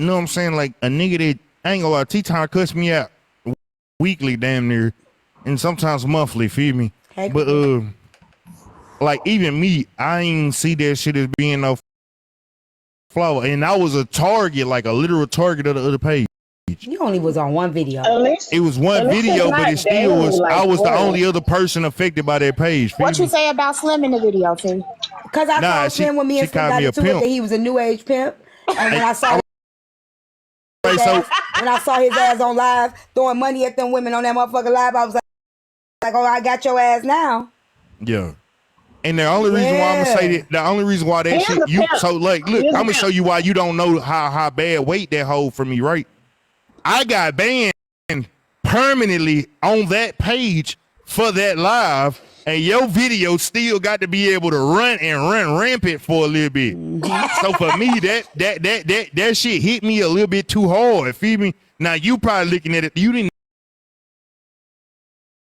know what I'm saying? Like a nigga that I ain't gonna lie, T-Time cuts me out weekly, damn near, and sometimes monthly. Feel me? Hey, But like even me, I ain't see that shit as being no flaw, and I was a target, like a literal target of the other page. you only was on one video. It was one video, but it still was. I was the only other person affected by that page. What you say about Slim in the video, T? Because I told Slim when me and Slim got into it that he was a new age pimp, and when I saw when I saw his ass on live throwing money at them women on that motherfucking live, I was like, oh, I got your ass now. Yeah. And the only reason why I'm gonna say that, the only reason why that shit, you so like, look, I'm gonna show you why you don't know how bad weight that hold for me, right? I got banned permanently on that page for that live, and your video still got to be able to run rampant for a little bit. So for me, that shit hit me a little bit too hard. Feel me? Now you probably looking at it, you didn't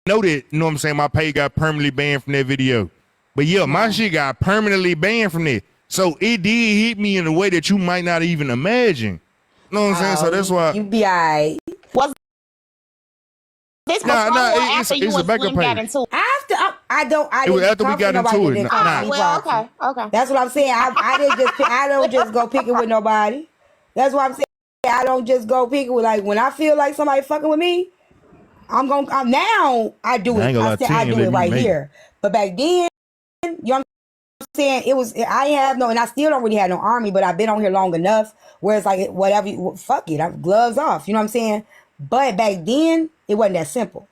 know that. You know what I'm saying? My page got permanently banned from that video. But yeah, my shit got permanently banned from that. So it did hit me in a way that you might not even imagine. You know what I'm saying? So that's why you be alright. Was this before or after you and Slim got into it? After I it was after we got into it. Well, okay. That's what I'm saying. I don't just go picking with nobody. That's what I'm saying. I don't just go picking with, like, when I feel like somebody fucking with me, now I do it. I do it right here. But back then, you know what I'm saying? I have no, and I still don't really have no army, but I've been on here long enough where it's like, whatever, fuck it, I'm gloves off. You know what I'm saying? But back then, it wasn't that simple.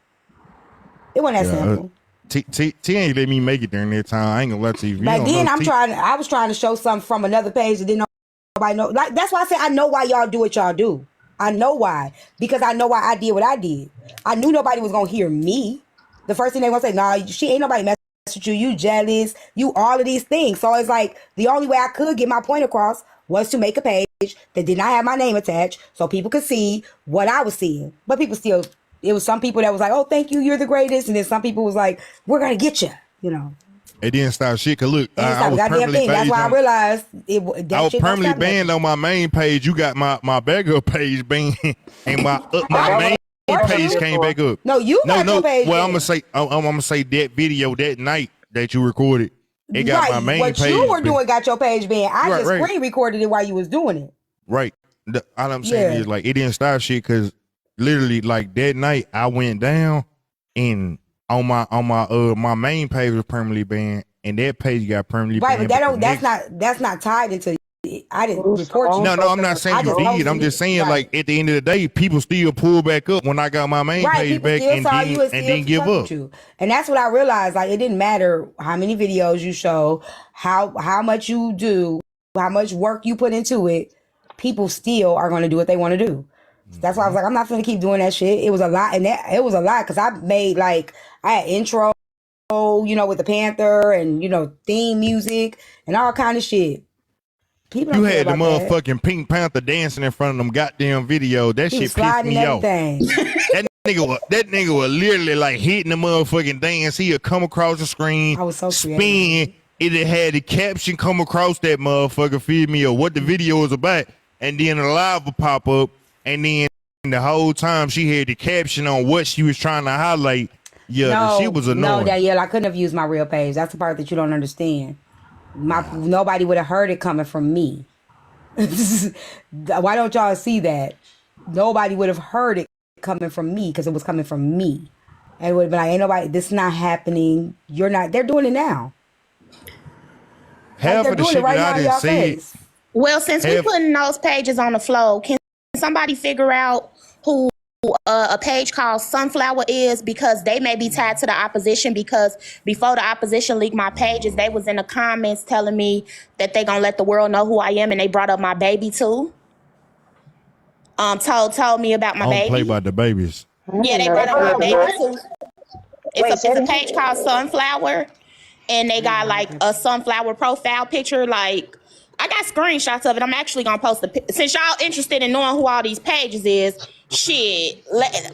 It wasn't that simple. T ain't let me make it during that time. I ain't gonna let you. Back then, I was trying to show something from another page that didn't nobody know. Like, that's why I said I know why y'all do what y'all do. I know why. Because I know why I did what I did. I knew nobody was gonna hear me. The first thing they gonna say, nah, she ain't nobody messing with you jealous, you all of these things. So it's like the only way I could get my point across was to make a page that did not have my name attached so people could see what I was seeing. But people still, it was some people that was like, oh, thank you, you're the greatest. And then some people was like, we're gonna get you, you know. It didn't stop shit. Cause look, I was permanently banned. That's why I realized I was permanently banned on my main page. You got my backup page banned, and my main page came back up. No, you got your page. Well, I'm gonna say that video that night that you recorded, it got my main page. What you were doing got your page banned. I just screen recorded it while you was doing it. Right. All I'm saying is, like, it didn't stop shit because literally, like, that night I went down and on my main page was permanently banned, and that page got permanently banned. Right, but that's not tied into. I didn't report you. No, I'm not saying you did. I'm just saying, like, at the end of the day, people still pull back up when I got my main page back and didn't give up. And that's what I realized. Like, it didn't matter how many videos you show, how much you do, how much work you put into it. People still are going to do what they want to do. That's why I was like, I'm not going to keep doing that shit. It was a lot, and it was a lot because I made, like, I had intro, you know, with the Panther and, you know, theme music and all kind of shit. People you had the motherfucking Pink Panther dancing in front of them goddamn video. That shit pissed me off. That nigga was literally like hitting the motherfucking dance. He'd come across the screen, I was so spin. It had the caption come across that motherfucker, feed me, or what the video was about, and then the live would pop up, and then the whole time she had the caption on what she was trying to highlight. Yeah, she was annoying. No, Danielle, I couldn't have used my real page. That's the part that you don't understand. Nobody would have heard it coming from me. Why don't y'all see that? Nobody would have heard it coming from me because it was coming from me. And it would have been like, ain't nobody, this is not happening. You're not, they're doing it now. Half of the shit that I didn't see. Well, since we putting those pages on the flow, can somebody figure out who a page called Sunflower is, because they may be tied to the opposition, because before the opposition leaked my pages, they was in the comments telling me that they gonna let the world know who I am, and they brought up my baby too. Told me about my baby. Don't play about the babies. Yeah, they brought up my baby too. It's a page called Sunflower, and they got like a sunflower profile picture. Like, I got screenshots of it. I'm actually gonna post since y'all interested in knowing who all these pages is. Shit, fuck it.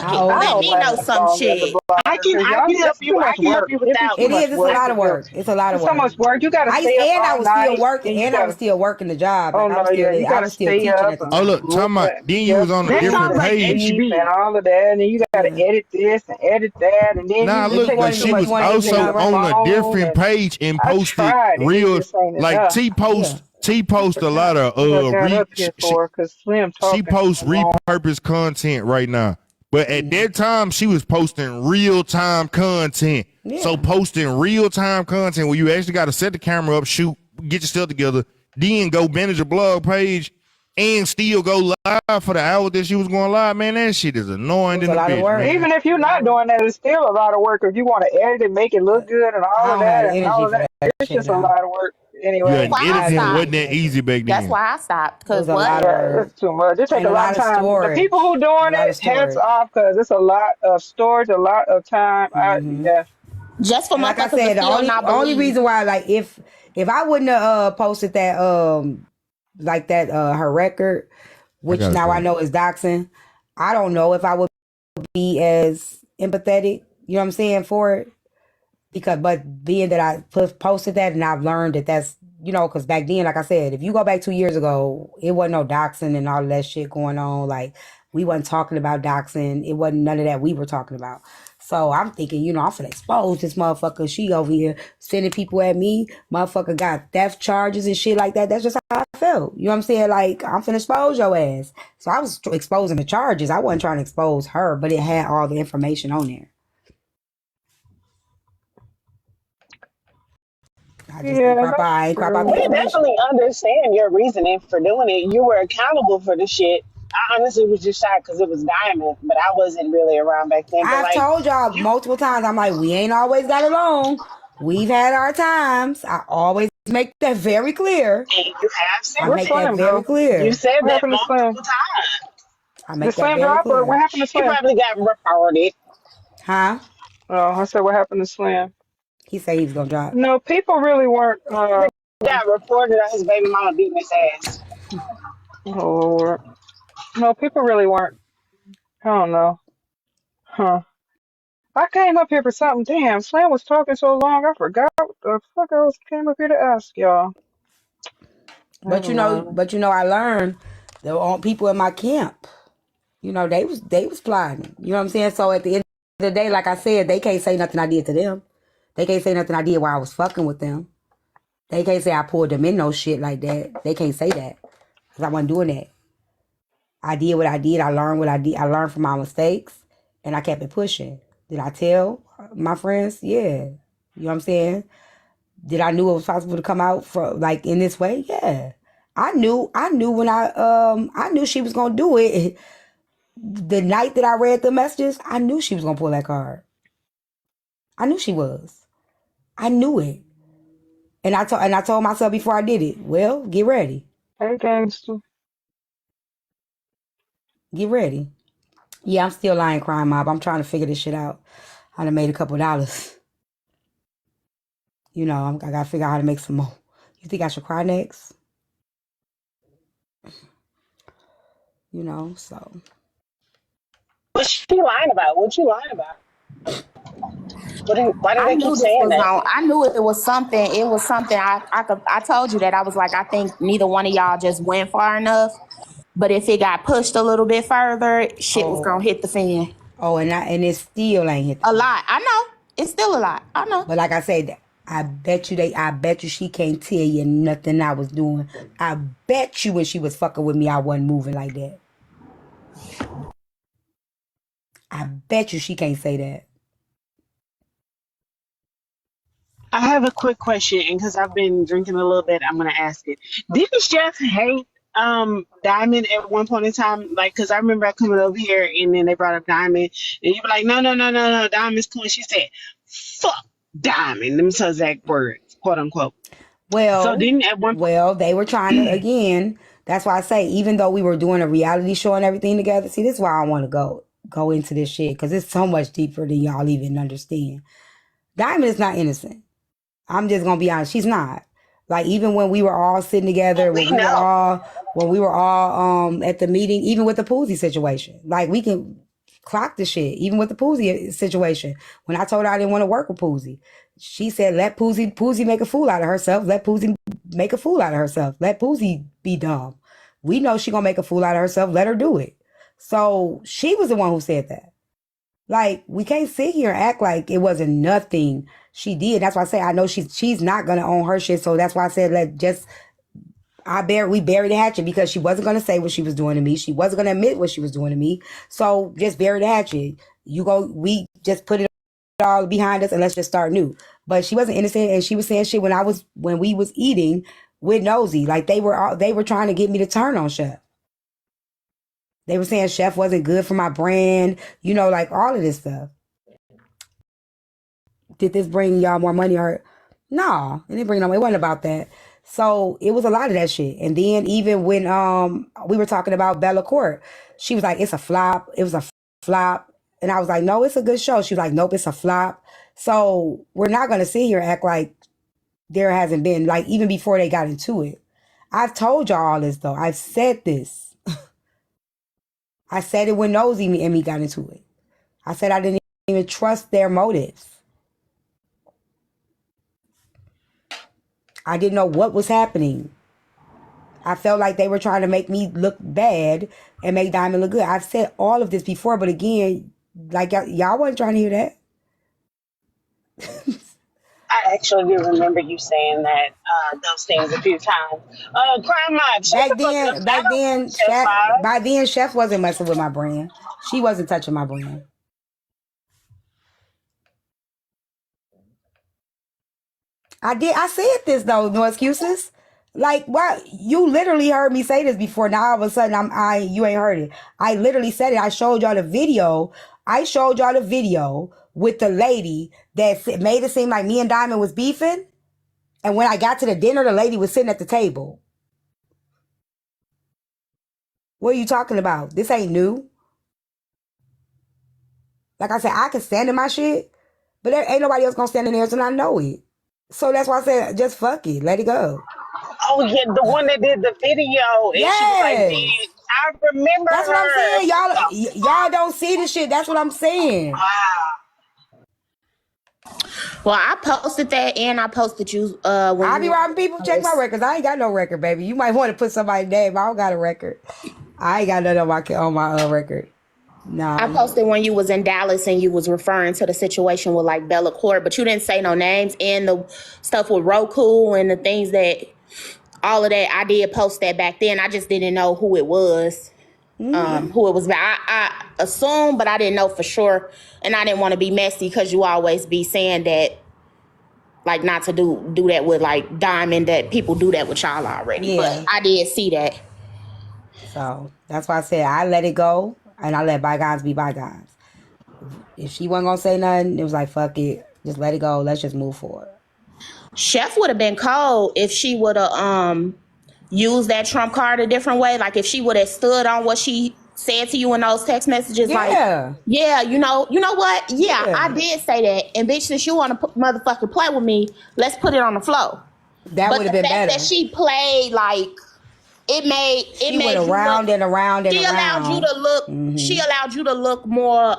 How old Let is me it? know some shit. I can help you. I can help you without It much is. It's a work. lot of work. It's a lot of It's so work. much work. You gotta stay up I all was still night, working, and you and I was gotta. still working the job. Oh Like no, yeah, you I gotta was still stay teaching up at the and Oh time. look, talking about then you yeah, was on a food That sounds different like and page. sleep and HB. all of that, and then you gotta Yeah. edit this and edit that, and then Nah, you If you look, take up but want, too she much if you was want to space hear me, on also your Nara. on a phone. different And page and I posted tried, and it real just ain't like enough. Yeah. T post a lot of What I got up here for? Cause Slim she talking posts too long. repurposed content right now. But at that time, she was posting real time content. So Yeah. posting real time content where you actually got to set the camera up, shoot, get your stuff together, then go manage a blog page, and still go live for the hour that she was going live. Man, that shit is It annoying was than a a lot of bitch, work. man. Even if you're It was a lot not of work. doing that, it's still a lot of work. If you want to edit it, make it look good, and I all of don't have that, the and energy all of for that, that it's shit just a now. lot of work. Yeah, Anyway, and Why I editing stopped. wasn't that easy back That's then. why I stopped. It was Cause a lot what? of yeah, work it's too much. It take and a a lot lot of of time. The storage. people who A doing lot of it, hats storage. off, because it's a lot of storage, a lot of time. Yeah. Just for And like I motherfuckers to said, the still only not only believe. reason why, like, if I wouldn't have posted that like that her record, I which gotta now I say, know is doxing, I don't know if I would be as empathetic. You know what I'm saying for it? But being that I posted that and I've learned that that's, because back then, like I said, if you go back 2 years ago, it wasn't no doxing and all of that shit going on. Like, we wasn't talking about doxing. It wasn't none of that we were talking about. So I'm thinking, I'm finna expose this motherfucker. She over here sending people at me. Motherfucker got theft charges and shit like that. That's just how I felt. You know what I'm saying? Like, I'm finna expose your ass. So I was exposing the charges. I wasn't trying to expose her, but it had all the information on there. I just Yeah, ain't crop out. that's I ain't crop out the true. We information. definitely understand your reasoning for doing it. You were accountable for the shit. I honestly was just shocked because it was Diamond, but I wasn't really around back then. But I've like, told y'all you, multiple times, I'm like, we ain't always got along. We've had our times. I always make that very clear. and you have I said Where's make that. that Slim very go? You clear. said What that happened to Slim? multiple times. I Did make that Slim very drop or what clear. happened to He Slim? probably got reported. Huh? Oh, I said what happened to Slim? He said he was gonna drop. No, people really weren't. Got reported on his baby mama beating his ass. Oh Lord. No, people really weren't. I don't know. Huh. I came up here for something. Damn, Slam was talking so long, I forgot what the fuck I was came up here to ask y'all. But Never mind. I learned there were people in my camp. They was plotting. You know what I'm saying? So at the end of the day, like I said, they can't say nothing I did to them. They can't say nothing I did while I was fucking with them. They can't say I pulled them in no shit like that. They can't say that because I wasn't doing that. I did what I did. I learned what I did. I learned from my mistakes, and I kept it pushing. Did I tell my friends? Yeah. You know what I'm saying? Did I knew it was possible to come out for like in this way? Yeah. I knew when I knew she was gonna do it. The night that I read the messages, I knew she was gonna pull that card. I knew she was. I knew it. And I told myself before I did it, well, get ready. Hey, gangster. Get ready. Yeah, I'm still lying crime mob. I'm trying to figure this shit out. I done made a couple dollars. I gotta figure out how to make some more. You think I should cry next? So. What's she lying about? What you lying about? Why do I they keep knew this saying was that? on. I knew it was something. It was something. I told you that I was like, I think neither one of y'all just went far enough. But if it got pushed a little bit further, shit was gonna hit the fan. Oh, and it still ain't hit A lot. I know. It's still a lot. I know. But like I said, I bet you she can't tell you nothing I was doing. I bet you when she was fucking with me, I wasn't moving like that. I bet you she can't say that. I have a quick question, and because I've been drinking a little bit, I'm gonna ask it. Didn't Chef hate Diamond at one point in time? Like, because I remember coming over here, and then they brought up Diamond, and you were like, no, no, no, no, no, Diamond's cool. And she said, "Fuck Diamond." Them was her exact words, quote unquote. So didn't at one point? They were trying to again. That's why I say, even though we were doing a reality show and everything together, see, this is why I want to go into this shit because it's so much deeper than y'all even understand. Diamond is not innocent. I'm just gonna be honest. She's not. Like even when we were all sitting together, We know. when we were all at the meeting, even with the Poozy situation, like we can clock the shit. Even with the Poozy situation, when I told her I didn't want to work with Poozy, she said, "Let Poozy make a fool out of herself. Let Poozy make a fool out of herself. Let Poozy be dumb. We know she gonna make a fool out of herself. Let her do it." So she was the one who said that. Like, we can't sit here and act like it wasn't nothing she did. That's why I say I know she's not gonna own her shit. So that's why I said we buried the hatchet, because she wasn't gonna say what she was doing to me. She wasn't gonna admit what she was doing to me. So just bury the hatchet. We just put it all behind us and let's just start new. But she wasn't innocent, and she was saying shit when we was eating with Nosy. Like they were trying to get me to turn on Chef. They were saying Chef wasn't good for my brand, like all of this stuff. Did this bring y'all more money? Or no, it didn't bring no money. It wasn't about that. So it was a lot of that shit. And then even when we were talking about Bella Court, she was like, "It's a flop. It was a flop." And I was like, "No, it's a good show." She was like, "Nope, it's a flop." So we're not gonna sit here and act like there hasn't been, like, even before they got into it. I've told y'all all this though. I've said this. I said it when Nosy and me got into it. I said I didn't even trust their motives. I didn't know what was happening. I felt like they were trying to make me look bad and make Diamond look good. I've said all of this before, but again, like y'all wasn't trying to hear that. I actually do remember you saying that those things a few times. Crime Mob. By then, Chef wasn't messing with my brand. She wasn't touching my brand. I said this though. No excuses. Like, why? You literally heard me say this before. Now all of a sudden you ain't heard it. I literally said it. I showed y'all the video. With the lady that made it seem like me and Diamond was beefing. And when I got to the dinner, the lady was sitting at the table. What are you talking about? This ain't new. Like I said, I can stand in my shit, but there ain't nobody else gonna stand in theirs, and I know it. So that's why I said, just fuck it. Let it go. Oh, yeah, the one that did the video. And yes. She was like, I remember That's her. What I'm saying. Y'all don't see the shit. That's what I'm saying. Wow. Well, I posted that, and I posted you. I be robbing people. Check my records. I ain't got no record, baby. You might want to put somebody's name. I don't got a record. I ain't got nothing on my record. Nah. I posted when you was in Dallas and you was referring to the situation with like Bella Court, but you didn't say no names, and the stuff with Roku and the things that, all of that. I did post that back then. I just didn't know who it was. Who it was. I assumed, but I didn't know for sure, and I didn't want to be messy because you always be saying that, like, not to do that with like Diamond, that people do that with y'all already. Yeah. But I did see that. So that's why I said I let it go and I let bygones be bygones. If she wasn't gonna say nothing, it was like, fuck it, just let it go. Let's just move forward. Chef would have been cold if she would have use that trump card a different way. Like if she would have stood on what she said to you in those text messages. Yeah. Like, yeah, you know what? Yeah, I did say that. And bitch, since you want to motherfucking play with me, let's put it on the flow. That would have been better. That she played like she made went around and around and she around. Allowed you to look. Mm-hmm. She allowed you to look more,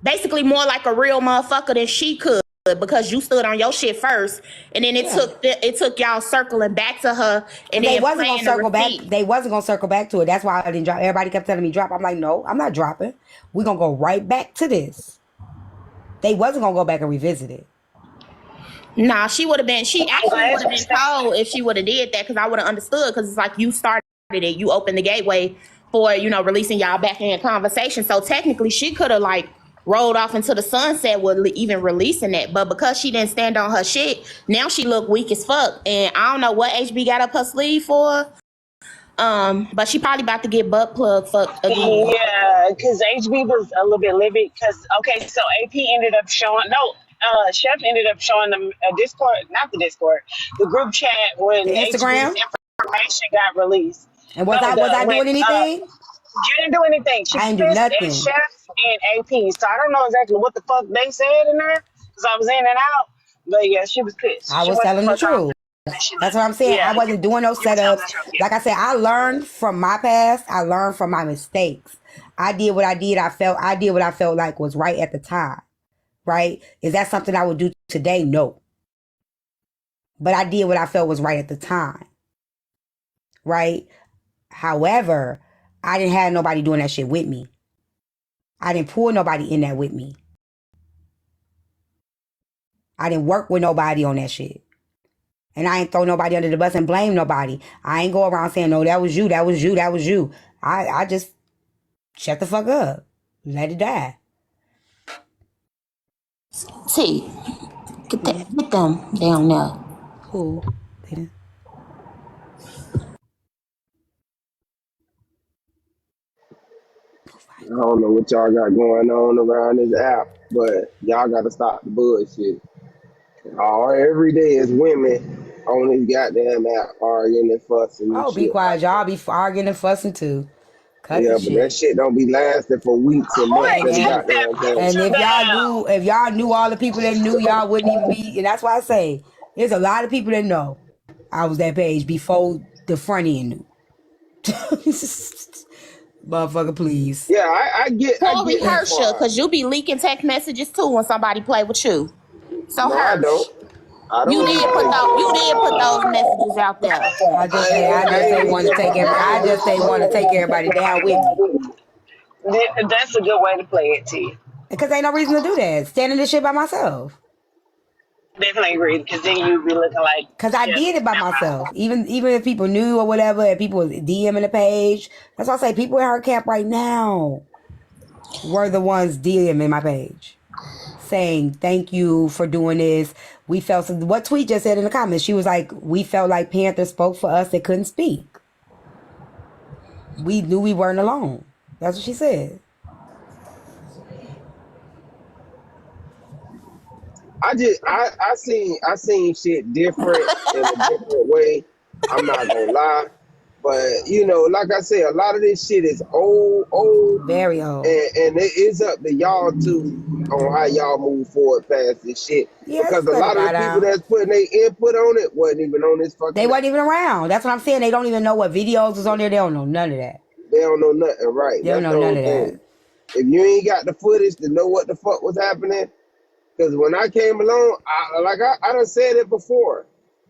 basically more like a real motherfucker than she could. Because you stood on your shit first, and then it took y'all circling back to her, and they wasn't gonna circle back. They wasn't gonna circle back to it. That's why I didn't drop. Everybody kept telling me drop. I'm like, no, I'm not dropping. We're gonna go right back to this. They wasn't gonna go back and revisit it. Nah, she would have been. She actually would have been told if she would have did that, because I would have understood. Because it's like you started it, you opened the gateway for releasing y'all back in conversation. So technically, she could have like rolled off into the sunset with even releasing that. But because she didn't stand on her shit, now she look weak as fuck. And I don't know what HB got up her sleeve for. But she probably about to get butt plug fucked again. Yeah, because HB was a little bit livid. Because, okay, so AP ended up showing, Chef ended up showing them a Discord, not the Discord, the group chat when Instagram HB's information got released. And was I doing anything? You didn't do anything. I didn't do nothing. Chef and AP. So I don't know exactly what the fuck they said in there because I was in and out. But yeah, she was pissed. I She was went the telling the fuck off truth. and she That's left. what I'm saying. Yeah, I wasn't doing no you were telling setups. the truth. Yeah. Like I said, I learned from my past. I learned from my mistakes. I did what I did. I did what I felt like was right at the time. Right? Is that something I would do today? No. But I did what I felt was right at the time. Right? However, I didn't have nobody doing that shit with me. I didn't pull nobody in that with me. I didn't work with nobody on that shit. And I ain't throw nobody under the bus and blame nobody. I ain't go around saying, no, that was you, that was you, that was you. I just shut the fuck up. Let it die. T, get them down there. Who? I don't know what y'all got going on around this app, but y'all got to stop the bullshit. Every day is women on this goddamn app arguing and fussing and Oh, be shit quiet. like Y'all that. be arguing and fussing too. Cut the Yeah, but that shit. shit don't be lasting for weeks and Boy, months And at a take then, that goddamn time. and picture down. if y'all knew all the people that knew, y'all wouldn't even be. And that's why I say, there's a lot of people that know I was that page before the front end knew. Motherfucker, please. Yeah, I Corey get that Herschel, part. because you be leaking text messages too when somebody play with you. So No, I Hirsch, don't. I don't leak text you messages. did put those messages out there. I I just ain't ain't leak want to text take messages. I just ain't want to take everybody down with me. That's a good way to play it, T. Because ain't no reason to do that. Standing this shit by myself. Definitely agree, because then you'd be looking like, Cause I yeah, did it by myself. Even if people knew or whatever, and people was DMing the page. That's why I say people in her camp right now were the ones DMing my page. Saying thank you for doing this. We felt what Tweet just said in the comments. She was like, we felt like Panther spoke for us that couldn't speak. We knew we weren't alone. That's what she said. I seen shit different in a different way. I'm not gonna lie. But like I said, a lot of this shit is old, Very old. and it is up to y'all too on how y'all move forward past this shit. Yeah, Because just a let it lot of die the people down. that's putting their input on it wasn't even on this They fucking wasn't app. even around. That's what I'm saying. They don't even know what videos was on there. They don't know none of that. They don't know nothing, right? They don't That's know the none whole of that. thing. If you ain't got the footage to know what the fuck was happening, because when I came along, I done said it before.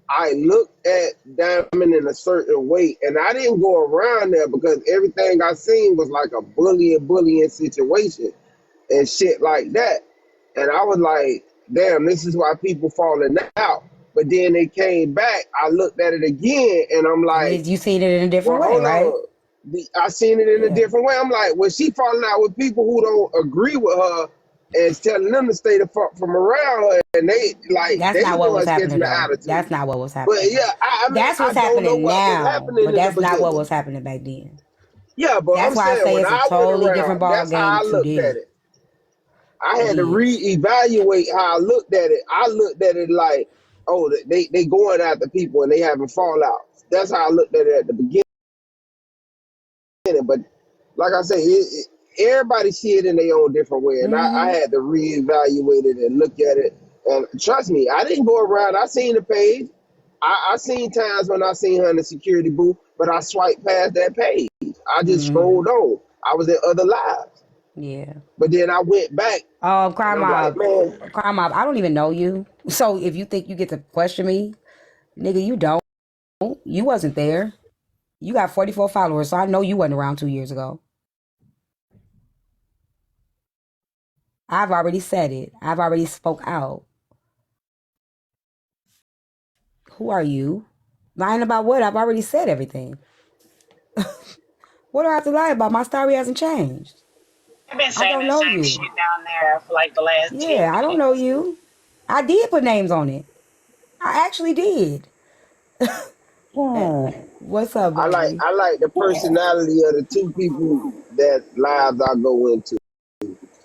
I looked at Diamond in a certain way, and I didn't go around there because everything I seen was like a bullying situation and shit like that. And I was like, damn, this is why people falling out. But then they came back. I looked at it again, and I'm And like, you seen it in a different well, way, hold right? on. I seen it in a Yeah. different way. I'm like, well, she falling out with people who don't agree with her and telling them to stay the fuck from around her, and they That's they not the what was ones happening catching the though. That's attitude. not what was But happening. yeah, I mean, That's I what's don't know happening what was now, happening but in the that's not what beginning. was happening back then. Yeah, but I'm That's why I saying say when it's a I went totally different around, ball that's how game I looked at today. it. I It had to is. reevaluate how I looked at it. I looked at it like, oh, they going after people and they having fallouts. That's how I looked at it at the beginning. But like I say, everybody see it in their own different way, and I Mm-hmm. had to reevaluate it and look at it. And trust me, I didn't go around. I seen the page. I seen times when I seen her in the security booth, but I swiped past that page. I just Mm-hmm. scrolled on. I was in other lives, Yeah. but then I went back, Oh, and crime I'm like, mob, man, crime mob. I don't even know you. So if you think you get to question me, nigga, you don't. You wasn't there. You got 44 followers, so I know you wasn't around 2 years ago. I've already said it. I've already spoke out. Who are you? Lying about what? I've already said everything. What do I have to lie about? My story hasn't changed. I've been I saying don't the know same you. shit down there for like the last 10 Yeah, I don't know minutes. you. I did put names on it. I actually did. What's up, baby? I like the personality of the two people that lives I go into.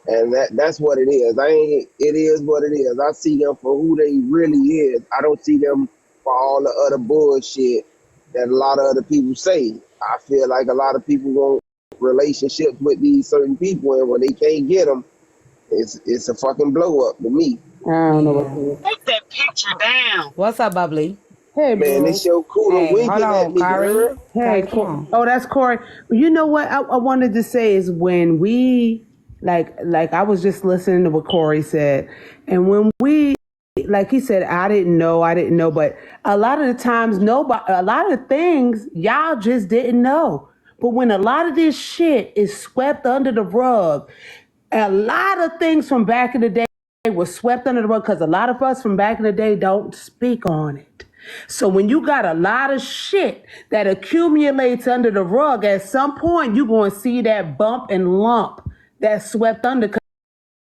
And that's what it is. It is what it is. I see them for who they really is. I don't see them for all the other bullshit that a lot of other people say. I feel like a lot of people want relationships with these certain people, and when they can't get them, it's a fucking blow up to me. I don't know what. Take that picture down. What's up, Bubbly? Hey, Man, bro. this your cooler Hey, hold winking at on, me, Kari. girl. Hey, Kari, come on. Oh, that's Corey. You know what I wanted to say is when we like I was just listening to what Corey said, and when we like he said, I didn't know, but a lot of the times a lot of things y'all just didn't know. But when a lot of this shit is swept under the rug, a lot of things from back in the day was swept under the rug because a lot of us from back in the day don't speak on it. So when you got a lot of shit that accumulates under the rug, at some point you're going to see that bump and lump that's swept under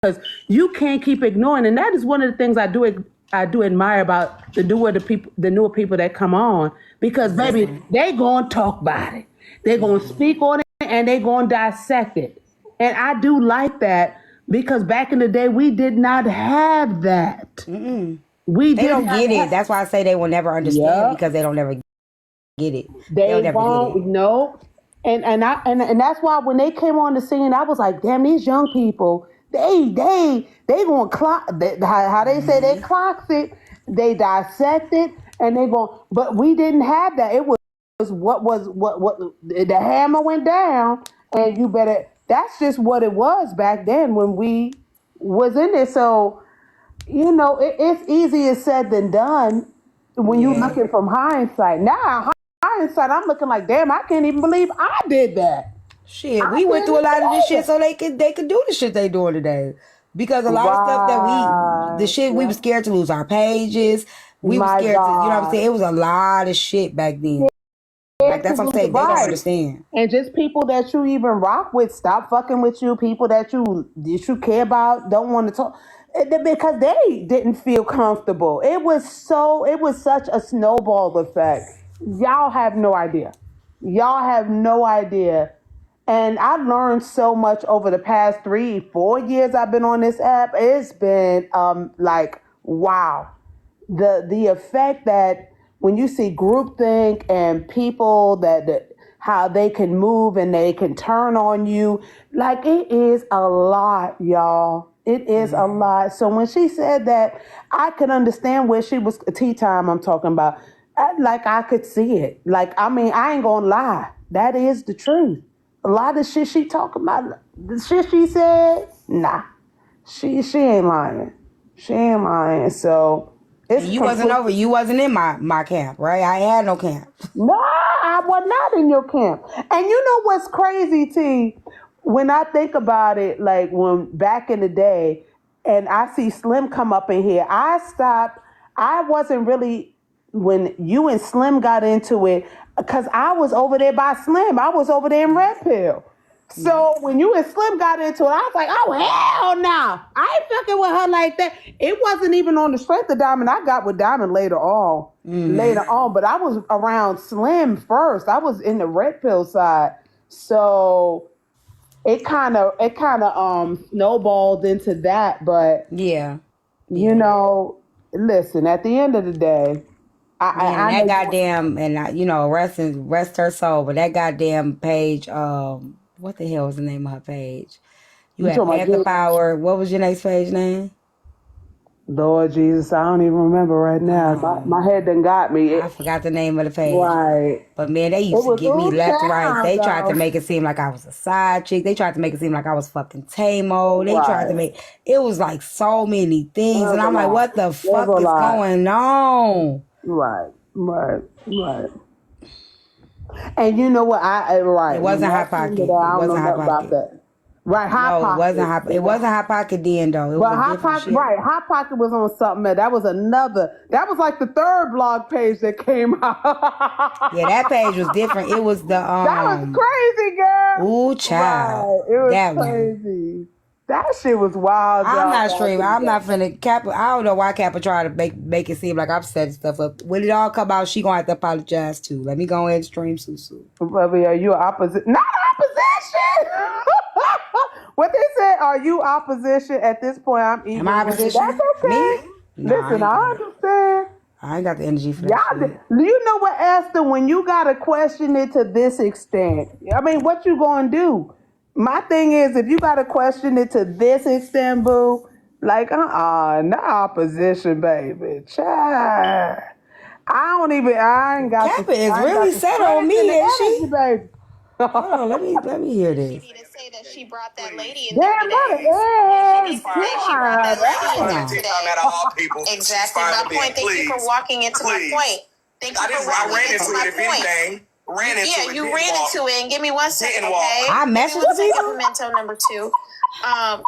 because you can't keep ignoring. And that is one of the things I do admire about the newer people that come on, because baby, they going to talk about it. They're going to speak on it and they're going to dissect it. And I do like that because back in the day, we did not have that. They don't get it. That's why I say they will never understand because they don't ever get it. They'll never won't get it. know. And that's why when they came on the scene, I was like, damn, these young people, they gonna clock how they say they clocks it, they dissect it, and they going. But we didn't have that. It was what the hammer went down, and you better. That's just what it was back then when we was in there. So, you know, it's easier said than done when you're looking from hindsight. Now, hindsight, I'm looking like, damn, I can't even believe I did that. Shit, we went through a lot of this shit so they could do the shit they doing today. Because a lot of stuff that we were scared to lose our pages. We were scared to, you know what I'm saying? It was a lot of shit back then. Like that's what I'm saying. They don't understand. And just people that you even rock with stop fucking with you. People that you care about don't want to talk because they didn't feel comfortable. It was such a snowball effect. Y'all have no idea. And I've learned so much over the past 3-4 years I've been on this app. It's been like wow. The effect that when you see groupthink and people that how they can move and they can turn on you, like it is a lot, y'all. It is a lot. So when she said that, I could understand where she was. Tea time, I'm talking about. I could see it. Like, I mean, I ain't gonna lie. That is the truth. A lot of shit she talking about, the shit she said, nah, she ain't lying. She ain't lying. So. You wasn't in my camp, right? I had no camp. No, I was not in your camp. And you know what's crazy, T? When I think about it, like when back in the day, and I see Slim come up in here, I stopped. I wasn't really, when you and Slim got into it, because I was over there by Slim. I was over there in Red Pill. So when you and Slim got into it, I was like, oh, hell no. I ain't fucking with her like that. It wasn't even on the strength of Diamond. I got with Diamond later on. But I was around Slim first. I was in the Red Pill side. So it kind of snowballed into that. But, you know, listen, at the end of the day, I rest her soul, but that goddamn page, what the hell was the name of her page? You had Panther Power. What was your next page name? Lord Jesus, I don't even remember right now. My head done got me. I forgot the name of the page. Right. But man, they used to give me left and right. They tried to make it seem like I was a side chick. They tried to make it seem like I was fucking Tamo. They tried to make it was like so many things. And I'm like, what the fuck is going on? Right. And you know what? It wasn't Hot Pocket. It wasn't Hot Pocket. Right, Hot Pocket. It wasn't Hot Pocket then though. It was Hot Pocket, right? Hot Pocket was on something else. That was that was like the third blog page that came out. Yeah, that page was different. It was the that was crazy, girl. Ooh, child. Right. It was that crazy. One. That shit was wild. I'm not streaming. I'm not finna Kappa. I don't know why Kappa tried to make it seem like I'm setting stuff up. When it all come out, she gonna have to apologize too. Let me go ahead and stream Susu. Baby, are you opposition? Not opposition. What they said? Are you opposition at this point? I'm even. Am I opposition? That's okay. Me? Listen, I understand. I ain't got the energy for that. Do you know what, Esther? When you gotta question it to this extent, I mean, what you gonna do? My thing is, if you got to question it to this extent, boo, like, no opposition, baby. Child. I ain't got Kappa is really set on me, is she? baby. Hold on, let me hear this. To say that she brought that lady in Damn, there what today. it is. She brought that lady in there Damn. today. Out of all people. Exactly my point. Thank you for walking into my point. Thank you for I walking ran into into my it, if point. anything. Ran into Yeah, it. you didn't ran walk. into it. And give me 1 second, Didn't walk. okay? I Give me messaged 1 the second, people. memento number 2.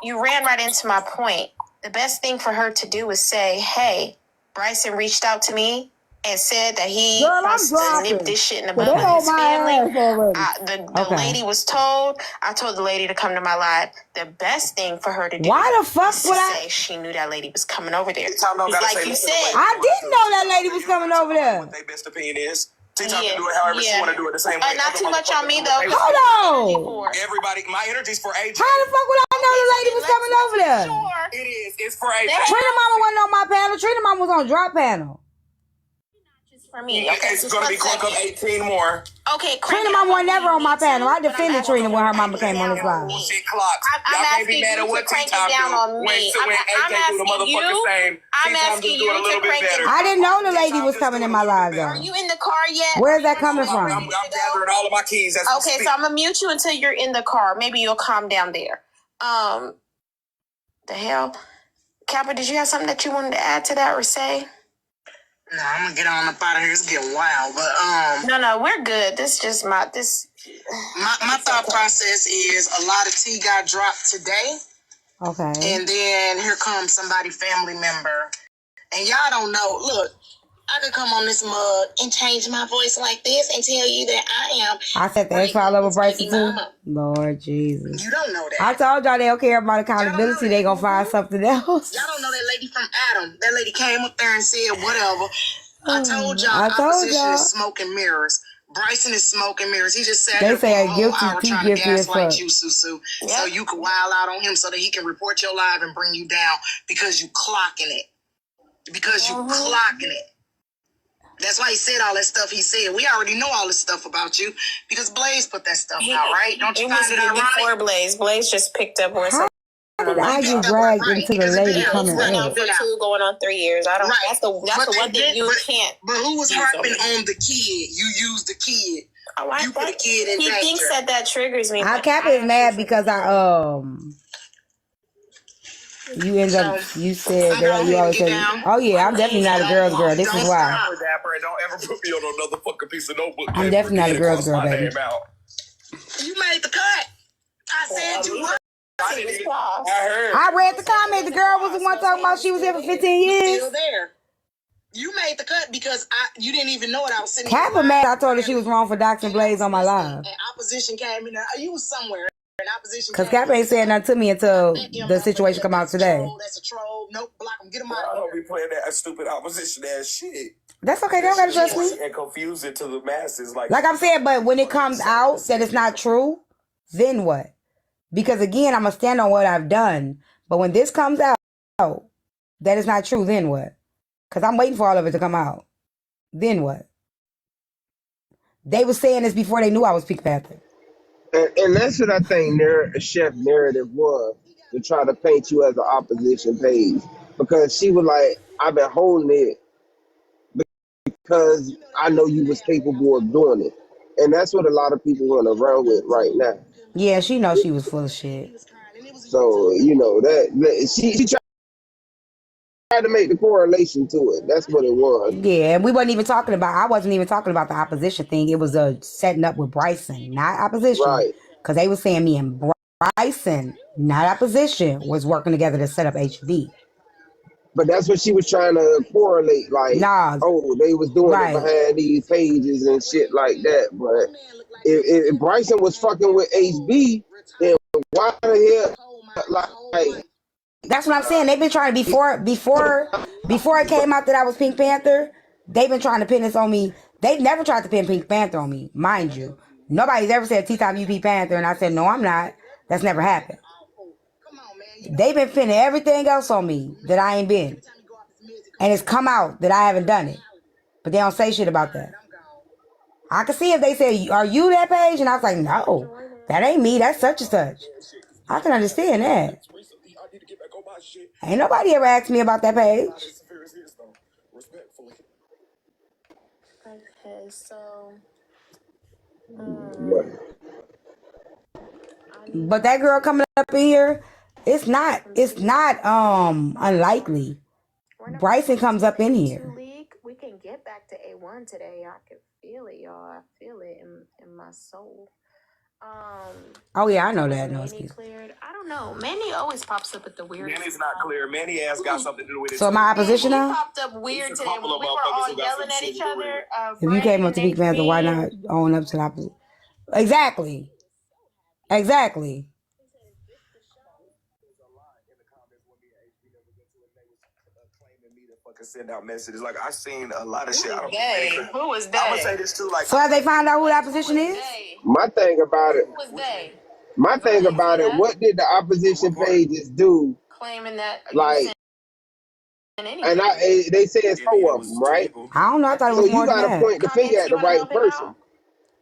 You ran right into my point. The best thing for her to do is say, "Hey, Bryson reached out to me and said that he Girl, I'm wants to nip dropping. this shit in the But bud they with on his my family." ass already. The Okay. lady was told. I told the lady to come to my live. The best thing for her to do. Why the fuck is to would I? say she knew that lady was coming over there? T-Time don't gotta Like say you nothing said. away. I didn't know that lady was coming over there. What their best opinion is. T-Time can do it however she want to do it the same way. Not too much on me though. Hold on. Everybody, my energy's for AJ. How the fuck would I know the lady was coming over there? It is. It's for AJ. Trina Mama wasn't on my panel. Trina Mama was on drop panel. For me, It's going to be clunk up 18 more. Okay, Trina Mama was never on my panel. I defended Trina when her mama came on this live. Bullshit clocks. I'm Y'all can't asking be mad you at to what crank it T-Time down do. on When me. when I'm AJ do the asking motherfucking you- same, I'm T-Time asking just do you it a little to bit crank it better. I didn't know the lady was coming in my live Are though. you in the car yet? Where's that coming I'm from? gathering all of my keys. As we Okay, speak. so I'm gonna mute you until you're in the car. Maybe you'll calm down there. The hell, Kappa, did you have something that you wanted to add to that or say? No, I'm gonna get on up out of here. It's getting wild, but No, we're good. This is just my thought process is a lot of tea got dropped today, Okay. and then here comes somebody family member, and y'all don't know. Look, I could come on this mug and change my voice like this and tell you that I am. I set the X file over Bryson Baby too. mama. Lord Jesus. You don't know that. I told y'all they don't care about accountability. They gonna find something else. Y'all don't know that lady from Adam. That lady came up there and said whatever. I told y'all I told opposition y'all. is smoke and mirrors. Bryson is smoke and mirrors. He just sat They there say for a a whole guilty hour P trying to guilty as gaslight fuck. you, Susu. Yep. So you could wild out on him so that he can report your live and bring you down because you clocking it. Because you clocking it. That's why he said all that stuff he said. We already know all this stuff about you because Blaze put that stuff out, right? Don't you find it ironic? before Blaze. Blaze just picked up where some How did I get dragged into the lady coming going on up? for 2, going on 3 years. I don't. Right. That's the one thing you can't. But who was use harping on me. on the kid? You used the kid. I like You put that. a kid in He danger. thinks that triggers me. I but Kappa is mad because you end up you said that you always say, oh yeah, I'm definitely not a girl's girl. This is why. Dapper, and don't ever put me on another fucking piece of notebook. I'm definitely not a girl's girl, baby. You made the cut. I said you were. I heard. I read the comment. The girl was the one talking about she was here for 15 years. Still there. You made the cut because you didn't even know it. I was sitting. Kappa mad. I told her she was wrong for doxing Blaze on my live. And opposition came in. You was somewhere. And opposition. Cause Kappa ain't said nothing to me until the situation come out today. That's a troll. Nope, block him. Get him out. I don't be playing that stupid opposition ass shit. That's okay. They don't gotta trust me. And confuse it to the masses. Like I'm saying, but when it comes out that it's not true, then what? Because again, I'm gonna stand on what I've done. But when this comes out that it's not true, then what? Because I'm waiting for all of it to come out. Then what? They were saying this before they knew I was Pink Panther. And that's what I think Chef narrative was, to try to paint you as an opposition page. Because she was like, I've been holding it because I know you was capable of doing it. And that's what a lot of people run around with right now. Yeah, she knows she was full of shit. So, you know, that she tried to make the correlation to it. That's what it was. Yeah, and I wasn't even talking about the opposition thing. It was a setting up with Bryson, not opposition. Right. Because they were saying me and Bryson, not opposition, was working together to set up HB. But that's what she was trying to correlate, like, oh, they was doing it behind these pages and shit like that. But if Bryson was fucking with HB, then why the hell, like, that's what I'm saying. They've been trying to before it came out that I was Pink Panther. They've been trying to pin this on me. They've never tried to pin Pink Panther on me, mind you. Nobody's ever said T-Time you Pink Panther, and I said no, I'm not. That's never happened. They've been pinning everything else on me that I ain't been, and it's come out that I haven't done it, but they don't say shit about that. I could see if they say, "Are you that page?" and I was like, "No." That ain't me. That's such and such. I can understand that. Ain't nobody ever asked me about that page. Okay, so What? But that girl coming up in here, it's not unlikely. Bryson comes up in here. We can get back to A1 today. I can feel it, y'all. I feel it in my soul. Oh yeah, I know that. No, Manny cleared. I don't know. Manny always pops up at the weirdest. Manny's not clear. Manny has got something to do with it. So am I opposition now? He popped up weird today when we were all yelling at each other. If you came up to Pink Panther, why not own up to the opposition? Exactly. Send out messages. Like I seen a lot of shit. Who was they? I'm gonna say this too. Like, so have they found out who the opposition is? My thing about it. Who was they? My thing about it. What did the opposition pages do? Claiming that Like, and they say it's 4 of them, right? I don't know. I thought it was So more you than gotta that. point the finger at the right person.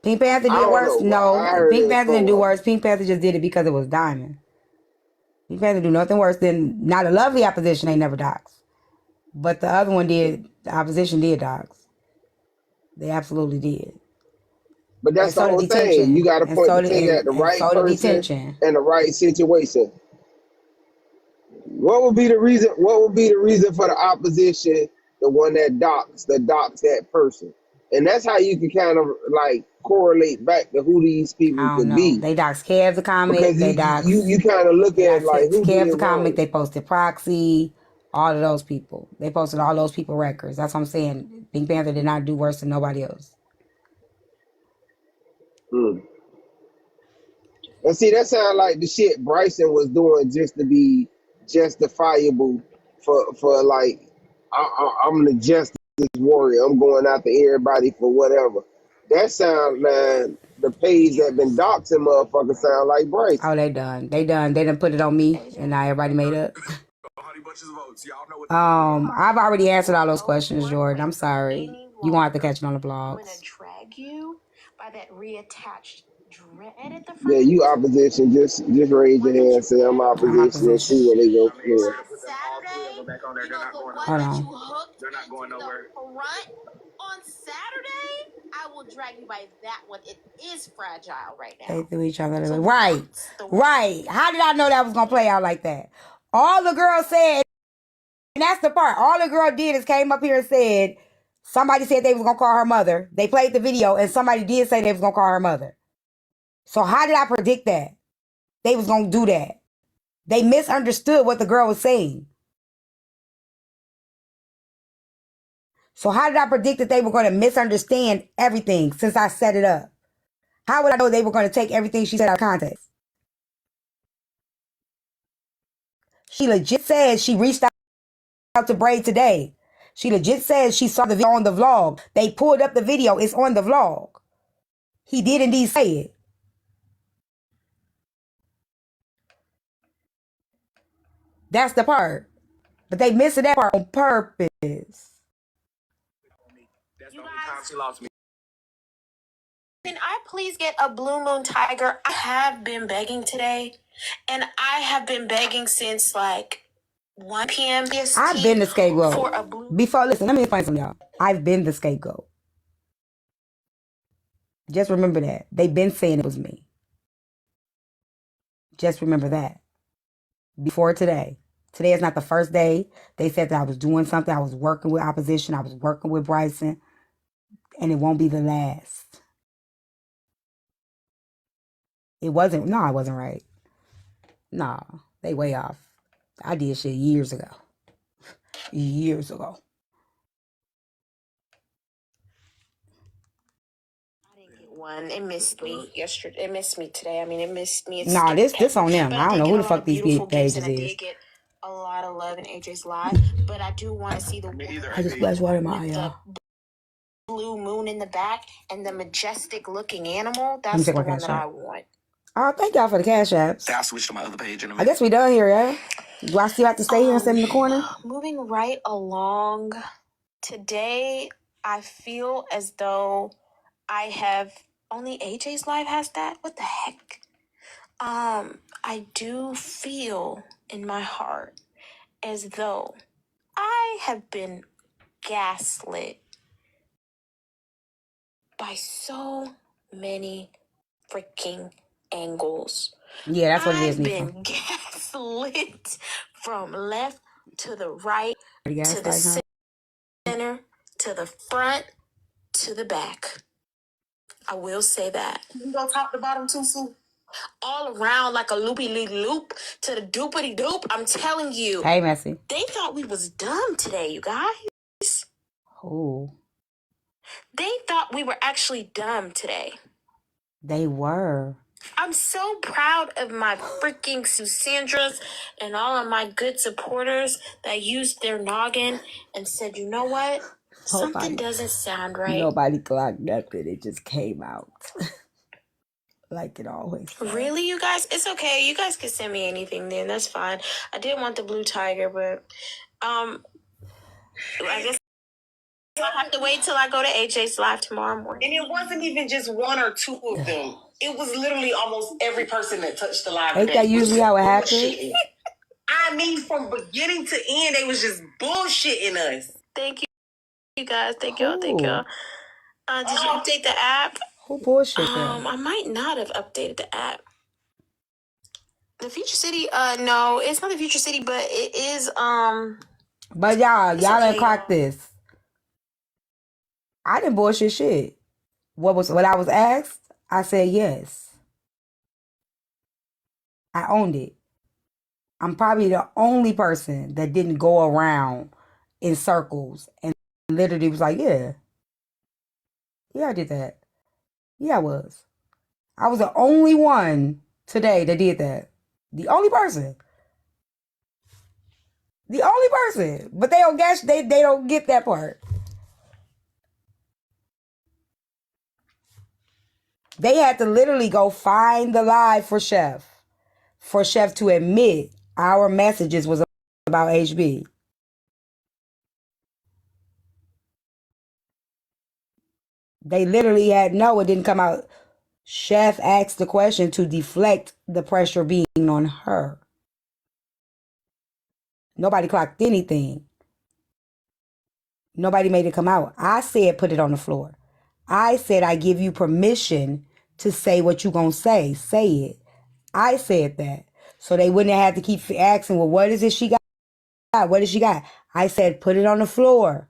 Pink Panther I did don't worse. know, I No, heard Pink it was Panther didn't do 4. worse. Pink Panther just did it because it was Diamond. Pink Panther do nothing worse than not a lovely opposition. They never dox, but the other one did. The opposition did dox. They absolutely did. But that's the whole thing. You got to point the finger at the right person and the right situation. What would be the reason? What would be the reason for the opposition, the one that docs that person? And that's how you can kind of like correlate back to who these people could be. They doxed Kev the comic. Because they doxed you kind of look at like who Kev did the comic. wrong. They posted Proxy. All of those people. They posted all those people records. That's what I'm saying. Pink Panther did not do worse than nobody else. And see, that sounds like the shit Bryson was doing just to be justifiable for like I'm the justice warrior. I'm going after everybody for whatever. That sounds, man. The page that been doxing motherfuckers sound like Bryson. Oh, they done. They done put it on me, and now everybody made up. I've already answered all those questions, Jordan. I'm sorry. You gonna have to catch it on the blogs. I'm gonna drag you by that reattached dread at the front. Yeah, you opposition. Just raise your hand and say I'm opposition and see where they go from here. Hold on. They're not going nowhere. On Saturday, I will drag you by that one. It is fragile right now. They threw each other. Right. How did I know that was gonna play out like that? All the girls said, and that's the part. All the girl did is came up here and said, somebody said they was gonna call her mother. They played the video, and somebody did say they was gonna call her mother. So how did I predict that? They was gonna do that. They misunderstood what the girl was saying. So how did I predict that they were going to misunderstand everything since I set it up? How would I know they were going to take everything she said out of context? She legit said she reached out to Braid today. She legit said she saw the video on the vlog. They pulled up the video. It's on the vlog. He did indeed say it. That's the part. But they missed that part on purpose. Can I please get a Blue Moon Tiger? I have been begging today, and I have been begging since like 1 p.m. PST. I've been the scapegoat. Listen, let me explain something, y'all. I've been the scapegoat. Just remember that. They've been saying it was me. Just remember that. Before today. Today is not the first day. They said that I was doing something. I was working with opposition. I was working with Bryson. And it won't be the last. It wasn't. No, I wasn't right. No, they way off. I did shit years ago. Years ago. I didn't get one. It missed me yesterday. It missed me today. I mean, it missed me. Nah, this on them. I don't know who the fuck these pages is. I did get a lot of love in AJ's live, but I do want to see the. I just splashed water in my eye, y'all. Blue moon in the back and the majestic looking animal. That's the one that I want. Oh, thank y'all for the cash apps. I switched to my other page in a minute. I guess we done here, yeah? Do I still have to stay here and sit in the corner? Moving right along. Today, I feel as though I have only AJ's live has that. What the heck? I do feel in my heart as though I have been gaslit by so many freaking angles. Yeah, that's what it is, I've Nico. been gaslit from left to the right, to Gaslight, the huh? center, to the front, to the back. I will say that. You go top to bottom too, Sue? All around like a loopy loop to the doopity doop. I'm telling you. Hey, Messy. They thought we was dumb today, you guys. Oh, They thought we were actually dumb today. they were. I'm so proud of my freaking Susandras and all of my good supporters that used their noggin and said, you know what? Something doesn't sound right. Nobody clocked nothing. It just came out. Like it always does. Really, you guys? It's okay. You guys can send me anything then. That's fine. I did want the blue tiger, but I guess I'll have to wait till I go to AJ's live tomorrow morning. And it wasn't even just one or two of them. It was literally almost every person that touched the live. Ain't that usually how it happens? I mean, from beginning to end, they was just bullshitting us. Thank you guys. Thank y'all. Thank y'all. Did you update the app? Who bullshit them? I might not have updated the app. The Future City, no, it's not the Future City, but it is, But y'all done okay. clock this. I didn't bullshit shit. What I was asked? I said yes. I owned it. I'm probably the only person that didn't go around in circles and literally was like, yeah, I did that. Yeah, I was. I was the only one today that did that. The only person. The only person. But they don't get that part. They had to literally go find the live for Chef to admit our messages was about HB. They literally had it didn't come out. Chef asked the question to deflect the pressure being on her. Nobody clocked anything. Nobody made it come out. I said put it on the floor. I said I give you permission to say what you gonna say. Say it. I said that. So they wouldn't have had to keep asking, well, what is it she got? What does she got? I said put it on the floor.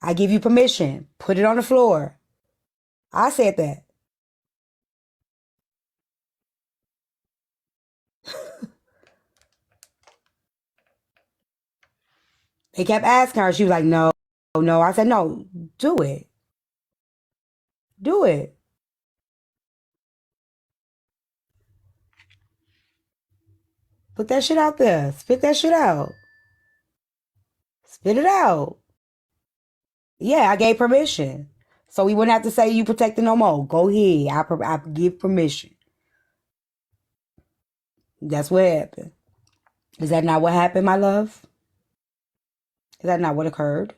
I give you permission. Put it on the floor. I said that. They kept asking her. She was like, no. I said, no, do it. Do it. Put that shit out there. Spit that shit out. Spit it out. Yeah, I gave permission. So we wouldn't have to say you protected no more. Go ahead. I give permission. That's what happened. Is that not what happened, my love? Is that not what occurred?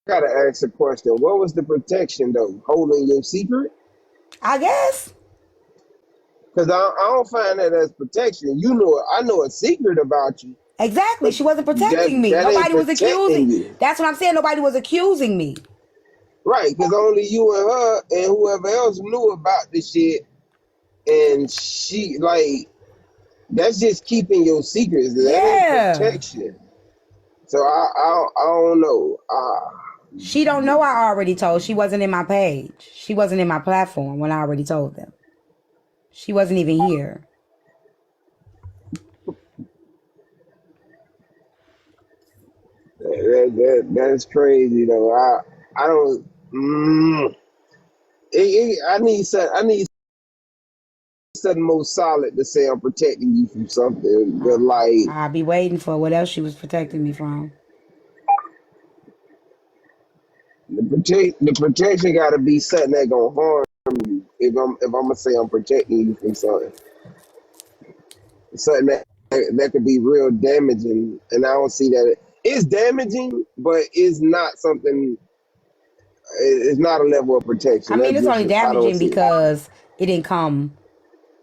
I gotta ask a question. What was the protection though? Holding your secret? I guess. Because I don't find that as protection. You know, I know a secret about you. Exactly. She wasn't protecting me. Nobody was accusing you. That's what I'm saying. Nobody was accusing me. Right, because only you and her and whoever else knew about the shit. And she, like, that's just keeping your secrets. That ain't protection. So I don't know. She don't know I already told. She wasn't in my page. She wasn't in my platform when I already told them. She wasn't even here. That's crazy though. I don't. I need something more solid to say I'm protecting you from something. But like, I'll be waiting for what else she was protecting me from. The protection got to be something that gonna harm you. If I'm gonna say I'm protecting you from something that could be real damaging, and I don't see that. it's damaging, but it's not something. It's not a level of protection. I mean, That's it's only just, I don't damaging see it. because it didn't come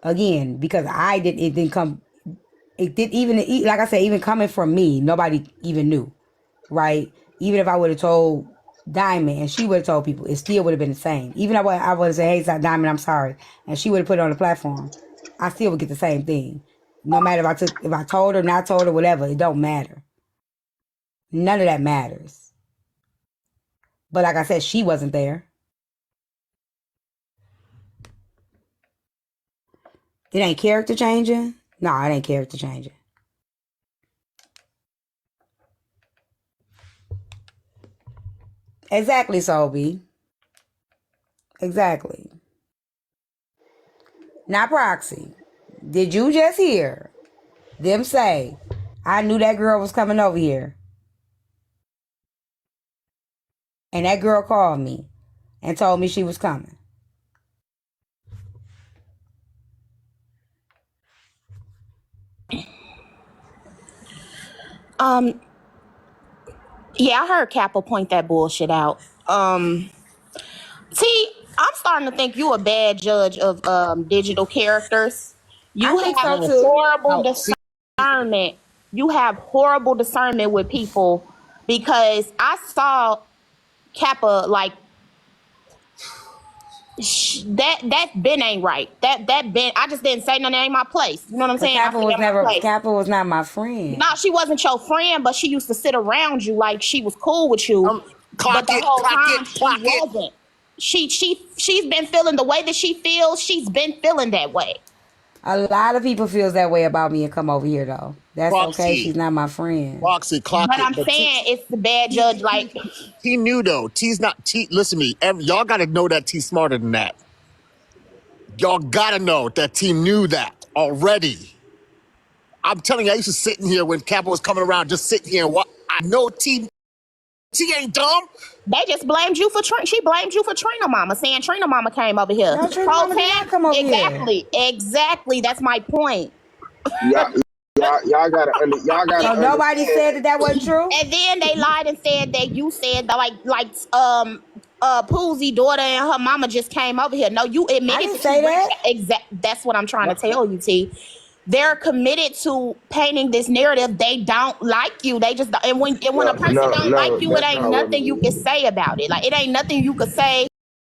again. Because it didn't come. It did even like I said, even coming from me, nobody even knew, right? Even if I would have told Diamond and she would have told people, it still would have been the same. Even if I would have said, "Hey, Diamond, I'm sorry," and she would have put it on the platform, I still would get the same thing. No matter if I told her, not told her, whatever, it don't matter. None of that matters. But like I said, she wasn't there. It ain't character changing. No, it ain't character changing. Exactly, Sobe. Exactly. Now, Proxy, did you just hear them say, I knew that girl was coming over here? And that girl called me and told me she was coming. Yeah, I heard Kappa point that bullshit out. See, I'm starting to think you a bad judge of digital characters. You I think have so too. horrible discernment. You have horrible discernment with people because I saw Kappa like that Ben ain't right. That Ben, I just didn't say nothing, ain't my place. You know what I'm But saying? Kappa was not my friend. No, she wasn't your friend, but she used to sit around you like she was cool with you. But the whole time she wasn't. She's been feeling the way that she feels. She's been feeling that way. A lot of people feels that way about me and come over here though. That's Proxy. okay. She's not my friend. Proxy, clock But it. I'm saying it's the bad judge. Like He knew though. T's not T. Listen to me. Y'all got to know that T's smarter than that. Y'all got to know that T knew that already. I'm telling you, I used to sit in here when Kappa was coming around, just sitting here and watch. I know T ain't dumb. they just blamed you for she blamed you for Trina Mama, saying Trina Mama came over here. No, Trina Mama did not come over here. Exactly. That's my point. Y'all gotta So nobody said that wasn't true? And then they lied and said that you said that like Poozy daughter and her mama just came over here. No, you admitted I didn't say that. That's what I'm trying to tell you, T. They're committed to painting this narrative. They don't like you. They just don't. And when a person don't like you, it ain't nothing you can say about it. Like it ain't nothing you could say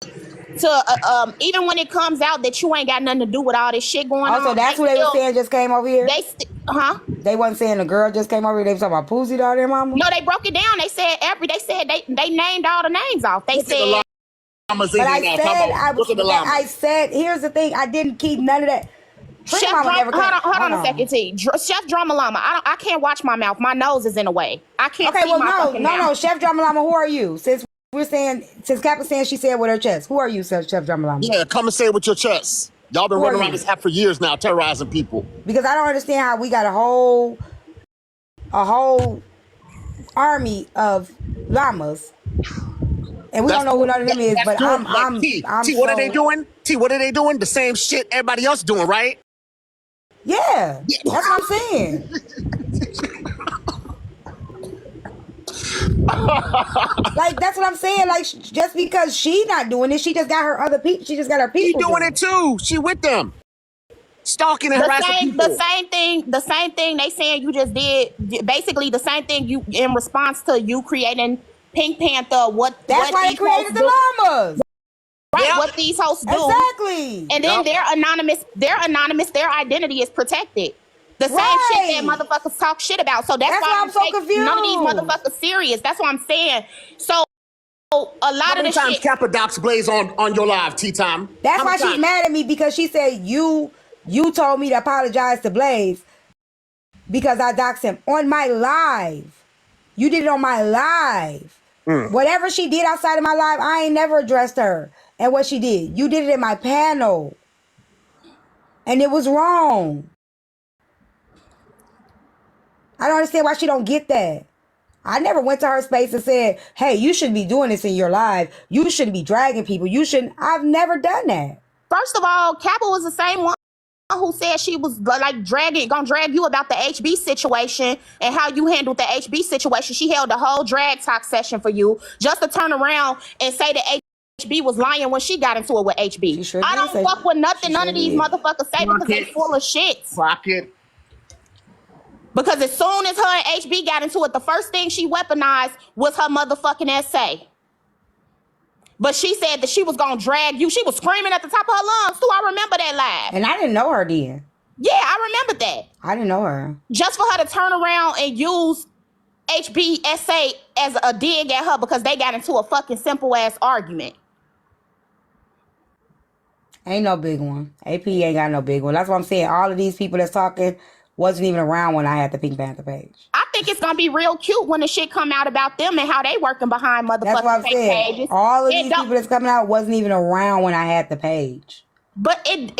to even when it comes out that you ain't got nothing to do with all this shit going on. So that's what they were saying just came over here? They wasn't saying the girl just came over here. They were talking about Poozy daughter and mama? No, they broke it down. They said they named all the names off. They said I said, here's the thing. I didn't keep none of that. Chef hold on a second, T. Chef Drama Llama. I can't watch my mouth. My nose is in the way. I can't see my fucking mouth. No. Chef Drama Llama, who are you? Since Kappa's saying she said with her chest. Who are you, Chef Drama Llama? Yeah, come and say it with your chest. Y'all been running around this app for years now, terrorizing people. Because I don't understand how we got a whole army of llamas. And we don't know who none of them is, but T, what are they doing? T, what are they doing? The same shit everybody else doing, right? Yeah, that's what I'm saying. Like that's what I'm saying. Like just because she not doing it, she just got her other people. She just got her people. She doing it too. She with them, stalking and harassing people. The same thing they saying you just did. Basically, the same thing you in response to you creating Pink Panther. That's why they created the llamas. Right, yep. What these hosts do. Exactly. And then they're anonymous. Their identity is protected. The same shit that motherfuckers talk shit about. So that's why I'm so confused. None of these motherfuckers serious. That's what I'm saying. So a lot of the shit. How many times Kappa docs Blaze on your live, T-Time? That's why she's mad at me because she said you told me to apologize to Blaze because I doxed him on my live. You did it on my live. Whatever she did outside of my live, I ain't never addressed her. And what she did, you did it in my panel. And it was wrong. I don't understand why she don't get that. I never went to her space and said, hey, you shouldn't be doing this in your live. You shouldn't be dragging people. You shouldn't. I've never done that. First of all, Kappa was the same one who said she was like gonna drag you about the HB situation and how you handled the HB situation. She held a whole drag talk session for you just to turn around and say that HB was lying when she got into it with HB. Sure I don't fuck with nothing none of these motherfuckers say because they full of shit. Clock it. Because as soon as her and HB got into it, the first thing she weaponized was her motherfucking essay. But she said that she was gonna drag you. She was screaming at the top of her lungs too. I remember that live. And I didn't know her then. Yeah, I remember that. I didn't know her. Just for her to turn around and use HB essay as a dig at her because they got into a fucking simple ass argument. Ain't no big one. AP ain't got no big one. That's what I'm saying. All of these people that's talking wasn't even around when I had the Pink Panther page. I think it's gonna be real cute when the shit come out about them and how they working behind motherfucking fake pages. All of these people that's coming out wasn't even around when I had the page. But it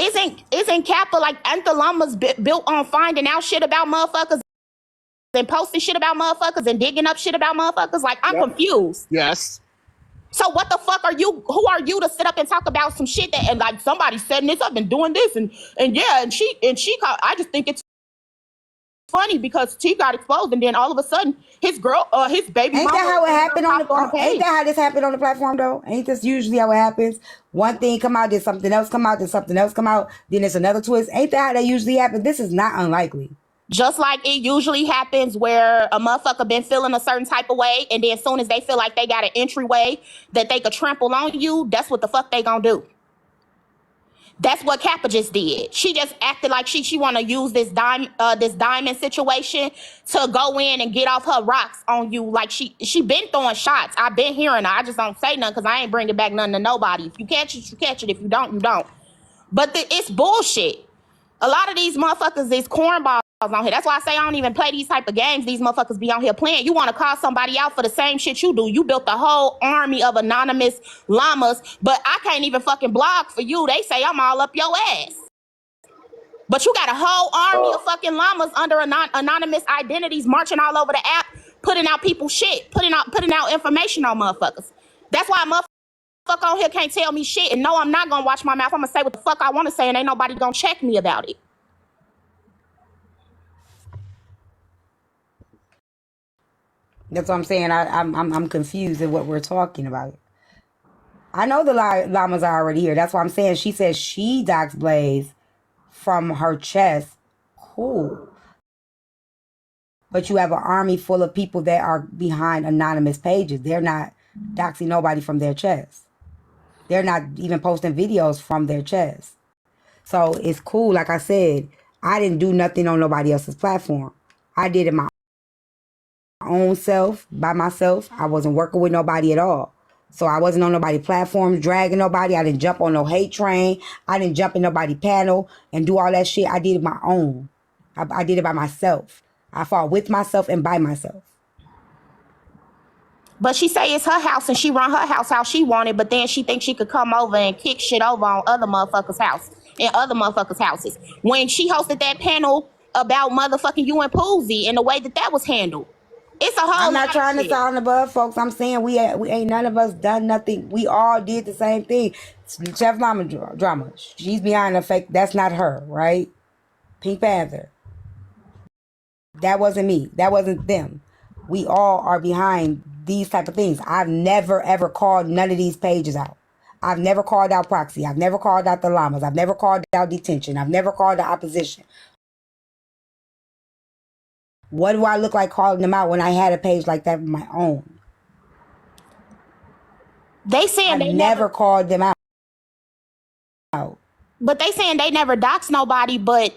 isn't Kappa like ain't the llamas built on finding out shit about motherfuckers and posting shit about motherfuckers and digging up shit about motherfuckers? Like I'm confused. Yes. So what the fuck are you? Who are you to sit up and talk about some shit that and like somebody setting this up and doing this and she I just think it's funny because she got exposed and then all of a sudden his baby ain't mama that how it happened on the page. ain't that how this happened on the platform though? Ain't this usually how it happens? One thing come out, then something else come out, then something else come out, then it's another twist. Ain't that how that usually happens? This is not unlikely. Just like it usually happens where a motherfucker been feeling a certain type of way and then as soon as they feel like they got an entryway that they could trample on you, that's what the fuck they gonna do. That's what Kappa just did. She just acted like she want to use this diamond situation to go in and get off her rocks on you. Like she been throwing shots. I've been hearing her. I just don't say nothing because I ain't bringing back nothing to nobody. If you catch it, you catch it. If you don't, you don't. But it's bullshit. A lot of these motherfuckers is cornballs on here. That's why I say I don't even play these type of games these motherfuckers be on here playing. You want to call somebody out for the same shit you do. You built a whole army of anonymous llamas, but I can't even fucking blog for you. They say I'm all up your ass. But you got a whole army of fucking llamas under anonymous identities marching all over the app, putting out people's shit, putting out information on motherfuckers. That's why motherfucker on here can't tell me shit. And no, I'm not going to watch my mouth. I'm going to say what the fuck I want to say and ain't nobody going to check me about it. That's what I'm saying. I'm confused at what we're talking about. I know the llamas are already here. That's why I'm saying she says she docs Blaze from her chest. Cool. But you have an army full of people that are behind anonymous pages. They're not doxing nobody from their chest. They're not even posting videos from their chest. So it's cool. Like I said, I didn't do nothing on nobody else's platform. I did it my own self, by myself. I wasn't working with nobody at all. So I wasn't on nobody's platform dragging nobody. I didn't jump on no hate train. I didn't jump in nobody's panel and do all that shit. I did it my own. I did it by myself. I fought with myself and by myself. But she say it's her house and she run her house how she wanted, but then she thinks she could come over and kick shit over on other motherfuckers' house and other motherfuckers' houses. When she hosted that panel about motherfucking you and Poozy and the way that was handled. It's a whole I'm not trying to sound above, folks. I'm saying we ain't none of us done nothing. We all did the same thing. Chef Llama drama. She's behind the fake. That's not her, right? Pink Panther. That wasn't me. That wasn't them. We all are behind these type of things. I've never ever called none of these pages out. I've never called out Proxy. I've never called out the llamas. I've never called out detention. I've never called out opposition. What do I look like calling them out when I had a page like that of my own? They saying I never called them out. But they saying they never dox nobody, but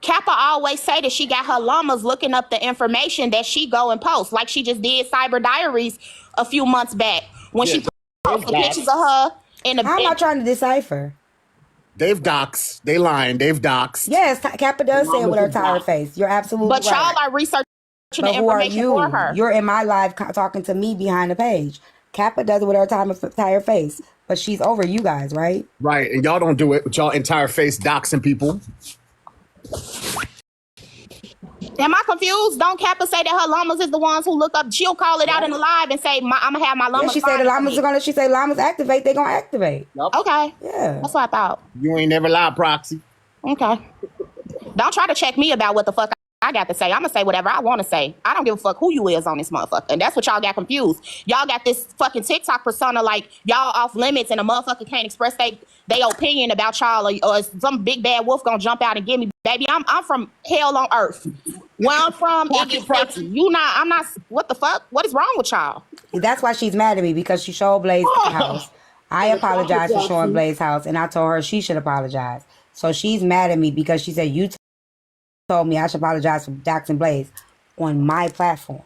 Kappa always say that she got her llamas looking up the information that she go and post. Like she just did Cyber Diaries a few months back when she posted pictures of her in the How am I trying to decipher? They've doxed. They lying. They've doxed. Yes, Kappa does say it with her tired face. You're absolutely right. But y'all are researching the information for her. You're in my live talking to me behind the page. Kappa does it with her tired face. But she's over you guys, right? Right. And y'all don't do it with y'all entire face doxing people. Am I confused? Don't Kappa say that her llamas is the ones who look up? She'll call it out in the live and say, "I'm gonna have my llamas." Yeah, she said the llamas are gonna. She said llamas activate. They're gonna activate. Okay. Yeah. That's what I thought. You ain't never lied, Proxy. Okay. Don't try to check me about what the fuck I got to say. I'm gonna say whatever I want to say. I don't give a fuck who you is on this motherfucker. And that's what y'all got confused. Y'all got this fucking TikTok persona like y'all off limits and a motherfucker can't express they opinion about y'all or some big bad wolf gonna jump out and get me. Baby, I'm from hell on earth. Where I'm from, it gets sexy. I'm not, what the fuck? What is wrong with y'all? That's why she's mad at me, because she showed Blaze the house. I apologized for showing Blaze house, and I told her she should apologize. So she's mad at me because she said you told me I should apologize for doxing Blaze on my platform.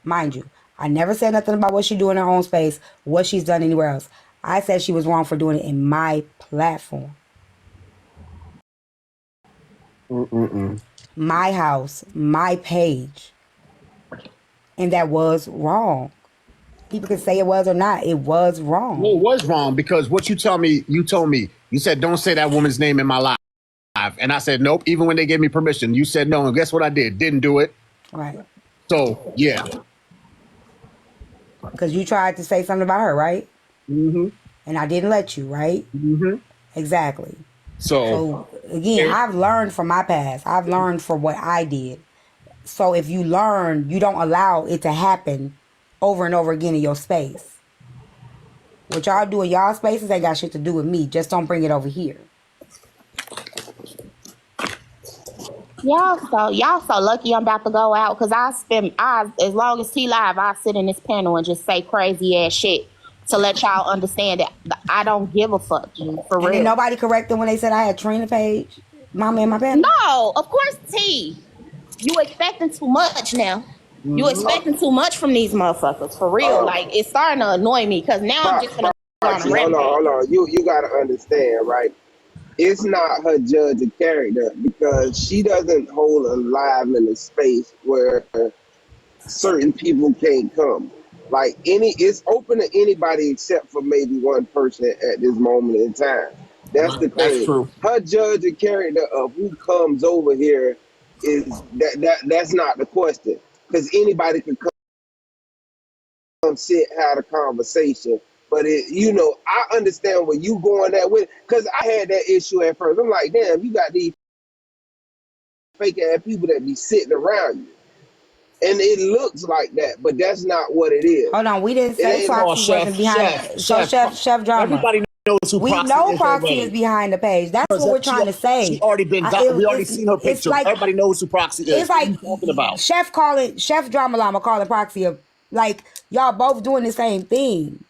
Mind you, I never said nothing about what she do in her own space, what she's done anywhere else. I said she was wrong for doing it in my platform. My house, my page. And that was wrong. People can say it was or not. It was wrong. Well, it was wrong because what you told me, you said, don't say that woman's name in my live. And I said, nope, even when they gave me permission. You said no, and guess what I did? Didn't do it. Right. So, yeah. Because you tried to say something about her, right? Mm-hmm. And I didn't let you, right? Mm-hmm. Exactly. So again, I've learned from my past. I've learned from what I did. So if you learn, you don't allow it to happen over and over again in your space. What y'all do in y'all spaces ain't got shit to do with me. Just don't bring it over here. Y'all so lucky I'm about to go out because as long as T live, I sit in this panel and just say crazy ass shit to let y'all understand that I don't give a fuck, for real. And nobody corrected when they said I had Trina Page, Mama in my panel? No, of course, T. You expecting too much now. You expecting too much from these motherfuckers, for real. Like, it's starting to annoy me because now I'm just gonna go on a rampage. Hold on. You gotta understand, right? It's not her judge of character because she doesn't hold a live in a space where certain people can't come. Like it's open to anybody except for maybe one person at this moment in time. That's the thing. That's true. Her judge of character of who comes over here is that's not the question. Because anybody can come sit, have a conversation. But I understand where you going that with. Because I had that issue at first. I'm like, damn, you got these fake ass people that be sitting around you. And it looks like that, but that's not what it is. Hold on, we didn't say Proxy wasn't behind it. So Chef Drama. Everybody knows who we Proxy know is. Proxy is behind the page. That's what we're trying to say. She already been we already seen her picture. Like, everybody knows who Proxy is. It's like what are you talking about? Chef Drama Llama calling Proxy like y'all both doing the same thing.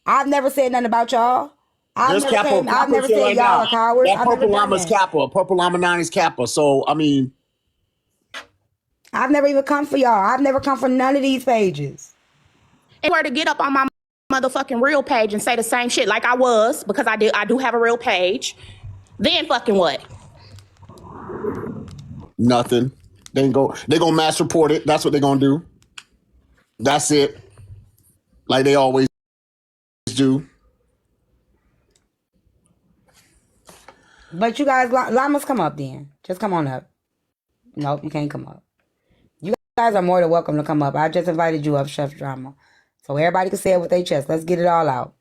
I've never said nothing about y'all. I've never said y'all are cowards. That Purple Llama's Kappa. Purple Llama 90's Kappa. So, I mean, I've never even come for y'all. I've never come for none of these pages. And where to get up on my motherfucking real page and say the same shit like I was, because I do have a real page. Then fucking what? nothing. They're gonna mass report it. That's what they're gonna do. That's it. Like they always do. But you guys, llamas, come up then. Just come on up. Nope, you can't come up. You guys are more than welcome to come up. I just invited you up, Chef Drama. So everybody can say it with their chest. Let's get it all out.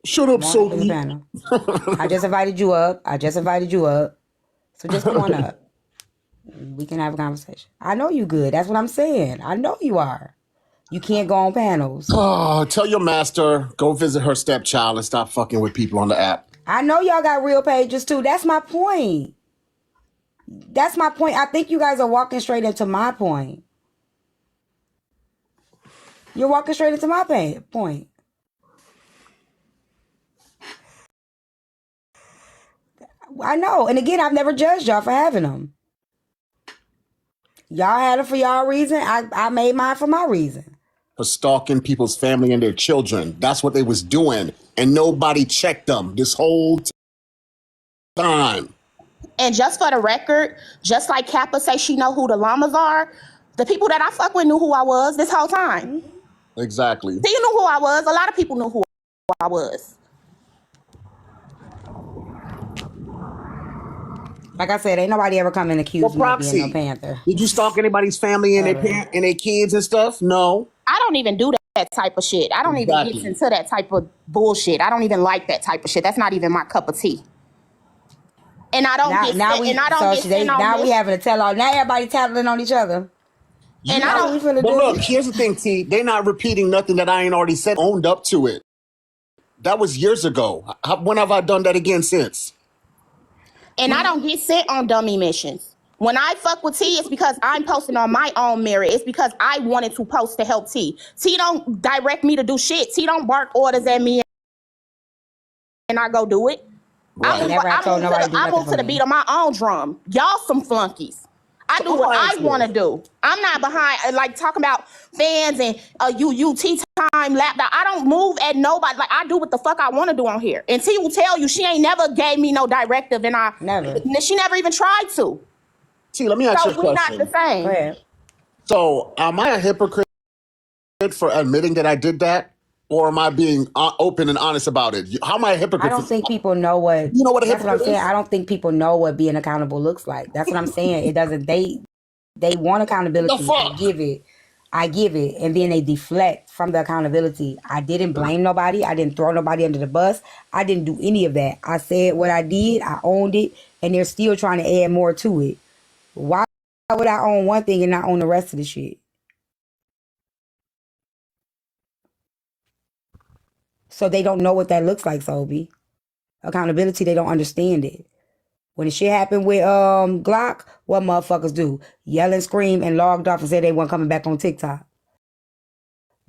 Shut up, Sophie. I just invited you up. So just come on up. We can have a conversation. I know you good. That's what I'm saying. I know you are. You can't go on panels. Oh, tell your master, go visit her stepchild and stop fucking with people on the app. I know y'all got real pages too. That's my point. I think you guys are walking straight into my point. You're walking straight into my point. I know. And again, I've never judged y'all for having them. Y'all had them for y'all reason. I made mine for my reason. For stalking people's family and their children. That's what they was doing. And nobody checked them this whole time. And just for the record, just like Kappa say she know who the llamas are, the people that I fuck with knew who I was this whole time. Exactly. They knew who I was. A lot of people knew who I was. Like I said, ain't nobody ever come and accuse me of being no Panther. Did you stalk anybody's family and their kids and stuff? No. I don't even do that type of shit. I don't even get into that type of bullshit. I don't even like that type of shit. That's not even my cup of tea. And I don't get Now sent, we and I don't get sent on now we this. having to tell all. Now everybody tattling on each other. And I What we don't. finna But do? look, here's the thing, T. They're not repeating nothing that I ain't already said. Owned up to it. That was years ago. When have I done that again since? And I don't get sent on dummy missions. When I fuck with T, it's because I'm posting on my own merit. It's because I wanted to post to help T. T don't direct me to do shit. T don't bark orders at me and I go do it. Right. Never I told nobody to do I nothing move for to the me. beat of my own drum. Y'all some flunkies. I do what I want to do. I'm not behind, like, talking about fans and tea time, laptop. I don't move at nobody. Like, I do what the fuck I want to do on here. And T will tell you she ain't never gave me no directive, and she never even tried to. T, let me ask you a So we're not question. the same. Go ahead. So, am I a hypocrite for admitting that I did that? Or am I being open and honest about it? How am I a hypocrite? I don't think people know what. You know what a That's what I'm hypocrite saying. is? I don't think people know what being accountable looks like. That's what I'm saying. It doesn't. They want accountability. The I fuck? give it, and then they deflect from the accountability. I didn't blame nobody. I didn't throw nobody under the bus. I didn't do any of that. I said what I did. I owned it, and they're still trying to add more to it. Why would I own one thing and not own the rest of the shit? So they don't know what that looks like, Sobe. Accountability, they don't understand it. When the shit happened with Glock, what motherfuckers do? Yell and scream and logged off and said they weren't coming back on TikTok.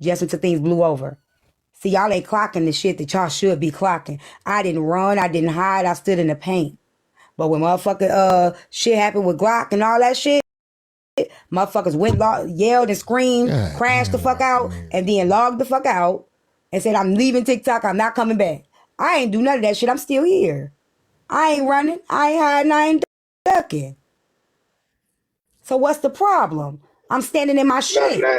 Just until things blew over. See, y'all ain't clocking the shit that y'all should be clocking. I didn't run, I didn't hide, I stood in the paint. But when motherfucker shit happened with Glock and all that shit, motherfuckers went, yelled and screamed, crashed the fuck out, and then logged the fuck out and said, I'm leaving TikTok, I'm not coming back. I ain't do none of that shit, I'm still here. I ain't running, I ain't hiding, I ain't ducking. So what's the problem? I'm standing in my shit. Nah.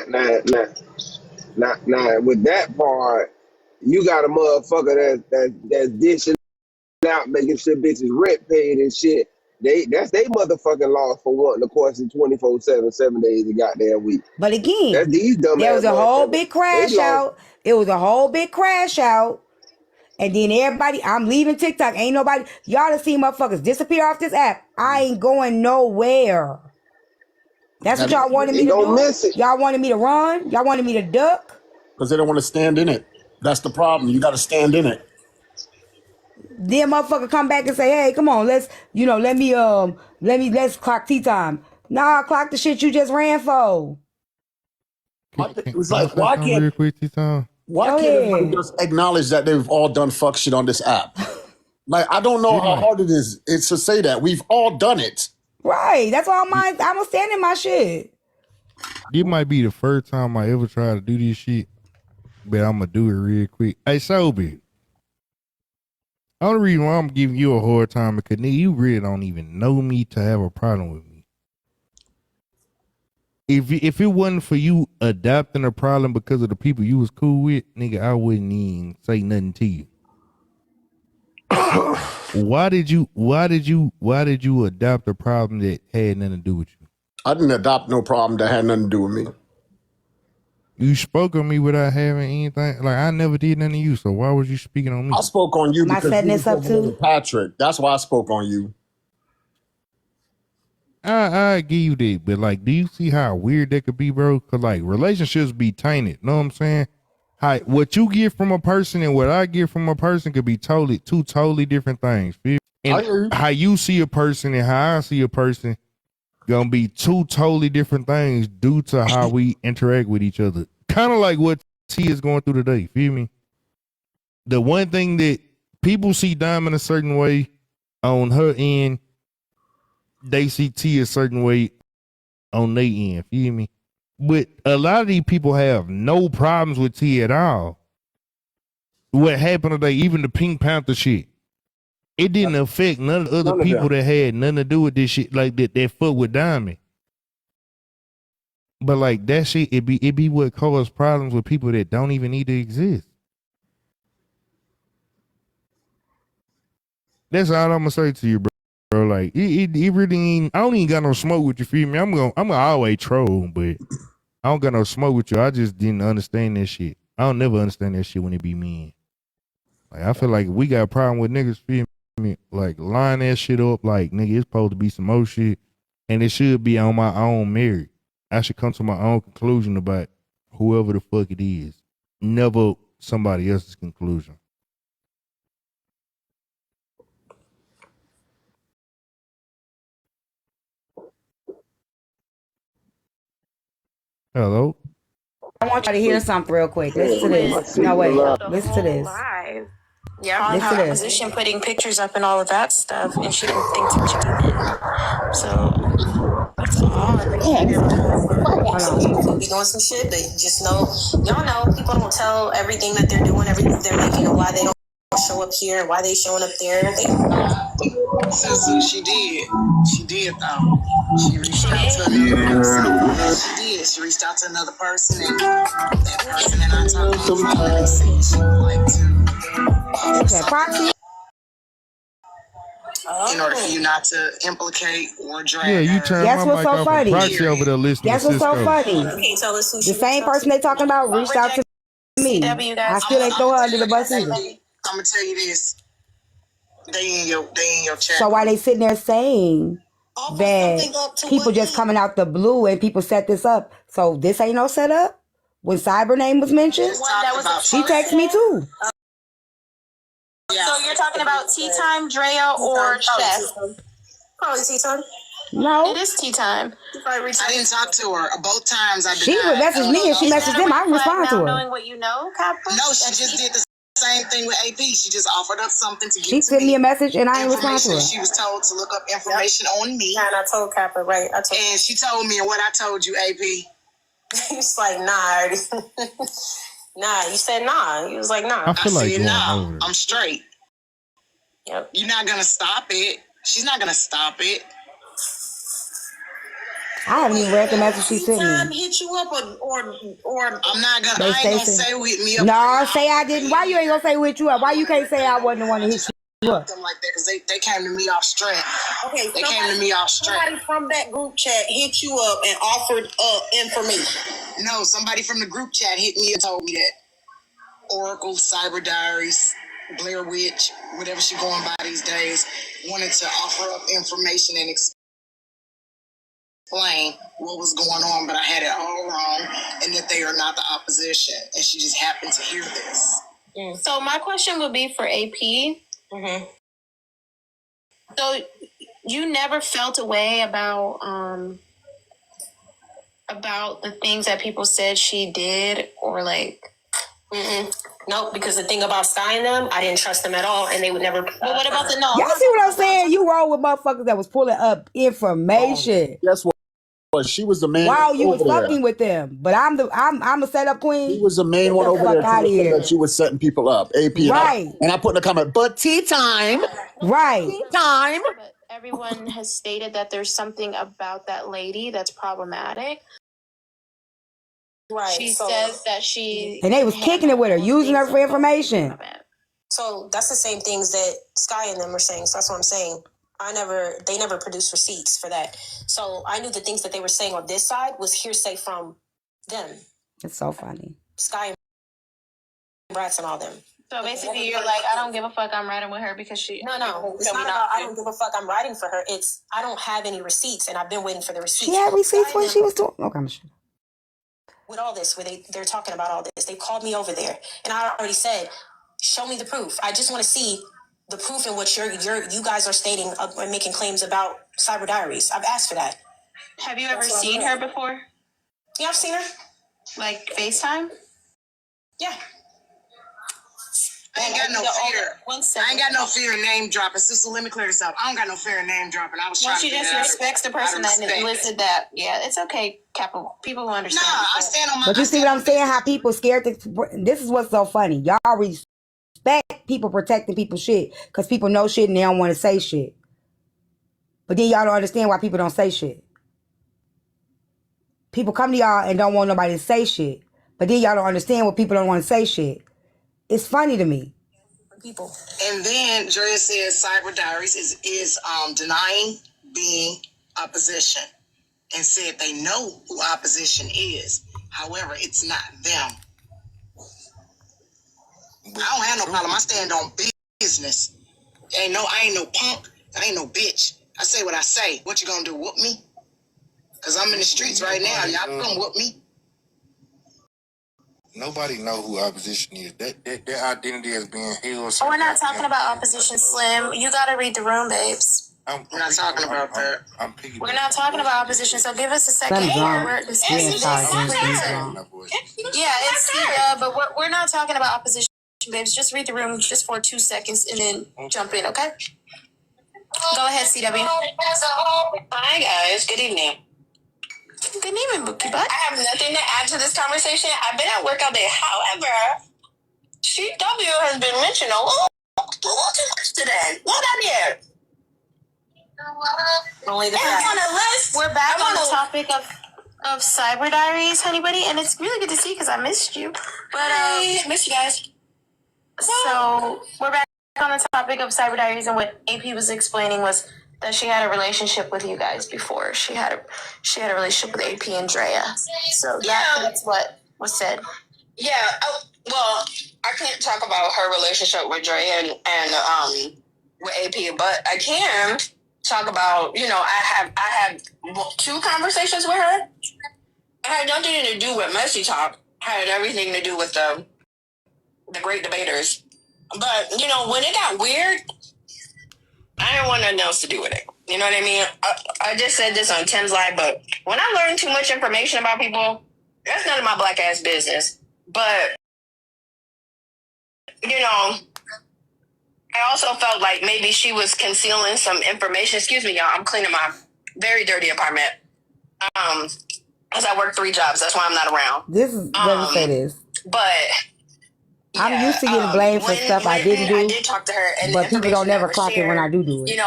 With that part, you got a motherfucker that's dishing out, making sure bitches rent paid and shit. That's they motherfucking loss for wanting to question 24/7, 7 days a goddamn week. But again, That's these dumb there was a whole big crash They lost. out. It was a whole big crash out. And then everybody, I'm leaving TikTok. Ain't nobody, y'all done seen motherfuckers disappear off this app. I ain't going nowhere. That's what y'all wanted me to do? Miss it. Y'all wanted me to run? Y'all wanted me to duck? Because they don't want to stand in it. That's the problem. You got to stand in it. Then motherfucker come back and say, hey, come on, let's clock tea time. Nah, clock the shit you just ran for. It's like, why can't everybody just acknowledge that they've all done fuck shit on this app? Like, I don't know how hard it is. It's to say that we've all done it. Right. That's why I'm gonna stand in my shit. This might be the first time I ever try to do this shit, but I'm gonna do it real quick. Hey, Sobe. Only reason why I'm giving you a hard time because nigga, you really don't even know me to have a problem with me. If it wasn't for you adapting a problem because of the people you was cool with, nigga, I wouldn't even say nothing to you. Why did you adopt a problem that had nothing to do with you? I didn't adopt no problem that had nothing to do with me. You spoke on me without having anything. Like, I never did nothing to you, so why was you speaking on me? I spoke on you because setting you this up spoke on too? Patrick. That's why I spoke on you. I give you that, but like, do you see how weird that could be, bro? Cause like relationships be tainted. Know what I'm saying? How what you get from a person and what I get from a person could be two totally different things. And how you see a person and how I see a person gonna be two totally different things due to how we interact with each other. Kind of like what T is going through today. Feel me? The one thing that people see Diamond a certain way on her end, they see T a certain way on their end. Feel me? But a lot of these people have no problems with T at all. What happened today, even the Pink Panther shit, it didn't affect none of the other people that had nothing to do with this shit, like that fuck with Diamond. But like that shit, it be what causes problems with people that don't even need to exist. That's all I'm gonna say to you, bro. Like it really ain't. I don't even got no smoke with you. Feel me? I'm gonna always troll, but I don't got no smoke with you. I just didn't understand that shit. I don't never understand that shit when it be men. Like I feel like if we got a problem with niggas, feel me? me, like line that shit up. Like nigga, it's supposed to be some more shit, and it should be on my own merit. I should come to my own conclusion about whoever the fuck it is, never somebody else's conclusion. Hello. I want you to hear something real quick. Listen to this. No, wait. Listen to this. Live. Yeah, Listen to her this. opposition putting pictures up and all of that stuff, and she didn't think to check it. So that's odd behavior. Hold Be doing some shit, but just know, y'all know, people don't tell everything that they're doing, everything they're making, or why they don't show up here, and why they showing up there. So she did. She did though. She reached out to another person. She did. She reached out to another person, and that person and I talked on the phone, and they said she would like to Proxy. in order for you not to implicate or drag Yeah, you her. turn Guess my what's mic so off funny? and Proxy over there listening Guess to what's so Cisco. funny? You can't tell us who The she same person they talking about reached out to me. I still ain't throw her under the bus either. I'm gonna tell you this. They in your chat. So why they sitting there saying that people just coming out the blue and people set this up? So this ain't no setup? When Cyber name was mentioned, she texted me too. So you're talking about Tea Time, Drea, or Chef? Probably Tea Time. No. It is Tea Time. I didn't talk to her. Both times I did. She would message me and she messaged them. I respond to her. Knowing what you know, Capra? No, she just did the same thing with AP. She just offered up something to give She to sent me a message and I ain't respond to her. She was told to look up information on me. And I told Capra, right? And she told me, and what I told you, AP. He's like, nah. Nah, you said nah. He was like, nah. I feel like said, going nah, over it. I'm straight. Yep. You're not gonna stop it. She's not gonna stop it. I haven't even read the message she sent me. Hit you up or I'm not gonna. I ain't gonna say with me up. No, say I didn't. Why you ain't gonna say with you up? Why you can't say I wasn't the one to hit you up? Them like that because they came to me off strength. Okay, they came to me off strength. Somebody from that group chat hit you up and offered information. No, somebody from the group chat hit me and told me that Oracle, Cyber Diaries, Blair Witch, whatever she going by these days, wanted to offer up information and explain what was going on, but I had it all wrong, and that they are not the opposition, and she just happened to hear this. So my question would be for AP. Mm-hmm. So you never felt a way about the things that people said she did, or like? Nope, because the thing about Sky and them, I didn't trust them at all, and they would never. But what about the no? Y'all see what I'm saying? You roll with motherfuckers that was pulling up information. Guess what? She was the main. While you was over fucking there. with them, but I'm a setup queen. He was the main one over there that she was setting people up. AP, right? And I put in a comment, but tea time, right? Tea time. But everyone has stated that there's something about that lady that's problematic. Right. She says that she and they was kicking it with her, using her for information. So that's the same things that Sky and them were saying. So that's what I'm saying. They never produced receipts for that. So I knew the things that they were saying on this side was hearsay from them. It's so funny. Sky and Bratz and all them. So basically you're like, I don't give a fuck, I'm riding with her because she... No, it's not about I don't give a fuck, I'm riding for her. It's, I don't have any receipts and I've been waiting for the receipts. She had receipts when she was doing... Okay, I'm sure. With all this, where they're talking about all this. They called me over there and I already said, show me the proof. I just want to see the proof in what you guys are stating and making claims about Cyber Diaries. I've asked for that. Have you ever seen her before? Yeah, I've seen her. Like FaceTime? Yeah. I ain't got no fear. I ain't got no fear in name dropping. Sister, let me clear this up. I don't got no fear in name dropping. I was trying to. She just respects the person that listed that. Yeah, it's okay, Capital. People will understand. Nah, I stand on my. But you see what I'm saying? How people scared to... This is what's so funny. Y'all respect people protecting people's shit because people know shit and they don't want to say shit. But then y'all don't understand why people don't say shit. People come to y'all and don't want nobody to say shit. But then y'all don't understand what people don't want to say shit. It's funny to me. People. And then Drea says Cyber Diaries is denying being opposition and said they know who opposition is. However, it's not them. I don't have no problem. I stand on business. I ain't no punk. I ain't no bitch. I say what I say. What you gonna do? Whoop me? Cause I'm in the streets right now. Y'all come whoop me. Nobody know who opposition is. Their identity is being held. We're not talking about opposition, Slim. You gotta read the room, babes. I'm not talking about that. We're not talking about opposition, so give us a second. Slim drunk. We're Yeah, discussing sorry, this. Slim drunk. Yeah, it's but we're not talking about opposition, babes. Just read the room just for 2 seconds and then jump in, okay? Go ahead, CW. Hi guys, good evening. Good evening, Bookie Butt. I have nothing to add to this conversation. I've been at work all day. However, CW has been mentioned a little too much today. What I did? Only the fact. On a list. We're back on the topic of Cyber Diaries, honey buddy, and it's really good to see you because I missed you. But missed you guys. So we're back on the topic of Cyber Diaries, and what AP was explaining was that she had a relationship with you guys before. She had a relationship with AP and Drea. So that's what was said. Yeah. Well, I can't talk about her relationship with Drea and with AP, but I can talk about, I have 2 conversations with her. It had nothing to do with messy talk. It had everything to do with the great debaters. But, when it got weird, I didn't want nothing else to do with it. You know what I mean? I just said this on Tim's Live, but when I learn too much information about people, that's none of my black ass business. But, I also felt like maybe she was concealing some information. Excuse me, y'all. I'm cleaning my very dirty apartment. Because I work 3 jobs. That's why I'm not around. This is, let me say this. But I'm used to getting blamed for stuff I didn't do. I did talk to her, and but people don't never clock it when I do it. It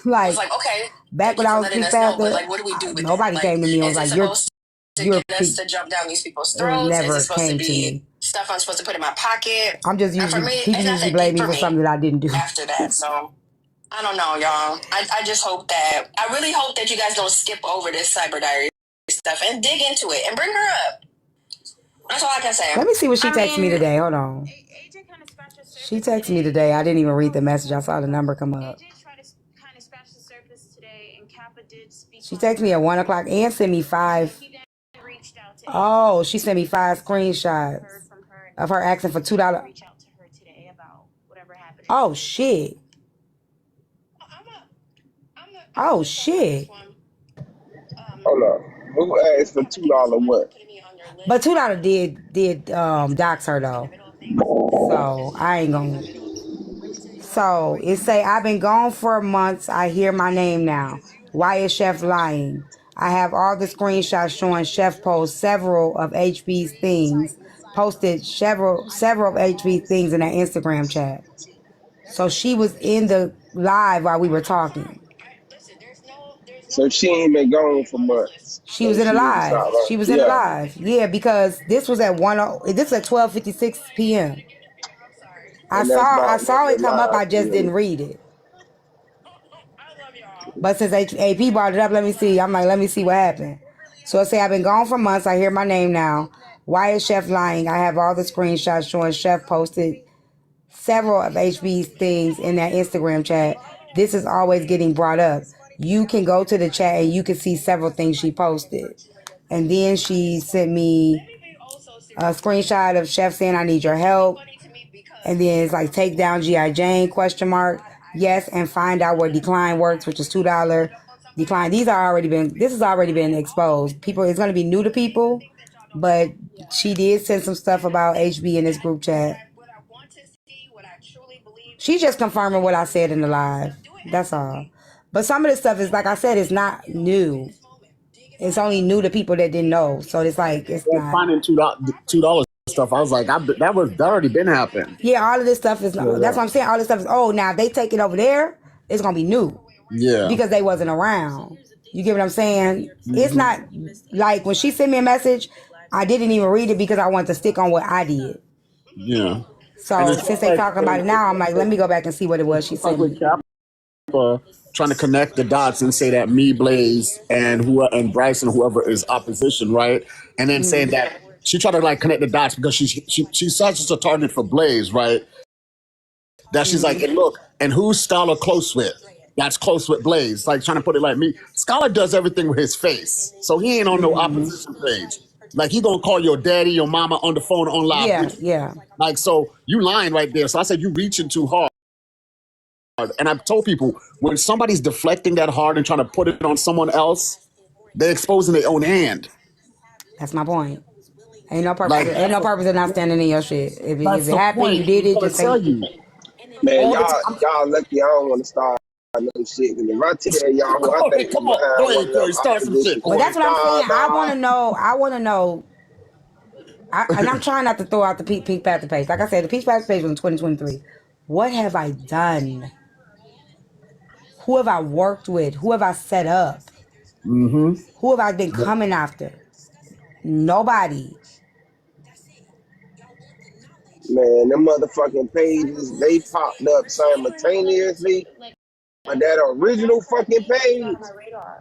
like, was like, okay. Back when I was Pink Panther, like, what do we do with nobody came to me and was like, you're get us to jump down these people's throats. Never is it supposed came to to be me. Stuff I'm supposed to put in my pocket? I'm just usually, people usually blame me for something that I didn't do. After that, so I don't know, y'all. I just hope that, I really hope that you guys don't skip over this Cyber Diary stuff and dig into it and bring her up. That's all I can say. Let me see what she texted me today. Hold on. She texted me today. I didn't even read the message. I saw the number come up. She texted me at 1 o'clock and sent me 5. Oh, she sent me 5 screenshots of her asking for $2. Oh, shit. Oh, shit. Hold up. Who asked for $2 what? But $2 did dox her though. So I ain't gonna. So it say I've been gone for months. I hear my name now. Why is Chef lying? I have all the screenshots showing Chef post several of HB's things. Posted several of HB's things in that Instagram chat. So she was in the live while we were talking. So she ain't been gone for months. She was in a live. She was in a live. Yeah, because this was at 12:56 p.m. I saw it come up. I just didn't read it. But since AP brought it up, let me see. I'm like, let me see what happened. So it say I've been gone for months. I hear my name now. Why is Chef lying? I have all the screenshots showing Chef posted several of HB's things in that Instagram chat. This is always getting brought up. You can go to the chat and you can see several things she posted. And then she sent me a screenshot of Chef saying, I need your help. And then it's like, take down G.I. Jane, ? Yes, and find out where decline works, which is $2. Decline. This has already been exposed. People, it's going to be new to people. But she did send some stuff about HB in this group chat. She's just confirming what I said in the live. That's all. But some of this stuff is, like I said, it's not new. It's only new to people that didn't know. So it's like, it's not. Finding $2 stuff, I was like, that already been happening. Yeah, all of this stuff is, that's what I'm saying. All this stuff is, now if they take it over there, it's going to be new. Yeah. Because they wasn't around. You get what I'm saying? Mm-hmm. It's not, like, when she sent me a message, I didn't even read it because I wanted to stick on what I did. Yeah. So since they talking about it now, I'm like, let me go back and see what it was she sent me. Trying to connect the dots and say that me, Blaze, and Bryson, whoever is opposition, right? And then saying that she tried to like connect the dots because she's such a target for Blaze, right? that she's like, and look, and who's Scholar close with? That's close with Blaze. Like trying to put it like me. Scholar does everything with his face. So he ain't on no opposition page. Like he gonna call your daddy, your mama on the phone on live. Yeah, yeah. Like, so you lying right there. So I said, you reaching too hard. And I've told people, when somebody's deflecting that hard and trying to put it on someone else, they're exposing their own hand. That's my point. Ain't no purpose. Like, Ain't no purpose in not standing in your shit. If that's it the happened, point. you did it. I'm Just tell say. you. Man, All the y'all lucky I don't want to start no shit. Because if I tell y'all who I think is come on, behind go one ahead, of Corey, them start some shit. opposition, But that's what I'm saying. I nah. want to know. I want to know. And I'm trying not to throw out the Pink Panther page. Like I said, the Pink Panther page was in 2023. What have I done? Who have I worked with? Who have I set up? Mm-hmm. Who have I been coming after? Nobody. Man, them motherfucking pages, they popped up simultaneously. But that original fucking page,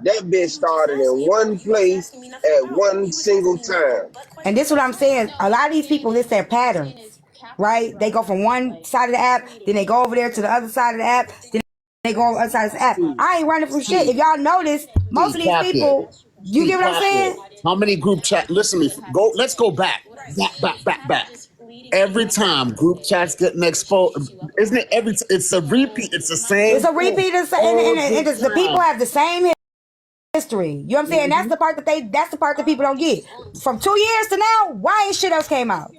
that bitch started in one place at one single time. And this is what I'm saying. A lot of these people, it's their patterns, right? They go from one side of the app, then they go over there to the other side of the app, then they go on the other side of the app. I ain't running from shit. If y'all notice, most of these people, you get what I'm saying? How many group chat? Listen to me. Let's go back. Back. Every time group chats getting exposed, isn't it? It's a repeat. It's the same. It's a repeat, and the people have the same history. You know what I'm saying? That's the part that people don't get. From 2 years to now, why ain't shit else came out?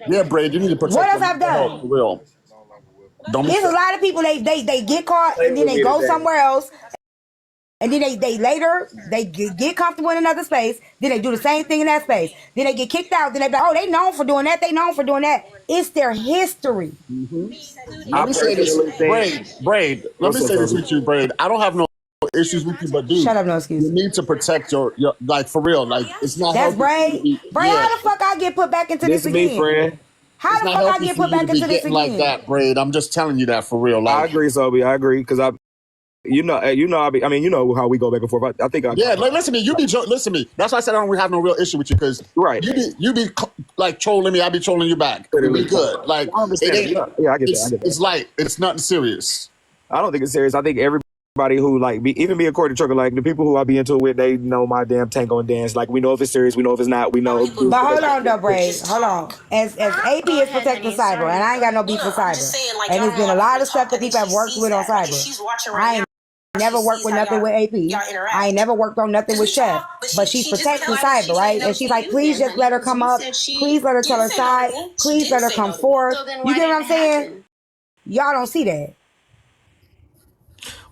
Yeah, Braid, you need to protect what else I've done? For real. There's a lot of people they get caught and then they go somewhere else. And then they later get comfortable in another space. Then they do the same thing in that space. Then they get kicked out. Then they be like, oh, they known for doing that. They known for doing that. It's their history. Mm-hmm. Let me say this, Braid. Let me say this with you, Braid. I don't have no issues with you, but dude, shut up, no excuse. You need to protect your like for real. Like it's not. That's Braid. Braid, how the fuck I get put back into this again? Friend. How the fuck I get put back into this again? Like that, Braid. I'm just telling you that for real. Like, I agree, Sobi. I agree because you know how we go back and forth. I think listen to me. Listen to me. That's why I said I don't have no real issue with you because right. You be like trolling me. I be trolling you back. We be good. Like I understand. I get that. It's light. It's nothing serious. I don't think it's serious. I think everybody who like even me and Courtney Trucker, like the people who I be into it with, they know my damn tango and dance. Like we know if it's serious, we know if it's not. We know. But hold on, though, Braid. Hold on. As AP is protecting cyber, and I ain't got no beef with cyber. And there's been a lot of stuff that people have worked with on cyber. I ain't never worked with nothing with AP. I ain't never worked on nothing with Chef. But she's protecting cyber, right? And she's like, please just let her come up. Please let her tell her side. Please let her come forth. You get what I'm saying? Y'all don't see that.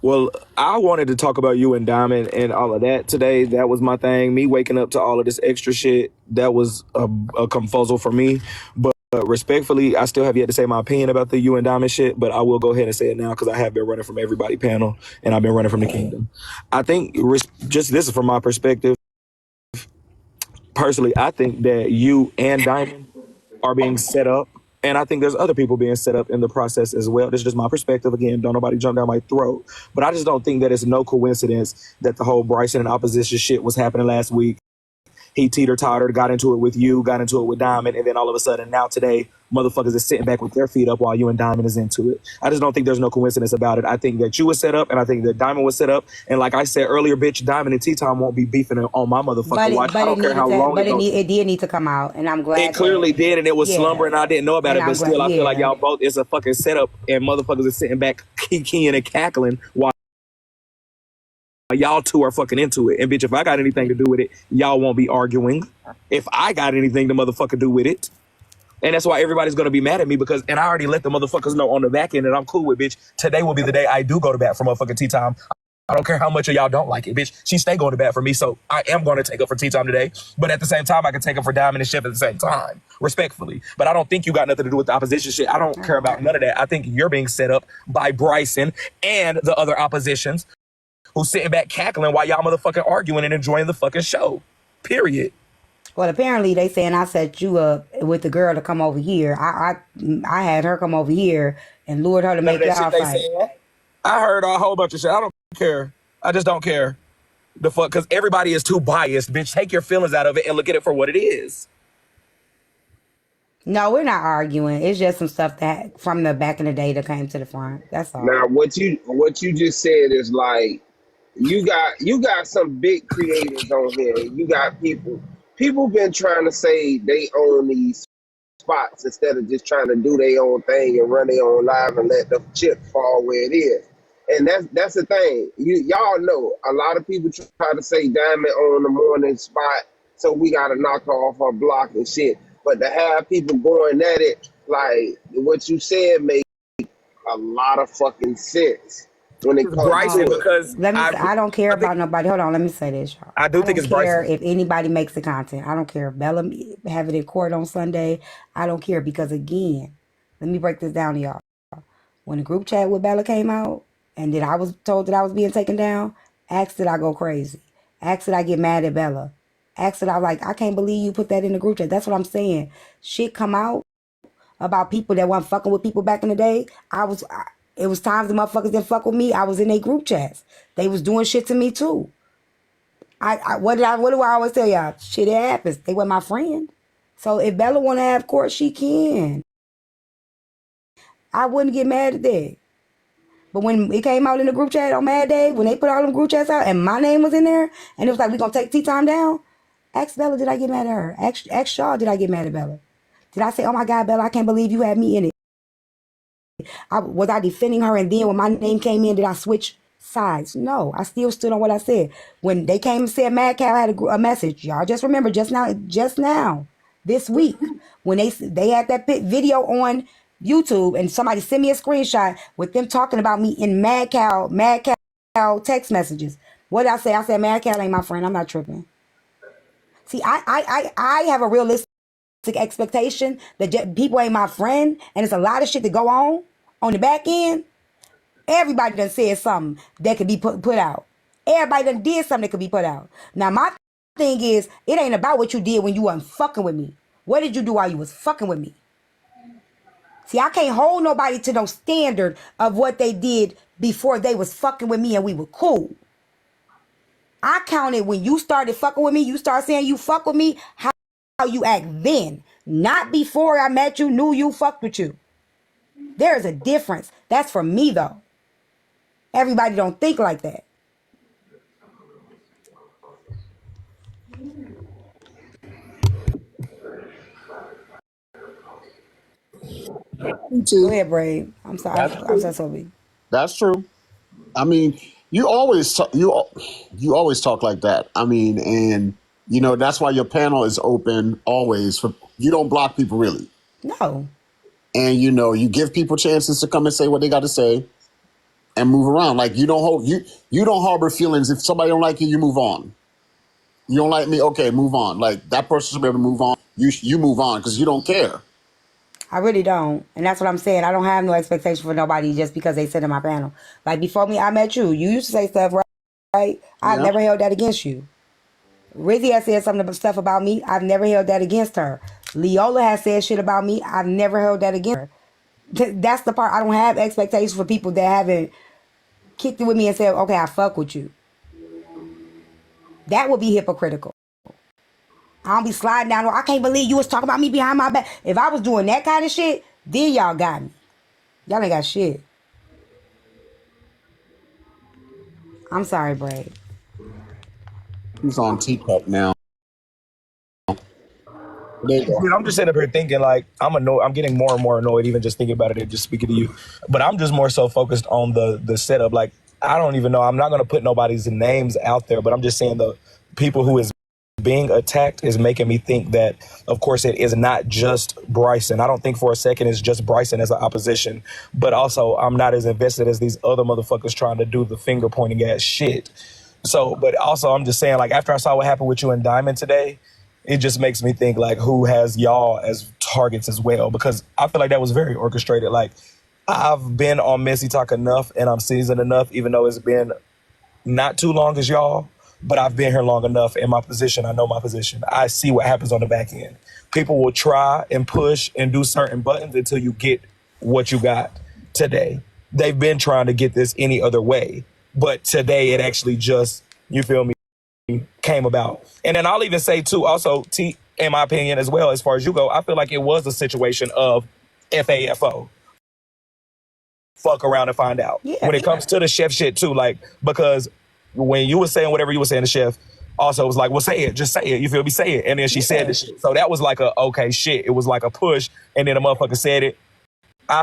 Well, I wanted to talk about you and Diamond and all of that today. That was my thing. Me waking up to all of this extra shit, that was a confuzzle for me. But respectfully, I still have yet to say my opinion about the you and Diamond shit, but I will go ahead and say it now because I have been running from everybody panel and I've been running from the kingdom. I think, just this is from my perspective, personally, I think that you and Diamond are being set up. And I think there's other people being set up in the process as well. This is just my perspective. Again, don't nobody jump down my throat. But I just don't think that it's no coincidence that the whole Bryson and opposition shit was happening last week. He teeter-tottered, got into it with you, got into it with Diamond, and then all of a sudden now today, motherfuckers is sitting back with their feet up while you and Diamond is into it. I just don't think there's no coincidence about it. I think that you was set up, and I think that Diamond was set up. And like I said earlier, bitch, Diamond and T-Time won't be beefing on my motherfucking watch. I don't care how long it goes. It did need to come out, and I'm glad. It clearly did, and it was slumbering. I didn't know about it, but still, I feel like y'all both, it's a fucking setup, and motherfuckers is sitting back keying and cackling while y'all two are fucking into it. And bitch, if I got anything to do with it, y'all won't be arguing. If I got anything to motherfucker do with it. And that's why everybody's going to be mad at me because, and I already let the motherfuckers know on the back end that I'm cool with, bitch. Today will be the day I do go to bat for motherfucking T-Time. I don't care how much of y'all don't like it, bitch. She stay going to bat for me, so I am going to take up for T-Time today. But at the same time, I can take up for Diamond and Chef at the same time, respectfully. But I don't think you got nothing to do with the opposition shit. I don't care about none of that. I think you're being set up by Bryson and the other oppositions who's sitting back cackling while y'all motherfucking arguing and enjoying the fucking show. Period. Well, apparently they saying I set you up with the girl to come over here. I had her come over here and lured her to make y'all fight. I heard a whole bunch of shit. I don't care. I just don't care. The fuck, because everybody is too biased, bitch. Take your feelings out of it and look at it for what it is. No, we're not arguing. It's just some stuff that from the back in the day that came to the front. That's all. Now, what you just said is like you got some big creators on here. You got people been trying to say they own these spots instead of just trying to do their own thing and run their own live and let the chip fall where it is. And that's the thing. Y'all know a lot of people try to say Diamond on the morning spot, so we gotta knock her off her block and shit. But to have people going at it like what you said made a lot of fucking sense when it comes Bryson, to it. because I don't care about nobody. Hold on, let me say this, y'all. I do think it's don't care Bryson. if anybody makes the content. I don't care if Bella have it in court on Sunday. I don't care because again, let me break this down to y'all. When the group chat with Bella came out, and then I was told that I was being taken down, asked did I go crazy? Asked did I get mad at Bella? Asked did I like, I can't believe you put that in the group chat. That's what I'm saying. Shit come out about people that weren't fucking with people back in the day. It was times the motherfuckers didn't fuck with me. I was in their group chats. They was doing shit to me too. What do I always tell y'all? Shit, it happens. They were my friend. So if Bella want to have court, she can. I wouldn't get mad at that. But when it came out in the group chat on Mad Day, when they put all them group chats out and my name was in there, and it was like, we gonna take Tea Time down, ask Bella, did I get mad at her? Ask Shaw, did I get mad at Bella? Did I say, oh my God, Bella, I can't believe you had me in it? Was I defending her, and then when my name came in, did I switch sides? No, I still stood on what I said. When they came and said Mad Cow had a message, y'all just remember just now, this week, when they had that video on YouTube and somebody sent me a screenshot with them talking about me in Mad Cow text messages. What did I say? I said Mad Cow ain't my friend. I'm not tripping. See, I have a realistic expectation that people ain't my friend, and it's a lot of shit to go on the back end. Everybody done said something that could be put out. Everybody done did something that could be put out. Now my thing is, it ain't about what you did when you wasn't fucking with me. What did you do while you was fucking with me? See, I can't hold nobody to no standard of what they did before they was fucking with me and we were cool. I counted when you started fucking with me, you start saying you fuck with me, how you act then. Not before I met you, knew you, fucked with you. There's a difference. That's for me though. Everybody don't think like that. Go ahead, Brave. I'm sorry. I'm so sorry. That's true. I mean, you always talk like that. I mean, and you know that's why your panel is open always. You don't block people really. No. And you know you give people chances to come and say what they got to say, and move around. Like you don't harbor feelings. If somebody don't like you, you move on. You don't like me, okay, move on. Like that person should be able to move on. You move on because you don't care. I really don't. And that's what I'm saying. I don't have no expectation for nobody just because they sit in my panel. Like before I met you, you used to say stuff, right? I've never held that against you. Rizzy has said stuff about me. I've never held that against her. Leola has said shit about me. I've never held that against her. That's the part. I don't have expectations for people that haven't kicked it with me and said, okay, I fuck with you. That would be hypocritical. I don't be sliding down. I can't believe you was talking about me behind my back. If I was doing that kind of shit, then y'all got me. Y'all ain't got shit. I'm sorry, Brave. He's on teacup now. Dude, I'm just sitting up here thinking like I'm annoyed. I'm getting more and more annoyed even just thinking about it and just speaking to you. But I'm just more so focused on the setup. Like I don't even know. I'm not gonna put nobody's names out there, but I'm just saying the people who is being attacked is making me think that, of course, it is not just Bryson. I don't think for a second it's just Bryson as an opposition, but also I'm not as invested as these other motherfuckers trying to do the finger pointing ass shit. So, but also I'm just saying, like, after I saw what happened with you and Diamond today, it just makes me think, like, who has y'all as targets as well? Because I feel like that was very orchestrated. Like, I've been on Messy Talk enough and I'm seasoned enough, even though it's been not too long as y'all. But I've been here long enough in my position. I know my position. I see what happens on the back end. People will try and push and do certain buttons until you get what you got today. They've been trying to get this any other way. But today it actually just, you feel me, came about. And then I'll even say too, also, in my opinion, as well, as far as you go, I feel like it was a situation of FAFO. Fuck around and find out. Yeah. When it comes to the chef shit too, like, because when you were saying whatever you were saying, the chef also was like, well, say it, just say it. You feel me? Say it. And then she said the shit. So that was like a okay shit. It was like a push. And then the motherfucker said it. I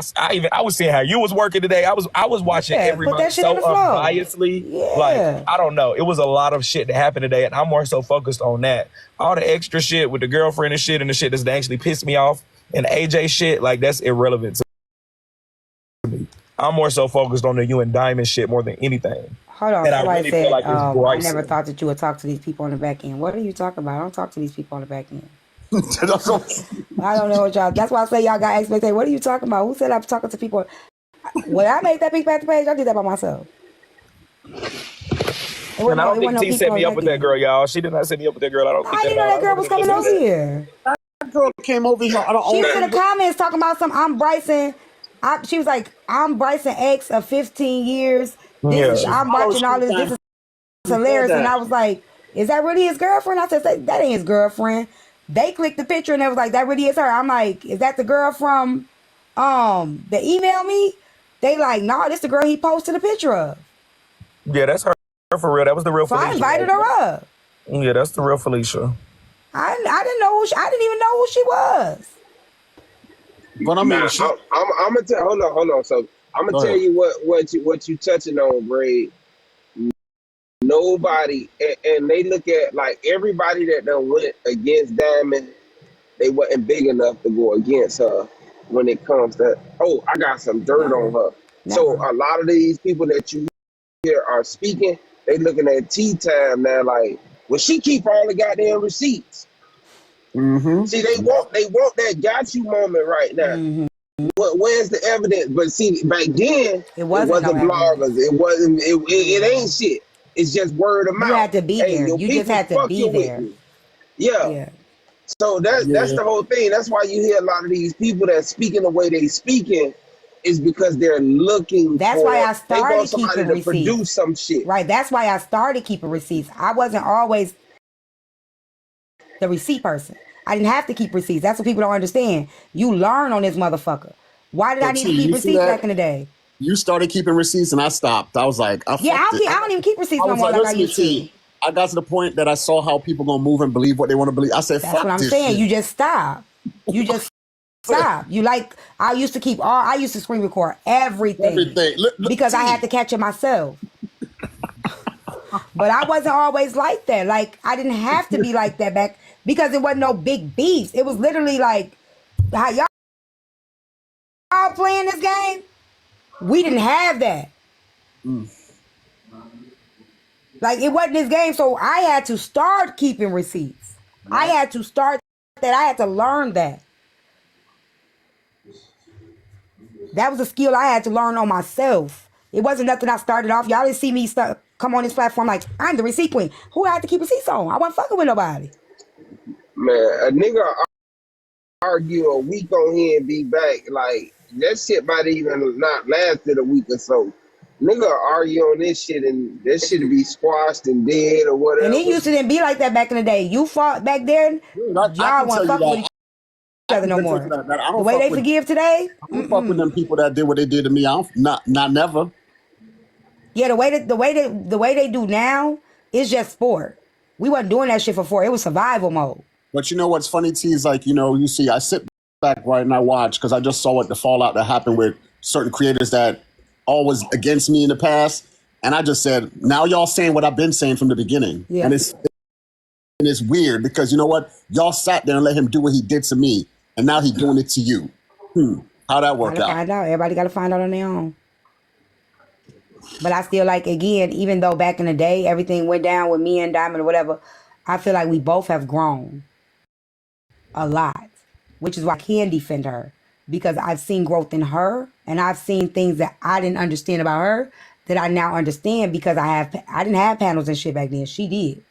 was seeing how you was working today. I was watching everybody so unbiasedly. Yeah. Like, I don't know. It was a lot of shit that happened today, and I'm more so focused on that. All the extra shit with the girlfriend and shit that's actually pissed me off and AJ shit, like, that's irrelevant to me. I'm more so focused on the you and Diamond shit more than anything. Hold on. And I Somebody really said, feel like it's I Bryson. never thought that you would talk to these people on the back end. What are you talking about? I don't talk to these people on the back end. I don't know what y'all. That's why I say y'all got expectations. What are you talking about? Who said I'm talking to people? When I made that Pink Panther page, I did that by myself. And I don't think T set me up with that girl, y'all. She did not set me up with that girl. I don't think I didn't know that girl was coming over here. That girl came over here. She was in the comments talking about I'm Bryson. She was like, I'm Bryson X of 15 years. I'm watching all this. This is hilarious. And I was like, is that really his girlfriend? I said, that ain't his girlfriend. They clicked the picture and they was like, that really is her. I'm like, is that the girl from that emailed me? They like, no, this the girl he posted a picture of. Yeah, that's her for real. That was the real So Felicia. I invited her up. Yeah, that's the real Felicia. I didn't know I didn't even know who she was. But I mean, I'm gonna tell. Hold on. So I'm gonna tell you what you touching on, Braid. Nobody, and they look at like everybody that done went against Diamond, they wasn't big enough to go against her when it comes to, oh, I got some dirt on her. So a lot of these people that you hear are speaking, they looking at tea time now like, well, she keep all the goddamn receipts. Mm-hmm. See, they want that got you moment right now. Mm-hmm. Where's the evidence? But see, back then it wasn't bloggers. It wasn't. It ain't shit. It's just word of mouth. You had to be there. You just had to be there. Yeah. So that's the whole thing. That's why you hear a lot of these people that speaking the way they speaking is because they're looking. That's why I started keeping receipts. Produce some shit. Right. That's why I started keeping receipts. I wasn't always the receipt person. I didn't have to keep receipts. That's what people don't understand. You learn on this motherfucker. Why did I need to keep receipts back in the day? You started keeping receipts and I stopped. I was like, I don't even keep receipts no more like I used to. I got to the point that I saw how people gonna move and believe what they want to believe. I said, that's what I'm saying. Shit. You just stop. You just stop. You like, I used to screen record everything. Because I had to catch it myself. But I wasn't always like that. Like, I didn't have to be like that back because it wasn't no big beefs. It was literally like, how y'all playing this game? We didn't have that. Like, it wasn't this game, so I had to start keeping receipts. I had to start that. I had to learn that. That was a skill I had to learn on myself. It wasn't nothing I started off. Y'all didn't see me come on this platform like, I'm the receipt queen. Who I had to keep receipts on? I wasn't fucking with nobody. Man, a nigga argue a week on here and be back, like, that shit might even not lasted a week or so. Nigga argue on this shit and that shit be squashed and dead or whatever. And it used to didn't be like that back in the day. You fought back then, y'all wasn't fucking with each other no more. The way they forgive today, I don't fuck with them people that did what they did to me. Not never. Yeah, the way they do now is just sport. We wasn't doing that shit for sport. It was survival mode. But you know what's funny, T, is like, you see, I sit back right and I watch because I just saw what the fallout that happened with certain creators that always against me in the past. And I just said, now y'all saying what I've been saying from the beginning. Yeah. And it's weird because you know what? Y'all sat there and let him do what he did to me. And now he's doing it to you. How'd that work out? Find out. Everybody got to find out on their own. But I still like, again, even though back in the day, everything went down with me and Diamond or whatever, I feel like we both have grown a lot, which is why I can defend her. Because I've seen growth in her and I've seen things that I didn't understand about her that I now understand because I didn't have panels and shit back then. She did.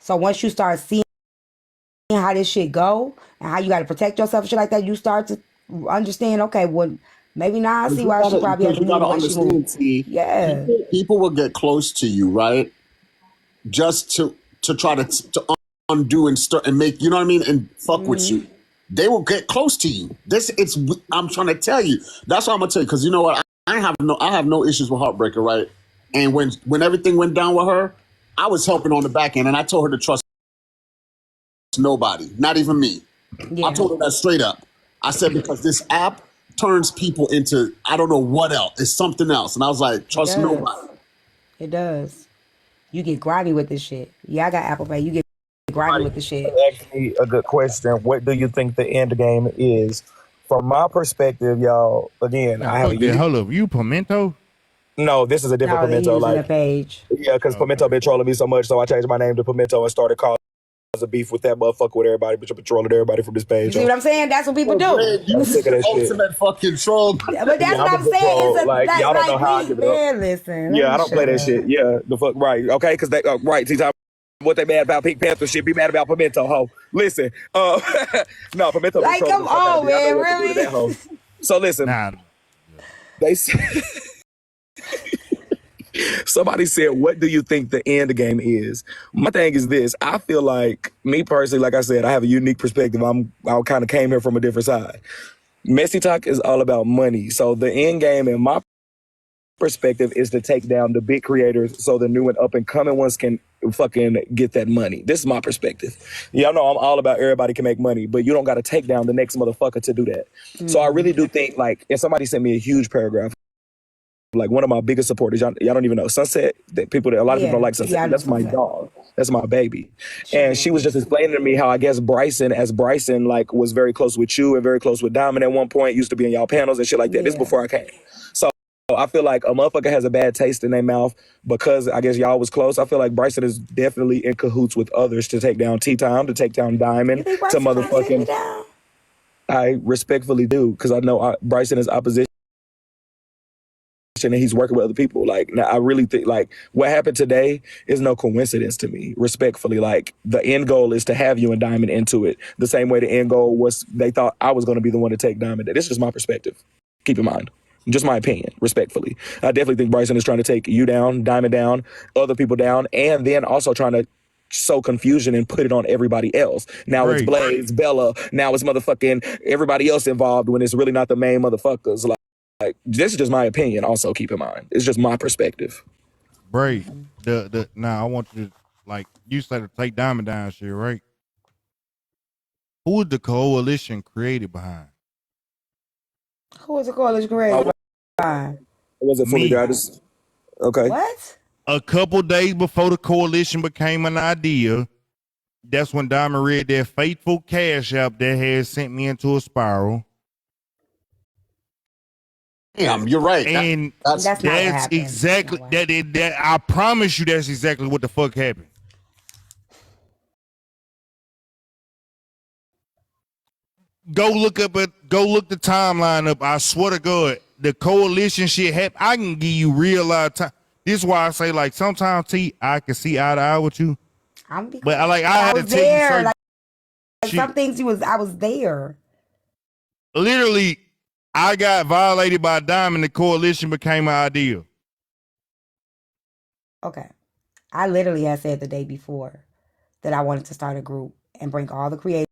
So once you start seeing how this shit go and how you got to protect yourself and shit like that, you start to understand, okay, well, maybe now I see why she probably has to move the way she moves. Yeah. People will get close to you, right? Just to try to undo and start and make, you know what I mean, and fuck with you. They will get close to you. I'm trying to tell you. That's what I'm gonna tell you, because you know what? I have no issues with Heartbreaker, right? And when everything went down with her, I was helping on the back end, and I told her to trust nobody, not even me. Yeah. I told her that straight up. I said, because this app turns people into, I don't know what else. It's something else. And I was like, trust nobody. It does. You get grimy with this shit. Yeah, I got Apple Pay. You get grimy with the shit. Actually, a good question. What do you think the end game is? From my perspective, y'all, again, I have a hold up. You Pimento? No, this is a different Pimento. Like a page. Yeah, because Pimento been trolling me so much, so I changed my name to Pimento and started calling a beef with that motherfucker with everybody, but you've been trolling everybody from this page. You see what I'm saying? That's what people do. You ultimate fucking troll. But that's what I'm saying. It's a, like, y'all don't know how I give it up. Man, listen. Yeah, I don't play that shit. Yeah, the fuck, right. Okay, because they, right, T-Top, what they mad about Pink Panther shit, be mad about Pimento, ho. Listen, no, Pimento. Like, come on, man, really? So listen, they said, somebody said, what do you think the end game is? My thing is this. I feel like, me personally, like I said, I have a unique perspective. I kind of came here from a different side. Messy Talk is all about money. So the end game, in my perspective, is to take down the big creators so the new and up and coming ones can fucking get that money. This is my perspective. Y'all know I'm all about everybody can make money, but you don't got to take down the next motherfucker to do that. So I really do think, like, if somebody sent me a huge paragraph, like one of my biggest supporters, y'all don't even know, Sunset, a lot of people don't like Sunset. That's my dog. That's my baby. And she was just explaining to me how I guess Bryson like was very close with you and very close with Diamond at one point, used to be in y'all panels and shit like that. This is before I came. So I feel like a motherfucker has a bad taste in their mouth because I guess y'all was close. I feel like Bryson is definitely in cahoots with others to take down T-Time, to take down Diamond, to motherfucking... I respectfully do, because I know Bryson is opposition and he's working with other people. Like, now I really think, like, what happened today is no coincidence to me, respectfully. Like, the end goal is to have you and Diamond into it the same way the end goal was they thought I was going to be the one to take Diamond. This is just my perspective. Keep in mind. Just my opinion, respectfully. I definitely think Bryson is trying to take you down, Diamond down, other people down, and then also trying to sow confusion and put it on everybody else. Now it's Blaze, Bella, now it's motherfucking everybody else involved when it's really not the main motherfuckers. Like, this is just my opinion. Also, keep in mind, it's just my perspective. Bray, now I want you to, like, you said to take Diamond down shit, right? Who was the coalition created behind? Who was the coalition created behind? Was it fully guided? Okay. What? A couple days before the coalition became an idea, that's when Diamond read that fateful cash app that had sent me into a spiral. Damn, you're right. And that's exactly that. I promise you, that's exactly what the fuck happened. Go look the timeline up. I swear to God, the coalition shit happened. I can give you real life time. This is why I say, like, sometimes I can see eye to eye with you. But I had to tell you certain like some things I was there. Literally, I got violated by Diamond. The coalition became an idea. Okay. I literally had said the day before that I wanted to start a group and bring all the creators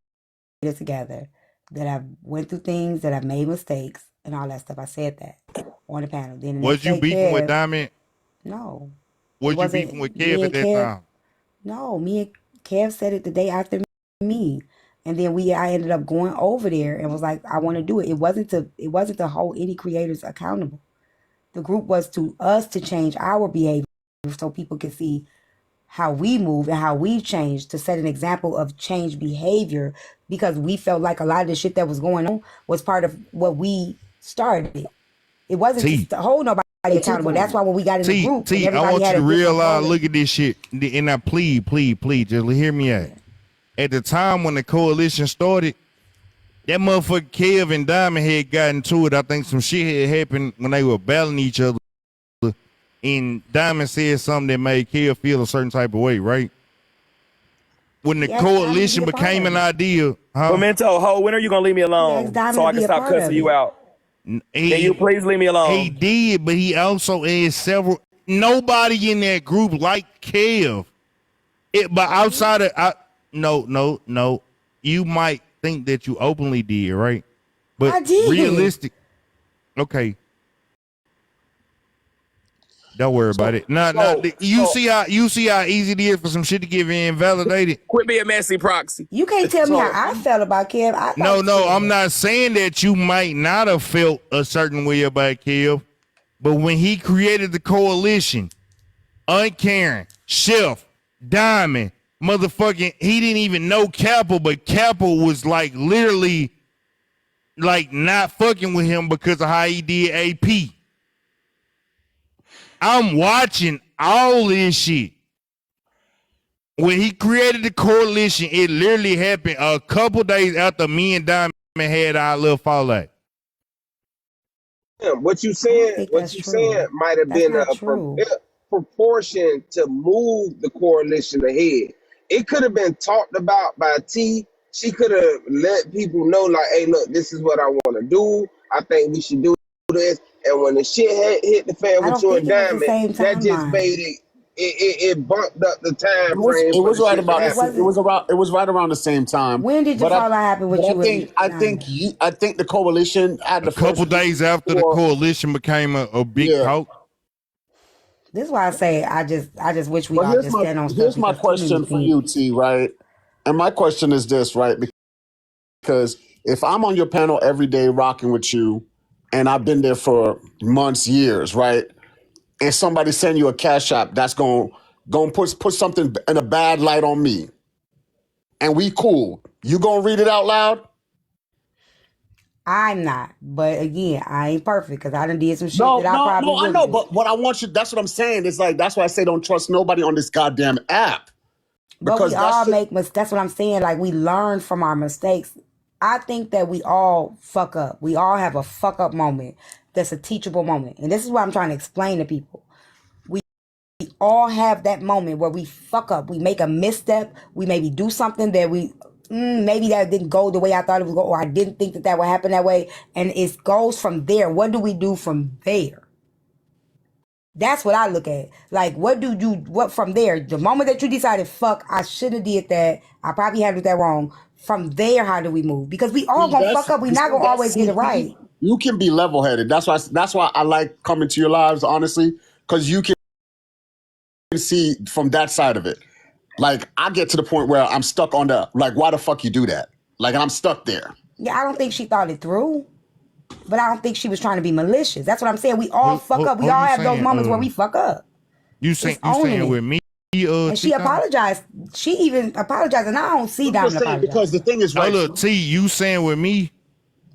together, that I've went through things, that I've made mistakes and all that stuff. I said that on the panel. Then was you beefing with Diamond? No. Was you beefing with Kev at that time? No, me and Kev said it the day after me. And then I ended up going over there and was like, I want to do it. It wasn't to hold any creators accountable. The group was to us to change our behavior so people could see how we move and how we've changed, to set an example of changed behavior, because we felt like a lot of the shit that was going on was part of what we started. It wasn't just to hold nobody accountable. That's why when we got in the group, I want you to realize, look at this shit. And I please, just hear me out. At the time when the coalition started, that motherfucker Kev and Diamond had gotten to it. I think some shit had happened when they were battling each other. And Diamond said something that made Kev feel a certain type of way, right? When the coalition became an idea. Pimento, when are you going to leave me alone so I can stop cussing you out? Can you please leave me alone? He did, but he also had several. Nobody in that group liked Kev. But outside of... No. You might think that you openly did, right? But I did. realistic. Okay. Don't worry about it. You see how easy it is for some shit to get invalidated. Quit being messy, Proxy. You can't tell me how I felt about Kev. I'm not saying that you might not have felt a certain way about Kev, but when he created the coalition, Aunt Karen, Chef, Diamond, motherfucking, he didn't even know Capel, but Capel was like literally like not fucking with him because of how he did AP. I'm watching all this shit. When he created the coalition, it literally happened a couple days after me and Diamond had our little fallout. What you saying might have been a proportion to move the coalition ahead. It could have been talked about by T. She could have let people know, like, hey, look, this is what I want to do. I think we should do this. And when the shit hit the fan with you and Diamond, that just made it bumped up the time frame. It was right about it was right around the same time. When did your fallout happen with you? I think the coalition had a couple days after the coalition became a big talk. This is why I say I just wish we all just stand on stuff. Here's my question for you, T, right? And my question is this, right? Because if I'm on your panel every day rocking with you, and I've been there for months, years, right? And somebody send you a cash app that's going put something in a bad light on me, and we cool. You gonna read it out loud? I'm not, but again, I ain't perfect because I done did some shit that I probably wouldn't. I know, but what I want you, that's what I'm saying. It's like, that's why I say don't trust nobody on this goddamn app. But we all make mistakes. That's what I'm saying. Like, we learn from our mistakes. I think that we all fuck up. We all have a fuck up moment that's a teachable moment. And this is what I'm trying to explain to people. We all have that moment where we fuck up. We make a misstep. We maybe do something that maybe that didn't go the way I thought it was going, or I didn't think that would happen that way. And it goes from there. What do we do from there? That's what I look at. Like, what from there? The moment that you decided, fuck, I should have did that. I probably handled that wrong. From there, how do we move? Because we all gonna fuck up. We not gonna always get it right. You can be level-headed. That's why I like coming to your lives, honestly, because you can see from that side of it. Like, I get to the point where I'm stuck on like, why the fuck you do that? Like, I'm stuck there. Yeah, I don't think she thought it through. But I don't think she was trying to be malicious. That's what I'm saying. We all fuck up. We all have those moments where we fuck up. You saying with me? And she apologized. She even apologized, and I don't see Diamond apologize. Because the thing is, right? Oh, look, T, you saying with me?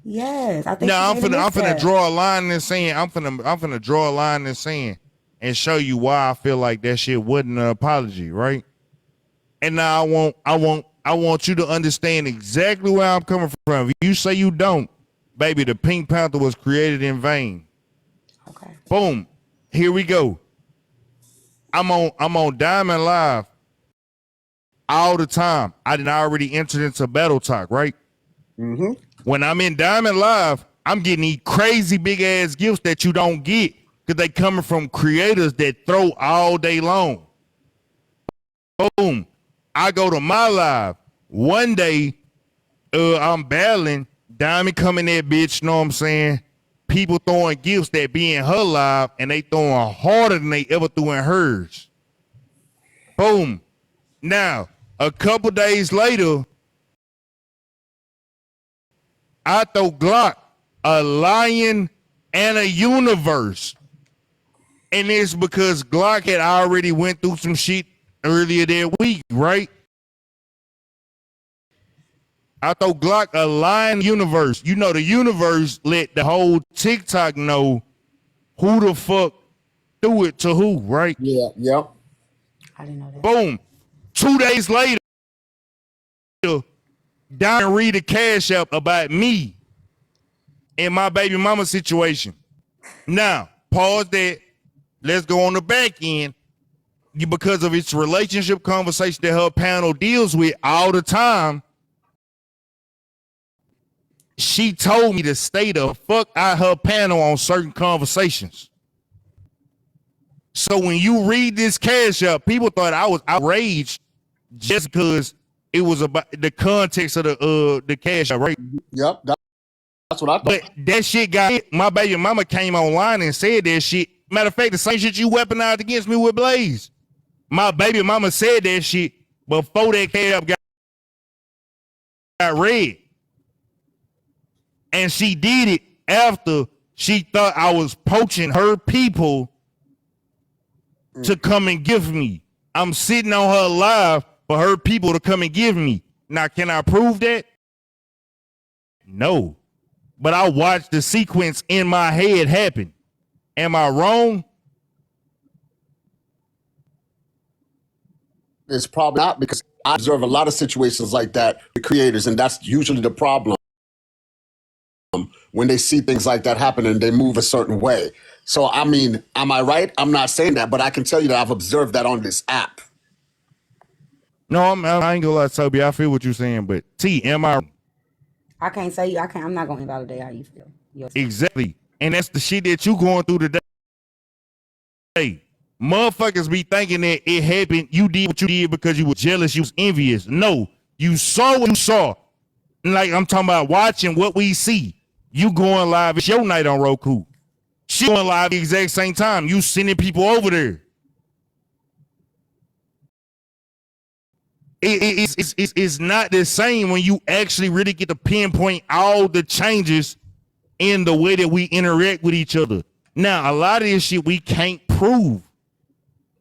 Yes, I think. No, I'm finna draw a line in saying. I'm finna draw a line in saying, and show you why I feel like that shit wasn't an apology, right? And now I want you to understand exactly where I'm coming from. If you say you don't, baby, the Pink Panther was created in vain. Okay. Boom. Here we go. I'm on Diamond Live all the time. I did already entered into Battle Talk, right? Mm-hmm. When I'm in Diamond Live, I'm getting these crazy big ass gifts that you don't get because they coming from creators that throw all day long. Boom. I go to my live. One day, I'm battling. Diamond coming there, bitch, know what I'm saying? People throwing gifts that be in her live, and they throwing harder than they ever threw in hers. Boom. Now, a couple days later, I throw Glock, a lion, and a universe. And it's because Glock had already went through some shit earlier that week, right? I throw Glock, a lion, universe. You know, the universe let the whole TikTok know who the fuck threw it to who, right? Yeah, yep. I didn't know that. Boom. 2 days later, Diamond read a cash app about me and my baby mama situation. Now, pause that. Let's go on the back end. Because of its relationship conversation that her panel deals with all the time, she told me to stay the fuck out her panel on certain conversations. So when you read this cash up, people thought I was outraged just because it was about the context of the cash out, right? Yep, that's what I thought. But that shit got hit. My baby mama came online and said that shit. Matter of fact, the same shit you weaponized against me with Blaze. My baby mama said that shit before that cash out got read. And she did it after she thought I was poaching her people to come and give me. I'm sitting on her live for her people to come and give me. Now, can I prove that? No. But I watched the sequence in my head happen. Am I wrong? It's probably not, because I observe a lot of situations like that with creators, and that's usually the problem. When they see things like that happen and they move a certain way. So, I mean, am I right? I'm not saying that, but I can tell you that I've observed that on this app. No, I ain't gonna lie, Toby. I feel what you're saying, but T, am I? I can't say you. I'm not gonna invalidate how you feel. Exactly. And that's the shit that you going through today. Hey, motherfuckers be thinking that it happened. You did what you did because you were jealous. You was envious. No, you saw what you saw. Like, I'm talking about watching what we see. You going live. It's your night on Roku. She going live at the exact same time. You sending people over there. It's not the same when you actually really get to pinpoint all the changes in the way that we interact with each other. Now, a lot of this shit we can't prove,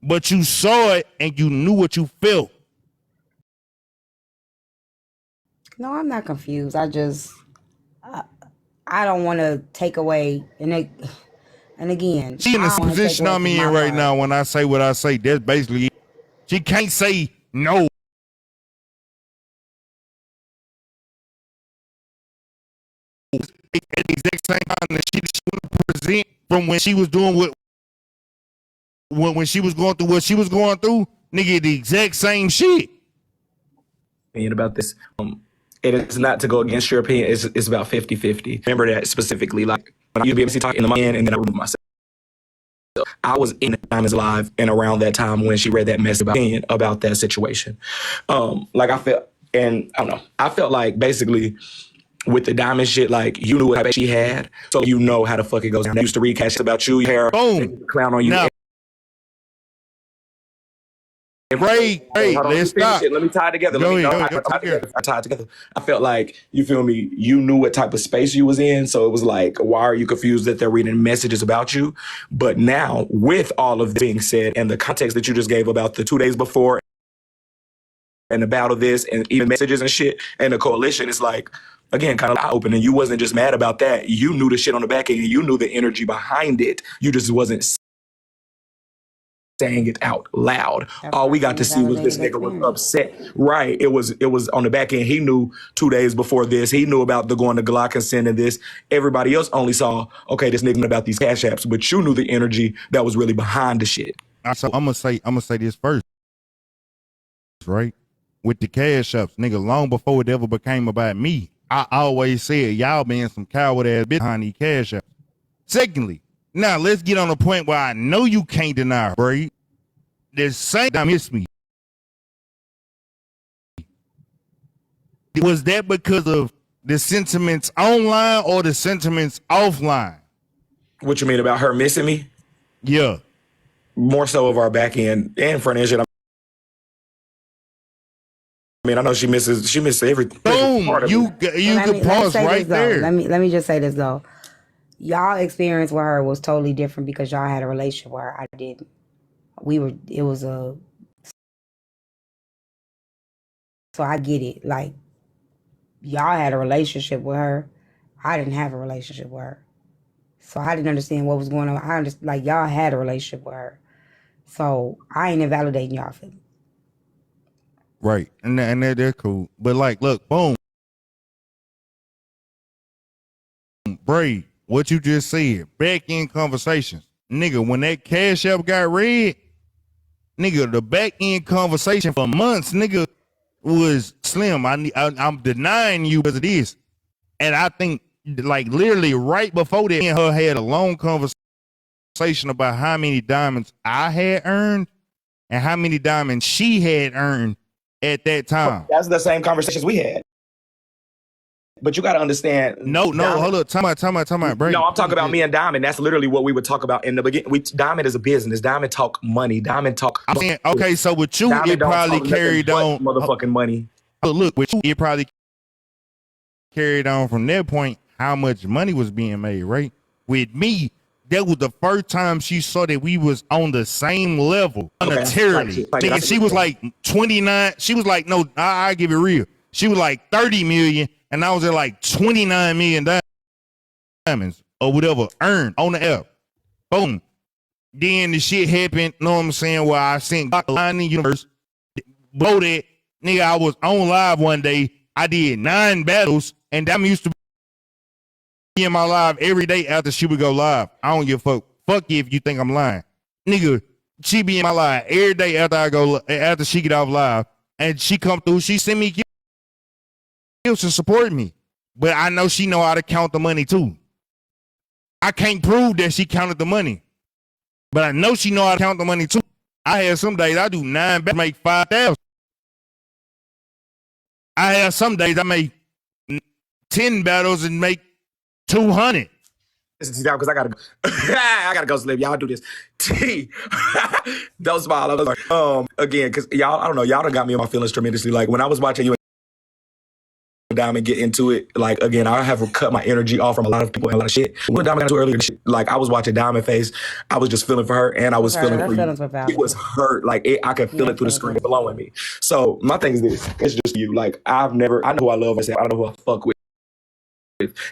but you saw it and you knew what you felt. No, I'm not confused. I don't want to take away, and again, She in this position I'm in right now. When I say what I say, that's basically it. She can't say no. At the exact same time, the shit she want to present from when she was doing when she was going through what she was going through, nigga, the exact same shit. Opinion about this. It is not to go against your opinion. It's about 50-50. Remember that specifically. Like, when I used to be able to talk in the mind, and then I removed myself. I was in Diamonds Live and around that time when she read that message about that situation. Like, I felt, and I don't know, I felt like basically with the Diamond shit, like, you knew what she had, so you know how the fuck it goes down. I used to read cash about you, hair, boom, clown on you. Now, Ray, let's stop. Let me tie it together. I tie it together. I felt like, you feel me, you knew what type of space you was in, so it was like, why are you confused that they're reading messages about you? But now, with all of this being said, and the context that you just gave about the 2 days before and about this, and even messages and shit, and the coalition, it's like, again, kind of eye-opening. You wasn't just mad about that. You knew the shit on the back end. You knew the energy behind it. You just wasn't saying it out loud. All we got to see was this nigga was upset. Right. It was on the back end. He knew 2 days before this. He knew about the going to Glock and sending this. Everybody else only saw, okay, this nigga about these cash apps, but you knew the energy that was really behind the shit. So I'm gonna say this first, right? With the cash apps, nigga, long before it ever became about me, I always said y'all being some coward ass bitch behind these cash apps. Secondly, now let's get on the point where I know you can't deny, right? The same time miss me. Was that because of the sentiments online or the sentiments offline? What you mean about her missing me? Yeah. More so of our back end and front end shit. I mean, I know she misses everything. Boom. You can pause right there. Let me just say this though. Y'all experience with her was totally different because y'all had a relationship with her. I didn't. So I get it. Like, y'all had a relationship with her. I didn't have a relationship with her. So I didn't understand what was going on. Like, y'all had a relationship with her. So I ain't invalidating y'all feelings. Right. And they're cool. But like, look, boom. Bray, what you just said, back end conversations. Nigga, when that cash app got read, nigga, the back end conversation for months, nigga, was Slim. I'm denying you as it is. And I think, like, literally right before that, me and her had a long conversation about how many diamonds I had earned and how many diamonds she had earned at that time. That's the same conversations we had. But you got to understand. No, hold up. Time out. Break. No, I'm talking about me and Diamond. That's literally what we would talk about in the beginning. Diamond is a business. Diamond talk money. Diamond talk. I'm saying, okay, so with you, Diamond it don't probably talk nothing carried but on. motherfucking money. Oh, look, with you, it probably carried on from that point how much money was being made, right? With me, that was the first time she saw that we was on the same level monetarily. Like, Nigga, she was like 29. She was like, no, I give it real. She was like 30 million, and I was at like 29 million diamonds or whatever earned on the app. Boom. Then the shit happened, know what I'm saying, where I sent Glock line in the universe. Below that, nigga, I was on live one day. I did 9 battles, and Diamond used to be in my live every day after she would go live. I don't give a fuck. Fuck you if you think I'm lying. Nigga, she be in my live every day after she get off live, and she come through, she send me gifts to support me. But I know she know how to count the money too. I can't prove that she counted the money, but I know she know how to count the money too. I have some days I do 9 battles, make 5,000. I have some days I make 10 battles and make 200. Because I gotta go. I gotta go sleep. Y'all do this. T. Don't smile. I'm sorry. Again, because y'all, I don't know, y'all done got me in my feelings tremendously. Like when I was watching you and Diamond get into it, like again, I have cut my energy off from a lot of people and a lot of shit. When Diamond got into earlier, like I was watching Diamond face, I was just feeling for her, and I was feeling for you. It was hurt, like I could feel it through the screen blowing me. So my thing is this: it's just you. Like I know who I love. I don't know who I fuck with.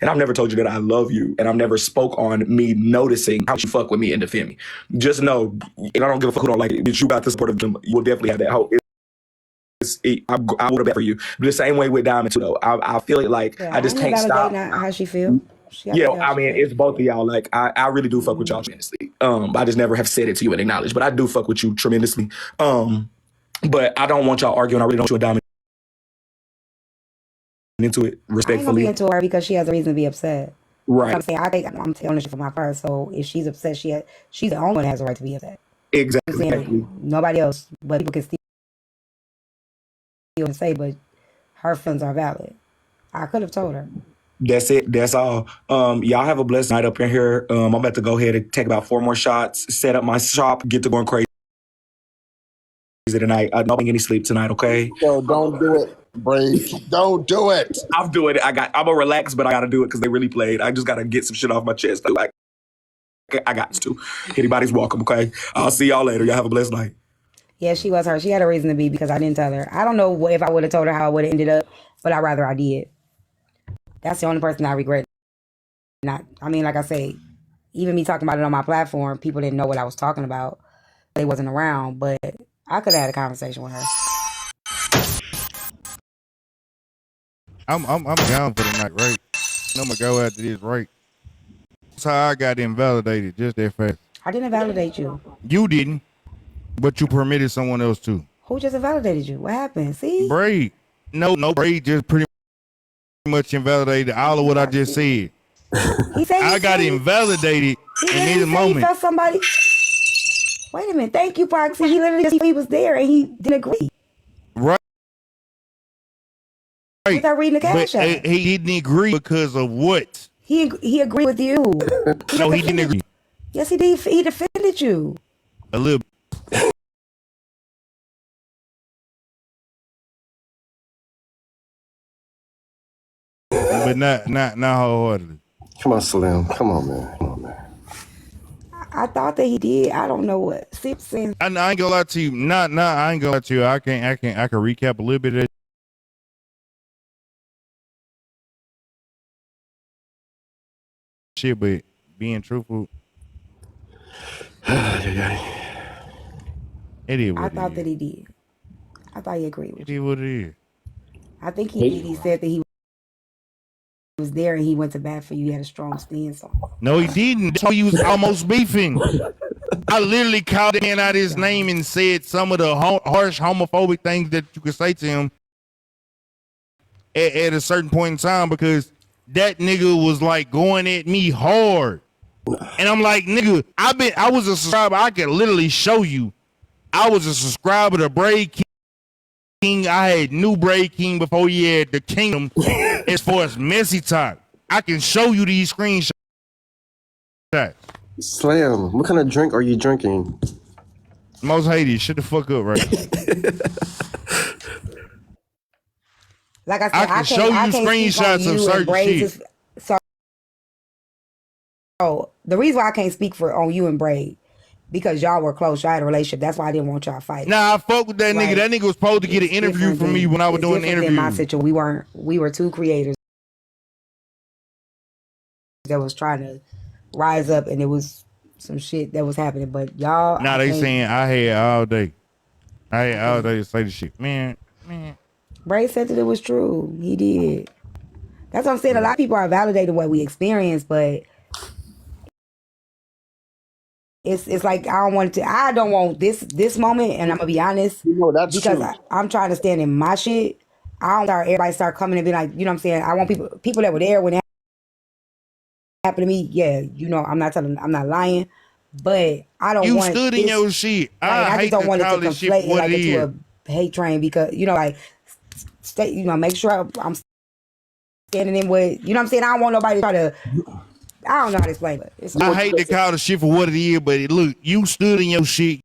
And I've never told you that I love you, and I've never spoke on me noticing how you fuck with me and defend me. Just know, and I don't give a fuck who don't like it, that you got the support of them. You will definitely have that hope. I would have bet for you. But the same way with Diamond too, though. I feel it like I just can't stop. How she feel? Yeah, I mean, it's both of y'all. Like I really do fuck with y'all tremendously. I just never have said it to you and acknowledged, but I do fuck with you tremendously. But I don't want y'all arguing. I really don't want you and Diamond into it respectfully. I ain't gonna be into her because she has a reason to be upset. Right. I'm saying I'm telling her from my first. So if she's upset, she's the only one that has a right to be upset. Exactly. Nobody else, but people can still say, but her feelings are valid. I could have told her. That's it. That's all. Y'all have a blessed night up in here. I'm about to go ahead and take about 4 more shots, set up my shop, get to going crazy tonight. I don't get any sleep tonight, okay? Yo, don't do it. Break. Don't do it. I'm doing it. I'm gonna relax, but I gotta do it because they really played. I just gotta get some shit off my chest. Like I got to. Anybody's welcome, okay? I'll see y'all later. Y'all have a blessed night. Yeah, she was her. She had a reason to be because I didn't tell her. I don't know if I would have told her how it would have ended up, but I'd rather I did. That's the only person I regret. Not, I mean, like I say, even me talking about it on my platform, people didn't know what I was talking about. They wasn't around, but I could have had a conversation with her. I'm down for the night, right? I'm gonna go after this, right? That's how I got invalidated, just that fast. I didn't invalidate you. You didn't, but you permitted someone else to. Who just invalidated you? What happened? See? Braid. No, Braid just pretty much invalidated all of what I just said. He said I got invalidated in this moment. He felt somebody. Wait a minute. Thank you, Proxy. He literally he was there and he didn't agree. Right. Without reading the cash But app. he didn't agree because of what? He agreed with you. No, he didn't agree. Yes, he did. He defended you. A little. But not wholeheartedly. Come on, Slim. Come on, man. I thought that he did. I don't know what. See, saying. I ain't gonna lie to you. I ain't gonna lie to you. I can recap a little bit of that shit, but being truthful, it is what I thought that he did. I thought he agreed with it is what it is. I think he did. He said that he was there and he went to bat for you. He had a strong stance on. No, he didn't. That's why he was almost beefing. I literally called the man out his name and said some of the harsh homophobic things that you could say to him at a certain point in time because that nigga was like going at me hard. And I'm like, nigga, I was a subscriber. I could literally show you. I was a subscriber to Braid King. I had New Braid King before he had the Kingdom. As far as messy talk, I can show you these screenshots. Slam, what kind of drink are you drinking? Most hated. Shut the fuck up, right? Like I said, I can show you screenshots of certain shit. So the reason why I can't speak on you and Braid, because y'all were close, y'all had a relationship. That's why I didn't want y'all fighting. Nah, I fuck with that nigga. That nigga was supposed to get an interview from me when I was doing the interview. In my situation, we were two creators that was trying to rise up, and it was some shit that was happening. But y'all, nah, they saying I had all day. I had all day to say the shit, man. Braid said that it was true. He did. That's what I'm saying. A lot of people are validating what we experienced, but it's like I don't want this moment, and I'm gonna be honest, that's because true. I'm trying to stand in my shit. I don't want everybody start coming and be like, you know what I'm saying? I want people that were there when it happened to me. Yeah, you know, I'm not lying, but I don't want. You stood in your shit. I just don't want it to conflate like into a hate train, because you know, like, stay, you know, make sure I'm standing in with, you know what I'm saying? I don't want nobody to try to. I don't know how to explain it. I hate to call the shit for what it is, but look, you stood in your shit.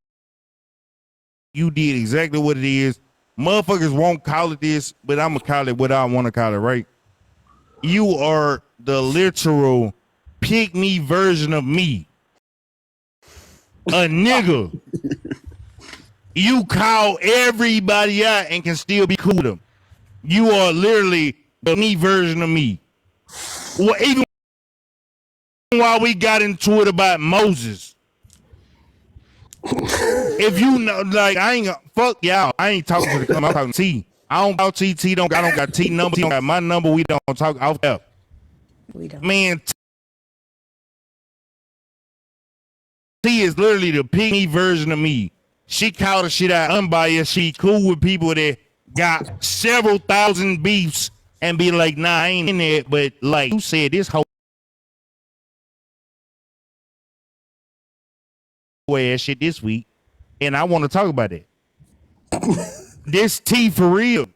You did exactly what it is. Motherfuckers won't call it this, but I'm going to call it what I want to call it, right? You are the literal pick-me version of me. A nigga. You call everybody out and can still be cool with them. You are literally the me version of me. Well, even while we got into it about Moses, if you know, like, I ain't fuck y'all. I ain't talking to the club. I'm talking to T. I don't got T. I don't got T number. T don't got my number. We don't talk off there. We don't. Man, T is literally the pygmy version of me. She called the shit out unbiased. She cool with people that got several thousand beefs and be like, nah, I ain't in there. But like you said, this whole ass shit this week, and I want to talk about it. This T for real.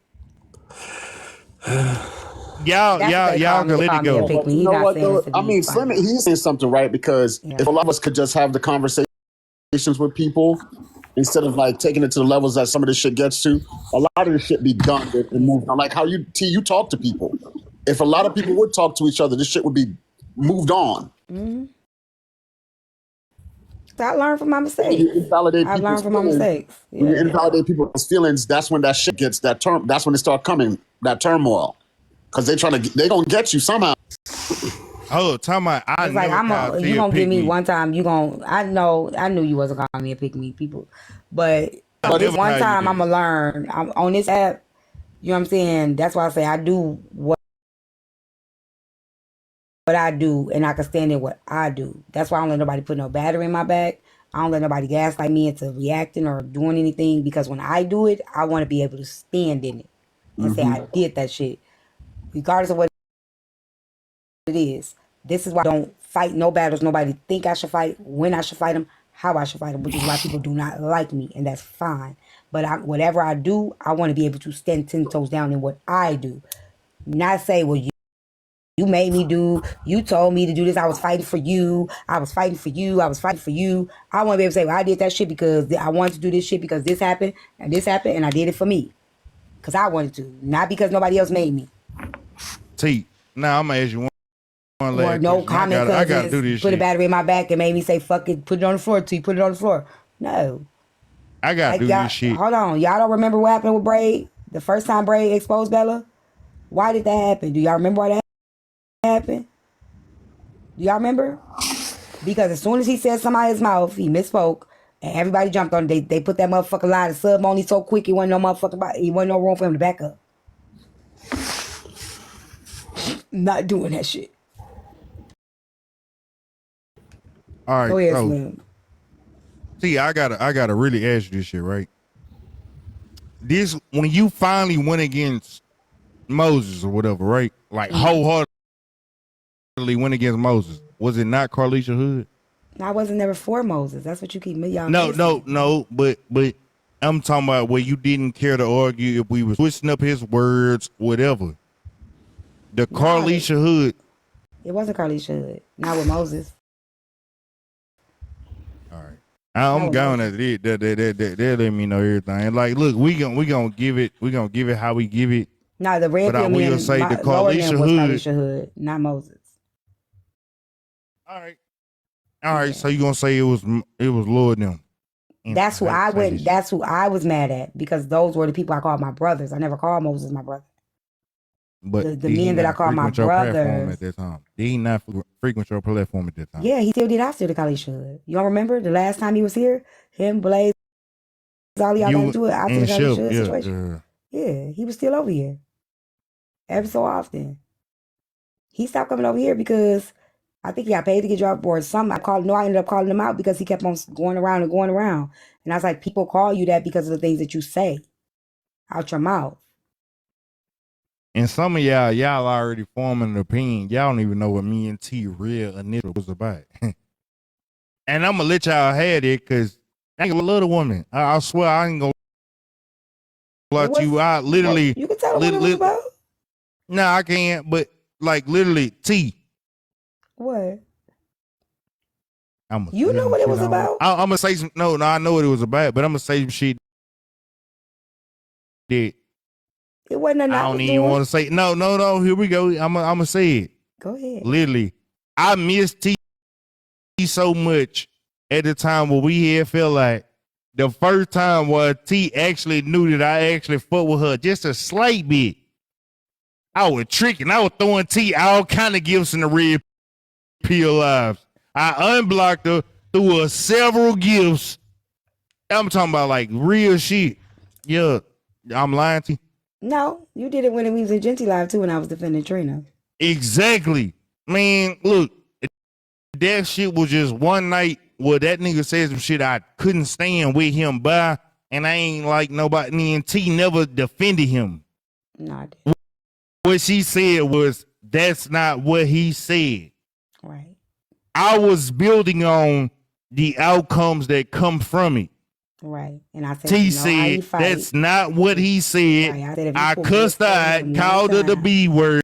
Y'all can let it go. You know what, though? I mean, Slim, he's saying something, right? Because if a lot of us could just have the conversations with people instead of like taking it to the levels that some of this shit gets to, a lot of this shit be done and moved on. Like how you talk to people. If a lot of people would talk to each other, this shit would be moved on. Mm-hmm. I learned from my mistakes. I learned from my mistakes. Yeah. When you invalidate people's feelings, that's when that shit gets that's when it start coming, that turmoil. Because they gonna get you somehow. Oh, talking about it's like you gonna get me one time. I knew you wasn't calling me a pick me, people. But this one time I'm gonna learn. I'm on this app, you know what I'm saying? That's why I say I do what I do, and I can stand in what I do. That's why I don't let nobody put no battery in my back. I don't let nobody gaslight me into reacting or doing anything, because when I do it, I want to be able to stand in it and say I did that shit, regardless of what it is. This is why I don't fight no battles nobody think I should fight, when I should fight them, how I should fight them, which is why people do not like me, and that's fine. But whatever I do, I want to be able to stand 10 toes down in what I do. Not say, well, you made me do, you told me to do this, I was fighting for you, I was fighting for you. I want to be able to say, well, I did that shit because I wanted to do this shit because this happened, and I did it for me. Because I wanted to, not because nobody else made me. T, now I'm going to ask you one last or no comment, I gotta do this put shit. a battery in my back and made me say, fuck it, put it on the floor, T, put it on the floor. No. I gotta do this shit. Hold on, y'all don't remember what happened with Braid? The first time Braid exposed Bella? Why did that happen? Do y'all remember why that happened? Do y'all remember? Because as soon as he said something out of his mouth, he misspoke, and everybody jumped on it. They put that motherfucker line of sub on him so quick, he wasn't no room for him to back up. Not doing that shit. All right, go ahead, Slim. See, I gotta really ask you this shit, right? This, when you finally went against Moses or whatever, right? Like wholeheartedly went against Moses. Was it not Carlisha Hood? I wasn't never for Moses. That's what you keep me. No. But I'm talking about where you didn't care to argue if we was switching up his words, whatever. The Carlisha Hood. It wasn't Carlisha Hood. Not with Moses. All right. I'm going at it. They let me know everything. Like, look, we gonna give it how we give it. No, the red But I pill will man, say the lower Carlisha name was Hood. Carlisha Hood, not Moses. All right. So you gonna say it was Lord them? That's who I went. That's who I was mad at because those were the people I called my brothers. I never called Moses my brother. But the men that I called my brothers at that time. Did he not frequent your platform at that time? Yeah, he still did after the Carlisha Hood. You don't remember the last time he was here? Him, Blaze, all y'all got into it after the Carlisha Hood situation. Yeah, he was still over here every so often. He stopped coming over here because I think he got paid to get dropped or something. I ended up calling him out because he kept on going around. And I was like, people call you that because of the things that you say out your mouth. And some of y'all already forming an opinion. Y'all don't even know what me and T real initial was about. And I'm gonna let y'all have it because I ain't gonna love the woman. I swear I ain't gonna lie to you. I literally you can tell what it was about. Nah, I can't, but like literally T. What? You know what it was about? I'm gonna say some no, I know what it was about, but I'm gonna say some shit that it wasn't enough. I don't even want to say no. Here we go. I'm gonna say it. Go ahead. Literally, I miss T so much at the time where we had felt like the first time where T actually knew that I actually fucked with her just a slight bit. I was tricking. I was throwing T all kind of gifts in the red pill lives. I unblocked her through several gifts. I'm talking about like real shit. Yeah, I'm lying to you. No, you did it when we was in Genty Live too when I was defending Trina. Exactly. Man, look, that shit was just one night where that nigga said some shit I couldn't stand with him by, and I ain't like nobody. Me and T never defended him. No, I didn't. What she said was, that's not what he said. Right. I was building on the outcomes that come from it. Right. And I said, T said, that's not what he said. Right. I cussed out, called her the B word.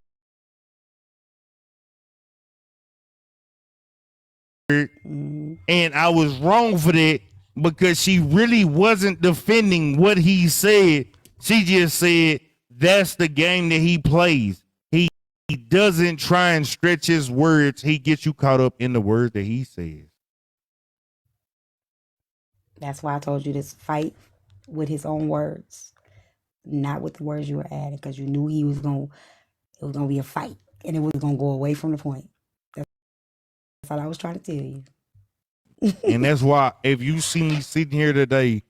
Mm-hmm. And I was wrong for that because she really wasn't defending what he said. She just said, that's the game that he plays. He doesn't try and stretch his words. He gets you caught up in the words that he says. That's why I told you this fight with his own words, not with the words you were adding, because you knew it was gonna be a fight and it was gonna go away from the point. That's all I was trying to tell you. And that's why if you see me sitting here today,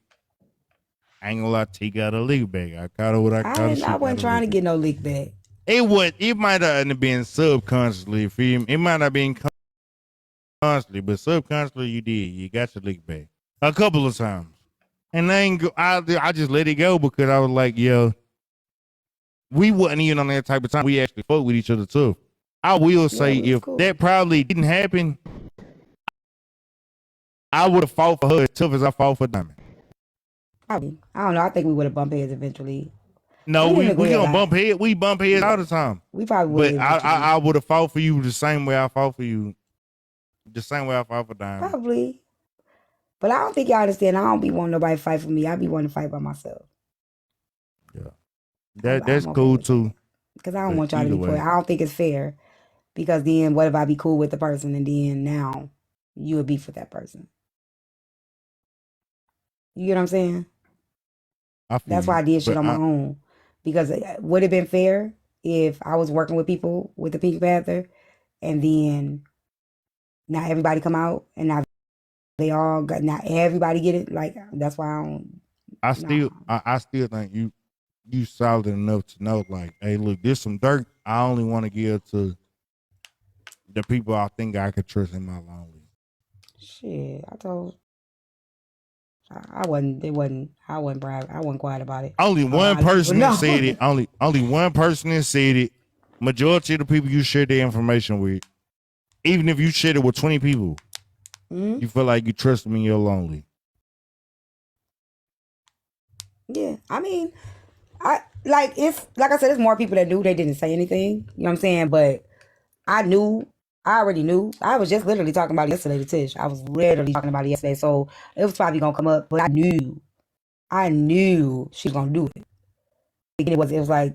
I ain't gonna lie, T got a lick back. I caught her what I caught her. I wasn't trying to get no lick back. It might have been subconsciously, feel me? It might not have been consciously, but subconsciously you did. You got your lick back a couple of times. And I just let it go because I was like, yo, we wasn't even on that type of time. We actually fought with each other too. I will say that probably didn't happen, I would have fought for her as tough as I fought for Diamond. I don't know. I think we would have bumped heads eventually. No, we gonna bump heads. We bump heads all the time. We probably would. But I would have fought for you the same way I fought for you. The same way I fought for Diamond. Probably. But I don't think y'all understand. I don't be wanting nobody to fight for me. I be wanting to fight by myself. Yeah. That's cool too. Because I don't want y'all to be cool. I don't think it's fair. Because then what if I be cool with the person and then now you would beef with that person? You get what I'm saying? That's why I did shit on my own. Because it would have been fair if I was working with people with the Pink Panther and then not everybody come out and now not everybody get it. Like, that's why I don't. I still think you solid enough to know, like, hey, look, there's some dirt I only want to give to the people I think I could trust in my long league. Shit, I wasn't brave. I wasn't quiet about it. Only one person that said it. Only one person that said it. Majority of the people you share their information with, even if you shared it with 20 people, you feel like you trust them in your lonely. Yeah, I mean, I like it's like I said, there's more people that knew they didn't say anything. You know what I'm saying? But I knew, I already knew. I was just literally talking about it yesterday to Tish. I was literally talking about it yesterday, so it was probably gonna come up. But I knew she was gonna do it. It was like,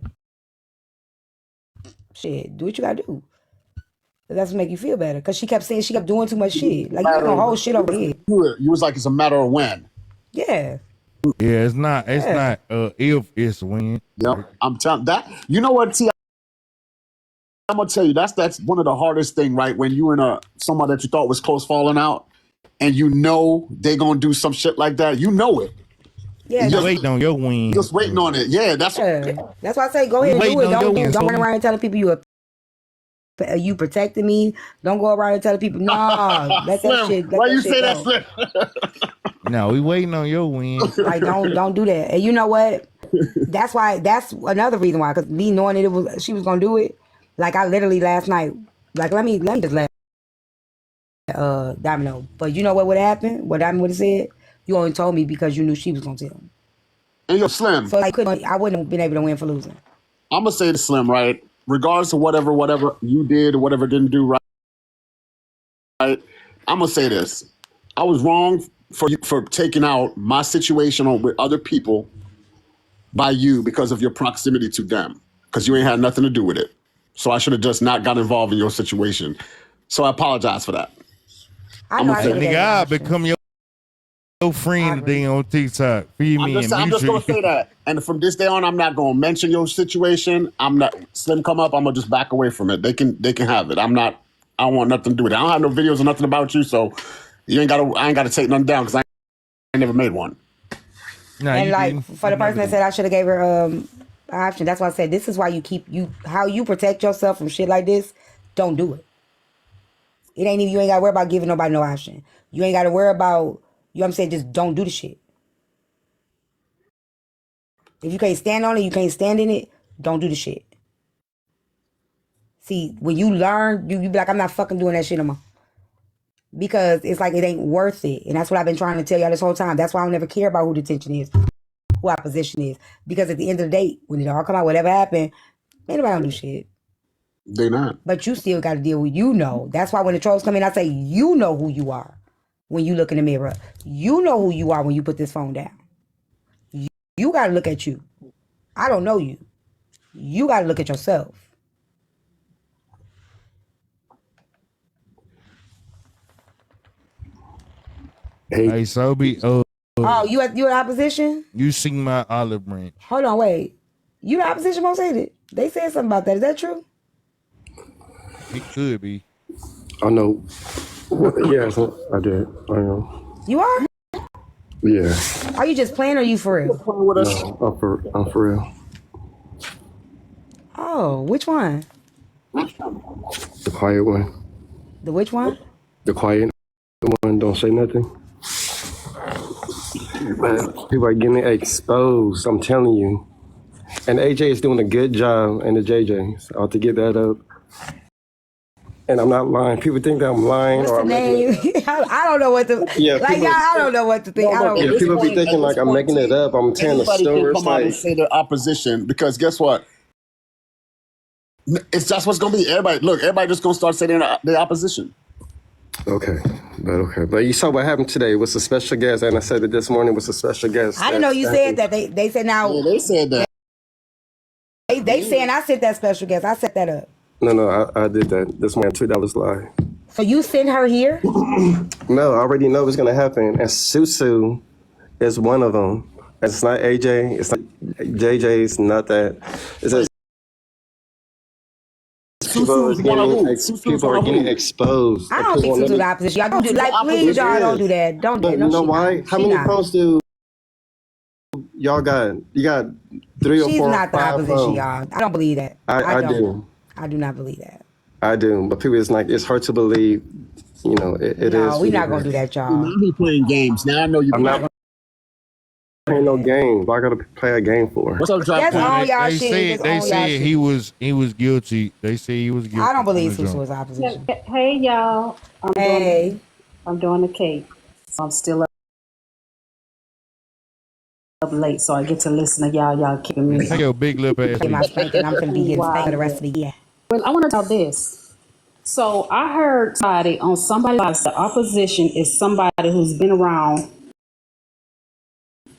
shit, do what you gotta do. That's what make you feel better. Cause she kept saying she kept doing too much shit. Like you Matter gonna of- hold shit over here. You was like, it's a matter of when. Yeah. Yeah, it's not Yeah. if, it's when. Yep. I'm telling that. You know what, T? I'm gonna tell you that's one of the hardest thing, right? When you in someone that you thought was close falling out, and you know they gonna do some shit like that. You know it. Yeah, You that's, waiting on your win. Just waiting on it. Yeah, that's yeah. That's why I say go We ahead and do waiting it. on your Don't win, run Tony. around telling people you protecting me. Don't go around and telling people, nah, let that Slim, shit. why Let you that say shit that, go. Slim? No, we waiting on your win. Like don't do that. And you know what? That's another reason why. Because me knowing that she was gonna do it. Like I literally last night. Like let me just let Diamond know. But you know what would happen? What Diamond would have said? You only told me because you knew she was gonna tell me. And yo, Slim. So I wouldn't have been able to win for losing. I'm gonna say to Slim, right? Regardless of whatever you did or whatever didn't do right, I'm gonna say this. I was wrong for taking out my situation with other people by you because of your proximity to them. Because you ain't had nothing to do with it. So I should have just not got involved in your situation. So I apologize for that. I know I Hey, should have gave nigga, her I'll option. become your friend today on TikTok. Feed me and I'm just gonna say that. And from this day on, I'm not gonna mention your situation. I'm not Slim come up, I'm gonna just back away from it. They can have it. I don't want nothing to do with it. I don't have no videos or nothing about you, so I ain't gotta take nothing down because I ain't never made one. Nah, and you like didn't. for the person that said I should have gave her an option, that's why I said this is why how you protect yourself from shit like this. Don't do it. It ain't even, you ain't gotta worry about giving nobody no option. You ain't gotta worry about, you know what I'm saying, just don't do the shit. If you can't stand on it, you can't stand in it, don't do the shit. See, when you learn, you be like, I'm not fucking doing that shit no more. Because it's like it ain't worth it. And that's what I've been trying to tell y'all this whole time. That's why I don't never care about who the tension is, who our position is. Because at the end of the day, when it all come out, whatever happened, ain't nobody don't do shit. They not. But you still got to deal with, you know. That's why when the trolls come in, I say, you know who you are when you look in the mirror. You know who you are when you put this phone down. You got to look at you. I don't know you. You got to look at yourself. Hey, Sobe, Oh, you in opposition? you see my olive branch. Hold on, wait. You the opposition won't say that. They said something about that. Is that true? It could be. I know. Yes, I did. I am. You are? Yeah. Are you just playing or you for real? No, I'm for real. Oh, which one? The quiet one. The which one? The quiet one. Don't say nothing. Man, people are getting exposed. I'm telling you. And AJ is doing a good job, and the JJs. I ought to get that up. And I'm not lying. People think that I'm lying. What's or the I'm name? I don't know what to. Yeah, like, people- I don't know what to think. I don't. Yeah, people be thinking like I'm making it up. I'm telling the Anybody can story. come out and say their opposition because guess what? It's just what's gonna be. Everybody just gonna start saying their opposition. Okay. But you saw what happened today with the special guest, and I said it this morning was a special guest. I didn't know you said that. They said now. Yeah, they said that. They saying I sent that special guest. I set that up. No, I did that this morning. $2 live. So you sent her here? No, I already know what's gonna happen. And Susu is one of them. It's not AJ. It's not JJ. It's not that. It's just people are getting exposed. I don't think Susu the opposition. Y'all don't do like, please, y'all don't do that. Don't do But that. you know why? How many phones do y'all got? You got 3 or 4 She's not the 5 opposition, phones. y'all. I don't believe that. I don't. do. I do not believe that. I do. But people, it's like, it's hard to believe. You know, it is. No, we're not going to do that, y'all. Now he playing games. Now I know you. I'm not playing no game. What I got to play a game for? What's up, Drop? That's all y'all They shit. said he was guilty. They said he was guilty. I don't believe on the Susu jump. was opposition. Hey y'all, I'm doing the cake. So I'm still up up late, so I get to listen to y'all. Y'all kicking me. Take your big lip ass. Get my spanking. I'm gonna be getting spanked for the rest of the year. Well, I want to tell this. So I heard somebody on somebody else. The opposition is somebody who's been around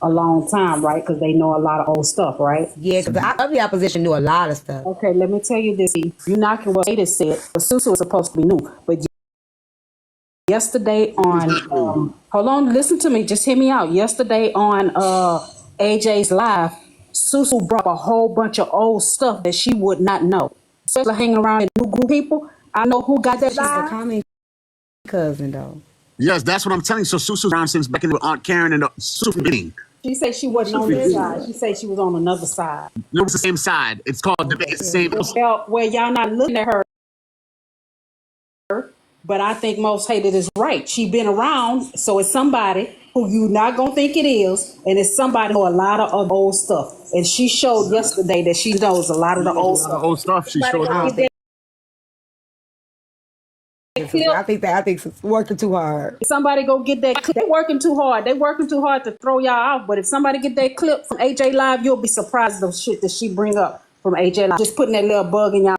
a long time, right? Because they know a lot of old stuff, right? Yeah, because the opposition knew a lot of stuff. Okay, let me tell you this. You're knocking what Ada said, but Susu was supposed to be new. But yesterday on, hold on, listen to me. Just hear me out. Yesterday on AJ's live, Susu brought a whole bunch of old stuff that she would not know. So hanging around with new group people. I know who got that She's a live. common cousin, though. Yes, that's what I'm telling you. So Susu's around since back in with Aunt Karen and Susu from beginning. She said she wasn't on this side. She said she was on another side. It was the same side. It's called it's the same. Well, y'all not looking at her, but I think most hated is right. She been around, so it's somebody who you not gonna think it is, and it's somebody who a lot of old stuff. And she showed yesterday that she knows a lot of the old stuff. Old stuff. She showed up. I think it's working too hard. Somebody go get that clip. They working too hard. They working too hard to throw y'all out. But if somebody get that clip from AJ Live, you'll be surprised of shit that she bring up from AJ Live. Just putting that little bug in y'all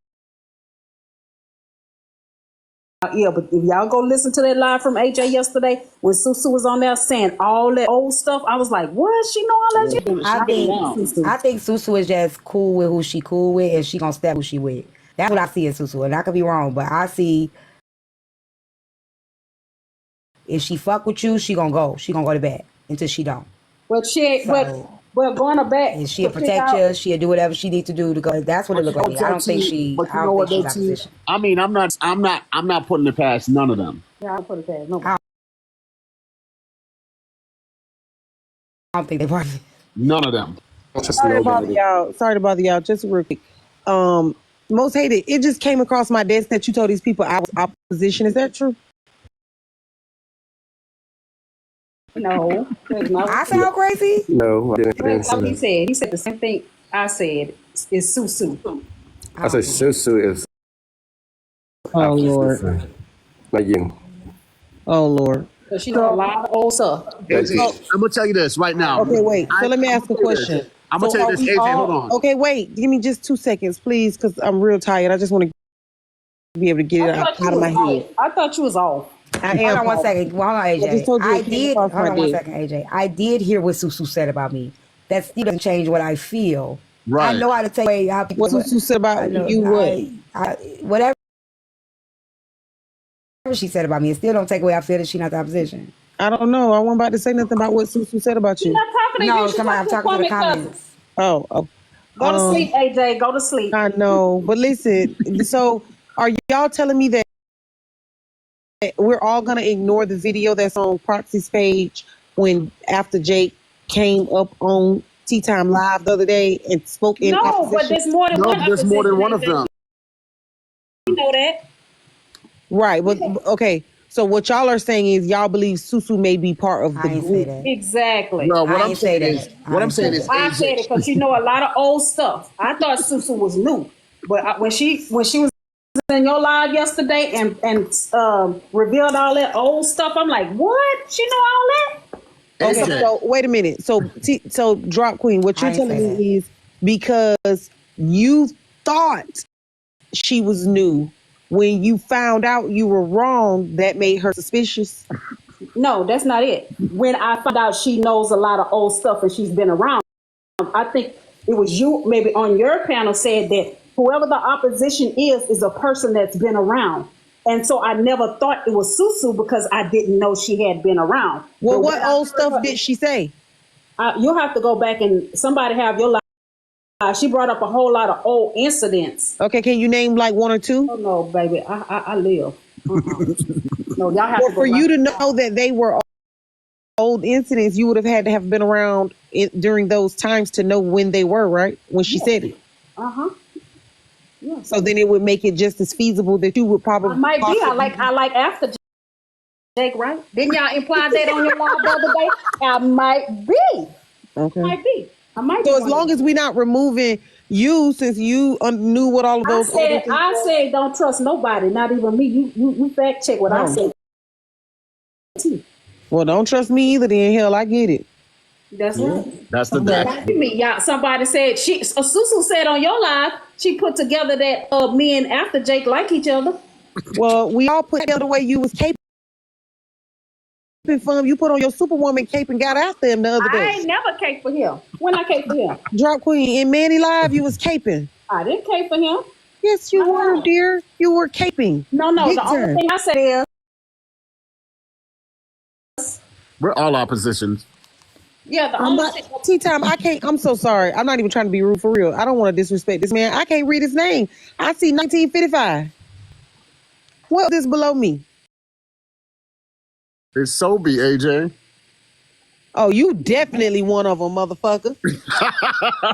ear. But if y'all go listen to that live from AJ yesterday, when Susu was on there saying all that old stuff, I was like, what? She know all that shit? I think Susu is just cool with who she cool with, and she gonna step who she with. That's what I see in Susu, and I could be wrong, but I see. If she fuck with you, she gonna go. She gonna go to bed until she don't. But she ain't. But going to bed. And she'll protect you. She'll do whatever she needs to do to go. That's what it looks like. I don't think she. But you know what they teach? I mean, I'm not putting it past none of them. Yeah, I'll put it past. No. I don't think they part of it. None of them. Sorry to bother y'all. Just real quick. Most hated. It just came across my desk that you told these people I was opposition. Is that true? No. I sound crazy? No, I didn't That's say what he that. said. He said the same thing I said. Is Susu. I said Susu is. Oh Lord. Like you. Oh Lord. So she got a lot of old stuff. AJ, I'm gonna tell you this right now. Okay, wait. So let me ask a question. I'm gonna tell you this, AJ. Hold on. Okay, wait. Give me just 2 seconds, please, because I'm real tired. I just want to be able to get it out of my head. I thought you was off. I am. Hold on 1 second. Hold on, AJ. I just told you it came across Hold my on 1 desk. second, AJ. I did hear what Susu said about me. That still doesn't change what I feel. Right. I know how to take away how people. What Susu said about you? What? Whatever she said about me, it still don't take away. I feel that she's not the opposition. I don't know. I wasn't about to say nothing about what Susu said about you. Not talking to No, you. She's I'm talking to the Kwame Cousins. comments. Oh. Go to sleep, AJ. Go to sleep. I know, but listen. So, are y'all telling me that we're all gonna ignore the video that's on Proxy's page when after Jake came up on Tea Time Live the other day and spoke in No, but there's more than one. There's more than one of them. You know that. Right, but okay. So what y'all are saying is y'all believe Susu may be part of the I ain't say group. that. Exactly. No, what I I'm ain't saying say is, that. what I'm saying is, I said it because you know a lot of old stuff. I thought Susu was new, but when she was in your live yesterday and revealed all that old stuff, I'm like, what? She know all that? Okay, AJ. so wait a minute. So Drop Queen, what you're I ain't telling say me is because you thought she was new. When you found out you were wrong, that made her suspicious. No, that's not it. When I found out she knows a lot of old stuff and she's been around, I think it was you maybe on your panel said that whoever the opposition is a person that's been around. And so I never thought it was Susu because I didn't know she had been around. Well, But what when I old heard stuff her- did she say? You'll have to go back and somebody have your live. She brought up a whole lot of old incidents. Okay, can you name like one or two? Oh no, baby, I live. No, y'all have Well, to go for you back. to know that they were old incidents, you would have had to have been around during those times to know when they were, right? When she said it. Yeah, So then it would make it just as feasible that you would probably. I might be. I like after Jake, right? Didn't y'all imply that on your live the other day? I might be. Okay. Might be. I might. So be as long as we're not removing you, since you knew what all of those. I said don't trust nobody, not even me. You fact check what I said. Well, don't trust me either. Then hell, I get it. That's right. That's the Okay. day. You mean y'all? Somebody said Susu said on your live she put together that men after Jake like each other. Well, we all put together the way you was caping from. You put on your Superwoman cape and got after him the other I day. ain't never cape for him. When I cape for him, Drop Queen in Manny Live, you was caping. I didn't cape for him. Yes, you were, dear. You were caping. No. Big The only time. thing I said is, We're all oppositions. yeah, the I'm only not thing. tea time. I can't. I'm so sorry. I'm not even trying to be rude for real. I don't want to disrespect this man. I can't read his name. I see 1955. What is below me? It's Sobe, AJ. Oh, you definitely one of them, motherfucker.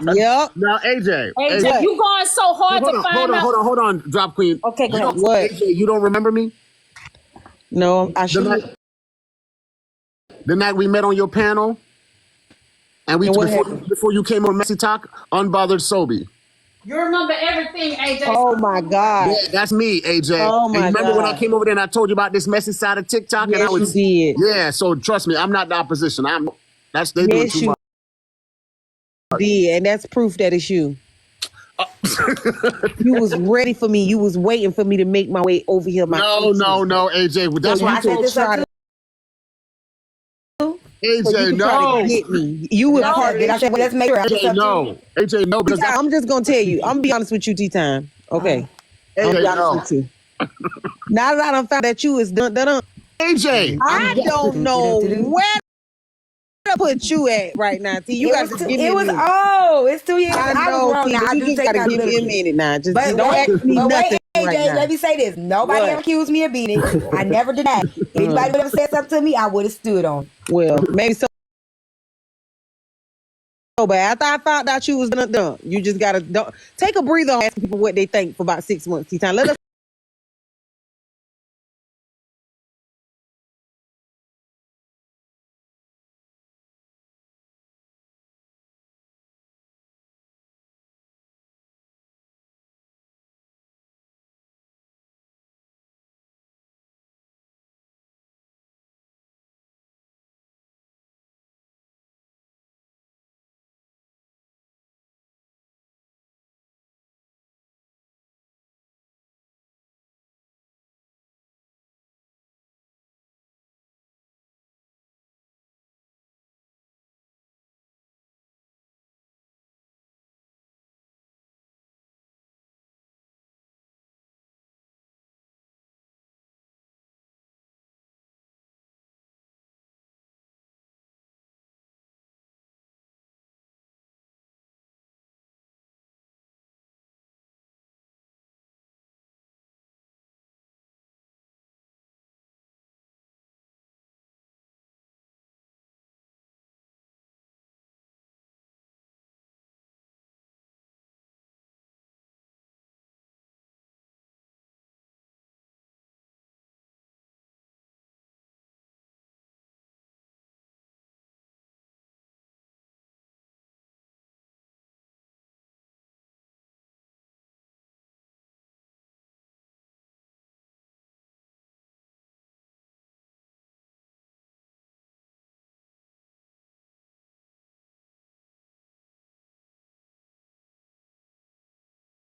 Yep. Now, AJ. AJ, you going so hard to find out. Hold on, Drop Queen. Okay, go ahead. What? AJ, you don't remember me? No, I should. The night we met on your panel, and before you came on Messy Talk, Unbothered Sobe. You remember everything, AJ. Oh my God. Yeah, that's me, AJ. Oh my and remember when I God. came over there and I told you about this messy side of TikTok? Yes, and I was, you did. Yeah, so trust me, I'm not the opposition. They doing Yes, too you much. did, and that's proof that it's you. You was ready for me. You was waiting for me to make my way over here. No, AJ. That's why I told you. AJ, no. Get me. You were part of it. I said, well, let's make sure. AJ, no. AJ, no. Because I'm just gonna tell you. I'm gonna be honest with you, T-Time. Okay. I'm AJ, be honest with you. Now that I done found that you is done. AJ, I don't know where to put you at right now, T. You got to give me a minute. It's 2 years. I know, was wrong T, now. but I you do just take gotta give me a minute now. Just don't ask me nothing AJ, right now. let me say this. Nobody What? ever accused me of beating it. I never denied it. Anybody would ever said something to me, I would have stood on it. Well, maybe so. But after I found out you was done, you just gotta take a breather on asking people what they think for about 6 months. T-Time. Let us